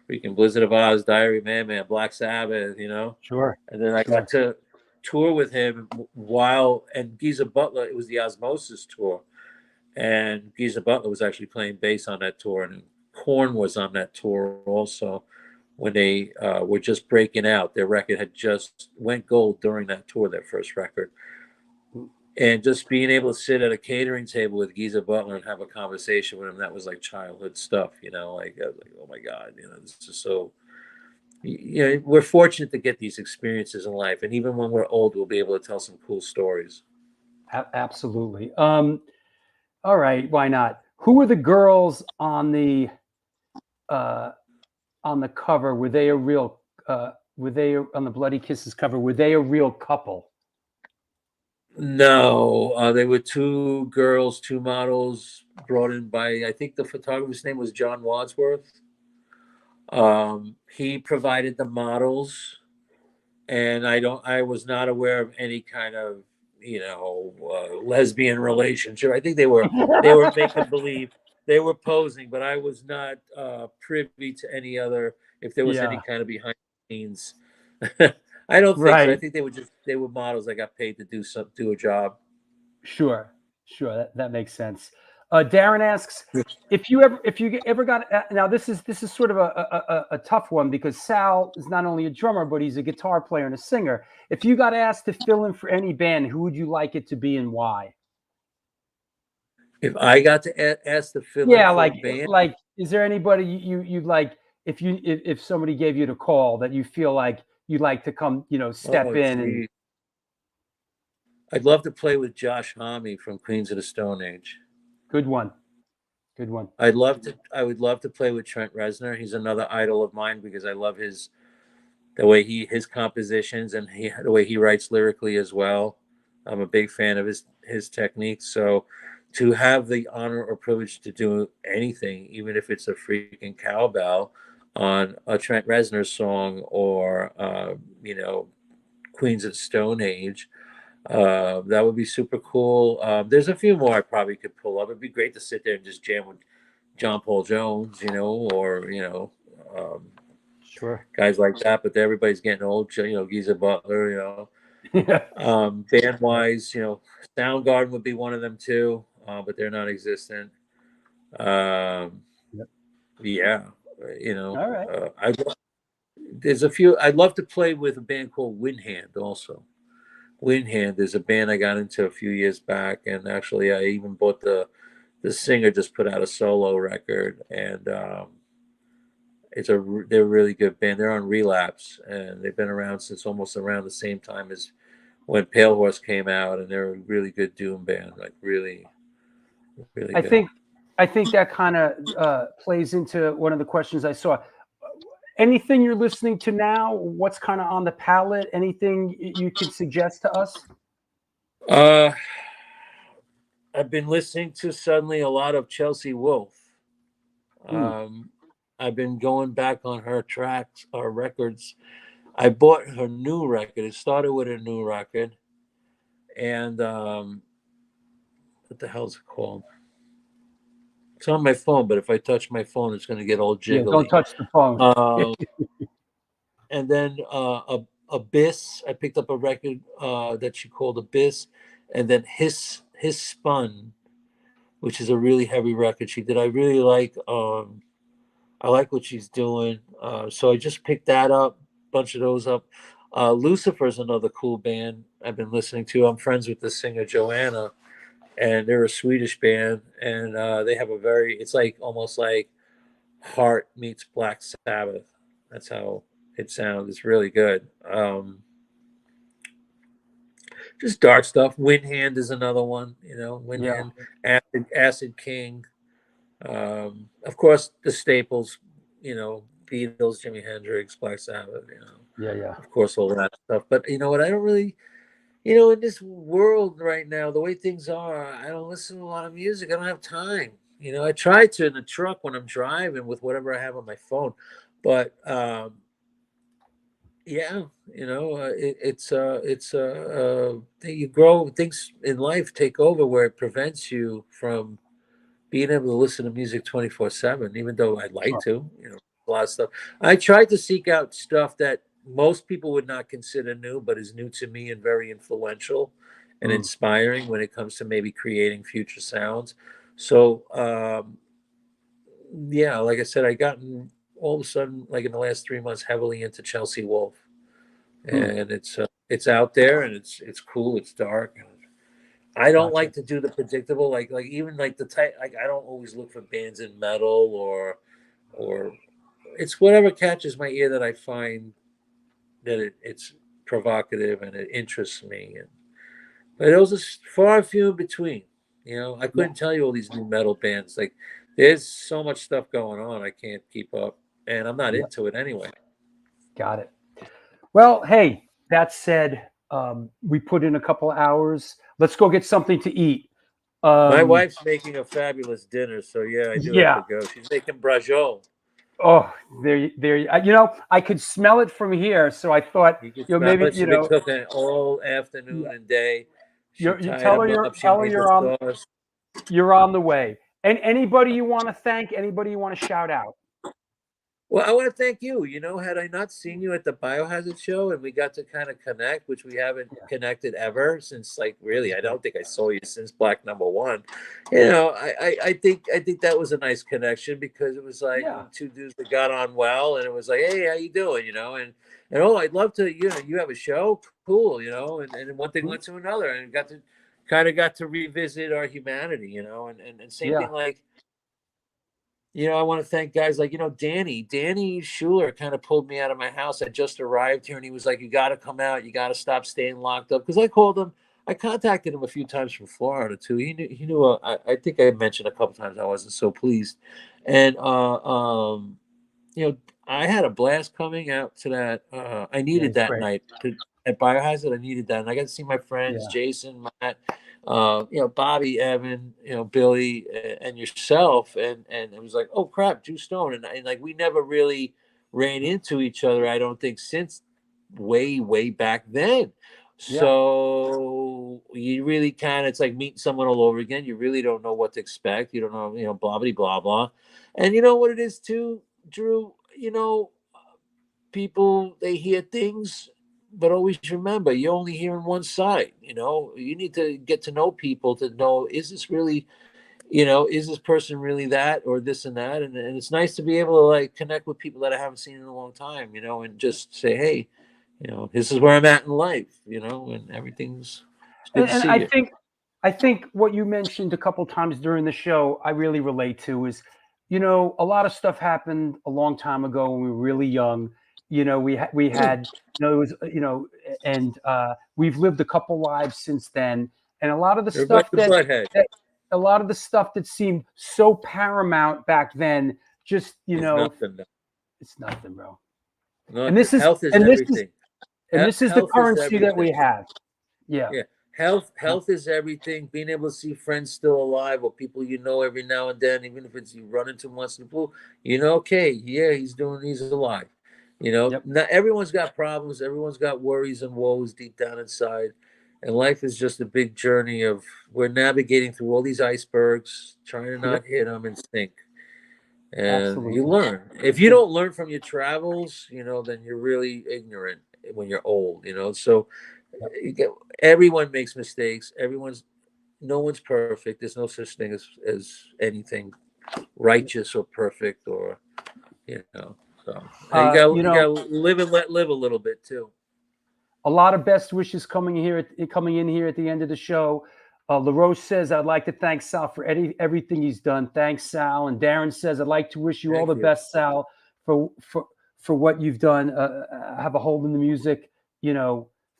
freaking Blizzard of Oz, Diary of Madman, Black Sabbath, Sure. And then I Sure. got to tour with him and Geezer Butler. It was the Osmosis tour. And Geezer Butler was actually playing bass on that tour, and Korn was on that tour also. When they were just breaking out, their record had just went gold during that tour, their first record. And just being able to sit at a catering table with Geezer Butler and have a conversation with him, that was like childhood stuff, Like I was like, oh my God, this is so. We're fortunate to get these experiences in life, and even when we're old, we'll be able to tell some cool stories. Absolutely. All right, why not? Who were the girls on the cover? Were they a real? Were they on the Bloody Kisses cover? Were they a real couple? No, they were two girls, two models brought in by, I think the photographer's name was John Wadsworth. He provided the models, and I was not aware of any kind of lesbian relationship. I think they were making believe, they were posing, but I was not privy to any other, if there was any kind of behind the scenes. I don't think so. I think they were models that got paid to do a job. Sure. That makes sense. Darren asks if you ever got, now this is sort of a tough one, because Sal is not only a drummer, but he's a guitar player and a singer. If you got asked to fill in for any band, who would you like it to be and why? If I got to ask to fill in for a band, like, is there anybody you'd like, if somebody gave you the call, that you feel like you'd like to come, step in? And I'd love to play with Josh Homme from Queens of the Stone Age. Good one. I would love to play with Trent Reznor. He's another idol of mine, because I love his compositions, and the way he writes lyrically as well. I'm a big fan of his techniques. So to have the honor or privilege to do anything, even if it's a freaking cowbell on a Trent Reznor song, or Queens of the Stone Age, that would be super cool. There's a few more I probably could pull up. It'd be great to sit there and just jam with John Paul Jones, or sure, guys like that. But everybody's getting old. Geezer Butler. Band wise, Soundgarden would be one of them too, but they're not existent. Yeah, All right. There's a few. I'd love to play with a band called Windhand also. Windhand is a band I got into a few years back, and actually I even bought the singer just put out a solo record, and they're a really good band. They're on Relapse, and they've been around since almost around the same time as when Pale Horse came out, and they're a really good doom band, like really, really good. I think that kind of plays into one of the questions I saw. Anything you're listening to now? What's kind of on the palette? Anything you could suggest to us? I've been listening to suddenly a lot of Chelsea Wolfe. I've been going back on her tracks or records. I bought her new record. It started with a new record, and what the hell's it called? It's on my phone, but if I touch my phone, it's going to get all jiggly. Yeah, don't touch the phone. And then Abyss. I picked up a record that she called Abyss, and then His Spun, which is a really heavy record she did. I really like. I like what she's doing. So I just picked that up, a bunch of those up. Lucifer's another cool band I've been listening to. I'm friends with the singer Joanna, and they're a Swedish band, and they have it's like almost like Heart meets Black Sabbath. That's how it sounds. It's really good. Just dark stuff. Windhand is another one, Windhand, Acid King. Of course, the staples, Beatles, Jimi Hendrix, Black Sabbath, Yeah. of course, all that stuff. But you know what? I don't really, in this world right now, the way things are, I don't listen to a lot of music. I don't have time. I try to in the truck when I'm driving with whatever I have on my phone, but yeah, you grow, things in life take over where it prevents you from being able to listen to music 24/7, even though I'd like to, a lot of stuff. I tried to seek out stuff that most people would not consider new, but is new to me and very influential and Mm. inspiring when it comes to maybe creating future sounds. So, yeah, like I said, I gotten all of a sudden, like in the last 3 months, heavily into Chelsea Wolf, Mm. and it's out there and it's cool. It's dark. And I don't Gotcha. like to do the predictable, like even like the type. Like I don't always look for bands in metal or it's whatever catches my ear that I find that it's provocative and it interests me. But those are far and few in between. I couldn't tell you all these new metal bands. Like there's so much stuff going on, I can't keep up, and I'm not Yeah. into it anyway. Got it. Well, hey, that said, we put in a couple hours. Let's go get something to eat. My wife's making a fabulous dinner, so yeah, I do have Yeah. to go. She's making braciole. Oh, there. I could smell it from here, so I thought, You can smell maybe, it. She's been cooking it all afternoon and day. She you tied tell her them up. She tell her made the sauce. you're on the way. And anybody you want to thank, anybody you want to shout out. Well, I want to thank you. Had I not seen you at the Biohazard show and we got to kind of connect, which we haven't connected ever since, like, really, I don't think I saw you since Black Number One. I think that was a nice connection because it was like two dudes that got on well, and it was like, hey, how you doing? And oh, I'd love to, you have a show, cool, and one thing led to another, and got to revisit our humanity, and same thing like. I want to thank guys like, Danny Schuler kind of pulled me out of my house. I just arrived here and he was like, you got to come out. You got to stop staying locked up. Because I contacted him a few times from Florida too. He knew, I think I mentioned a couple times I wasn't so pleased. And, I had a blast coming out to that. I needed that night at Biohazard. I needed that. And I got to see my friends, Jason, Matt, Bobby, Evan, Billy, and yourself, and it was like, oh crap, Drew Stone, and like we never really ran into each other, I don't think, since way back then. So you really it's like meeting someone all over again. You really don't know what to expect. You don't know, blah blah blah, and you know what it is too, Drew. People, they hear things. But always remember, you're only hearing one side. You need to get to know people to know, is this really, is this person really that or this and that? And it's nice to be able to like connect with people that I haven't seen in a long time, and just say, hey, this is where I'm at in life, and everything's good to see I you. I think what you mentioned a couple times during the show, I really relate to is, a lot of stuff happened a long time ago when we were really young. We had, it was, and we've lived a couple lives since then. And a lot of the stuff a lot of the stuff that seemed so paramount back then, just, it's nothing, bro. No, And this is, health is and this everything. is, and this is the Health is currency that we everything. have. Yeah. Health is everything. Being able to see friends still alive or people every now and then, even if it's you run into them once in the blue, okay, yeah, he's alive. Not everyone's got problems. Everyone's got worries and woes deep down inside. And life is just a big journey of we're navigating through all these icebergs, trying to not hit them and sink. And you learn. If you don't learn from your travels, then you're really ignorant when you're old, So everyone makes mistakes. No one's perfect. There's no such thing as anything righteous or perfect or, So you gotta live and let live a little bit too. A lot of best wishes coming in here at the end of the show. LaRoche says, I'd like to thank Sal for everything he's done. Thanks, Sal. And Darren says, I'd like to wish you all the best, Sal, for what you've done. Have a hold in the music.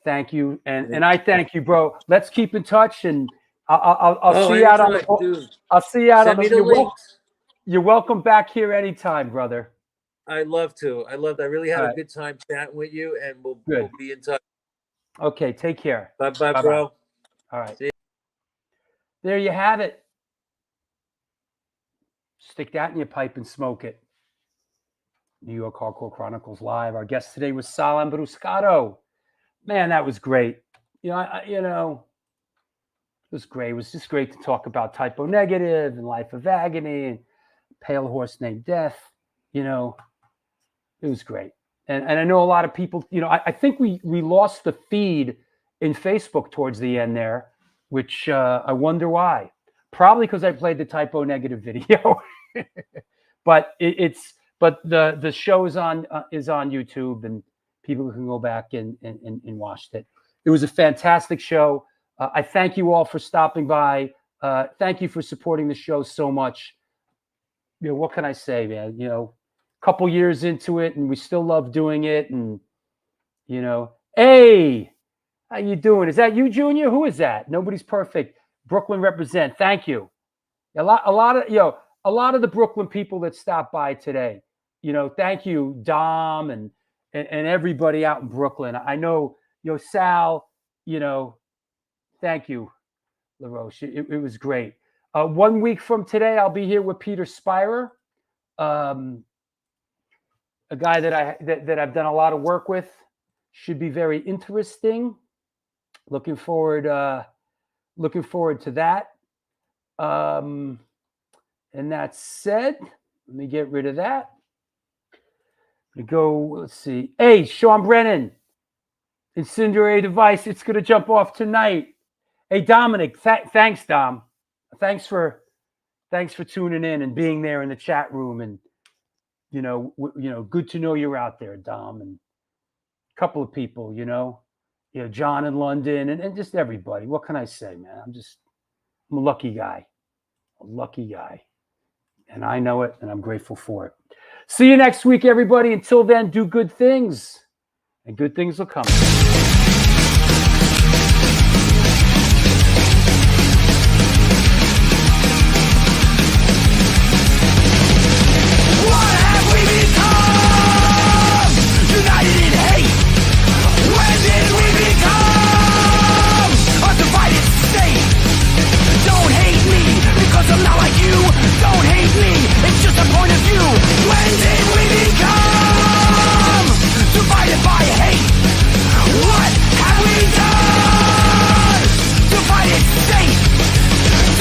Thank you. And I thank you, bro. Let's keep in touch, and I'll see you out on the. I'll see you out on the links. You're welcome back here anytime, brother. I'd love to. I really had All a right. good time chatting with you, and we'll Good. be in touch. Okay, take care. Bye, Bye-bye. bro. All right. See ya. There you have it. Stick that in your pipe and smoke it. New York Hardcore Chronicles Live. Our guest today was Sal Abruscato. Man, that was great. You know, it was great. It was just great to talk about Typo Negative and Life of Agony and Pale Horse Named Death. You know, it was great. And I know a lot of people, you know, I think we lost the feed in Facebook towards the end there, which I wonder why. Probably because I played the Typo Negative video. But the show is on YouTube, and people can go back and watch it. It was a fantastic show. I thank you all for stopping by. Thank you for supporting the show so much. You know, what can I say, man? You know, a couple years into it, and we still love doing it. And you know, hey, how you doing? Is that you, Junior? Who is that? Nobody's perfect. Brooklyn represent. Thank you. A lot of the Brooklyn people that stopped by today, you know, thank you, Dom and everybody out in Brooklyn. I know, Sal, you know, thank you, LaRoche. It was great. 1 week from today, I'll be here with Peter Spirer, a guy that I've done a lot of work with. Should be very interesting. Looking forward to that. And that said, let me get rid of that. Let's see. Hey, Sean Brennan, Incendiary Device. It's going to jump off tonight. Hey, Dominic, thanks, Dom. Thanks for tuning in and being there in the chat room. And, good to know you're out there, Dom. And a couple of people, John in London and just everybody. What can I say, man? I'm a lucky guy. And I know it, and I'm grateful for it. See you next week, everybody. Until then, do good things, and good things will come.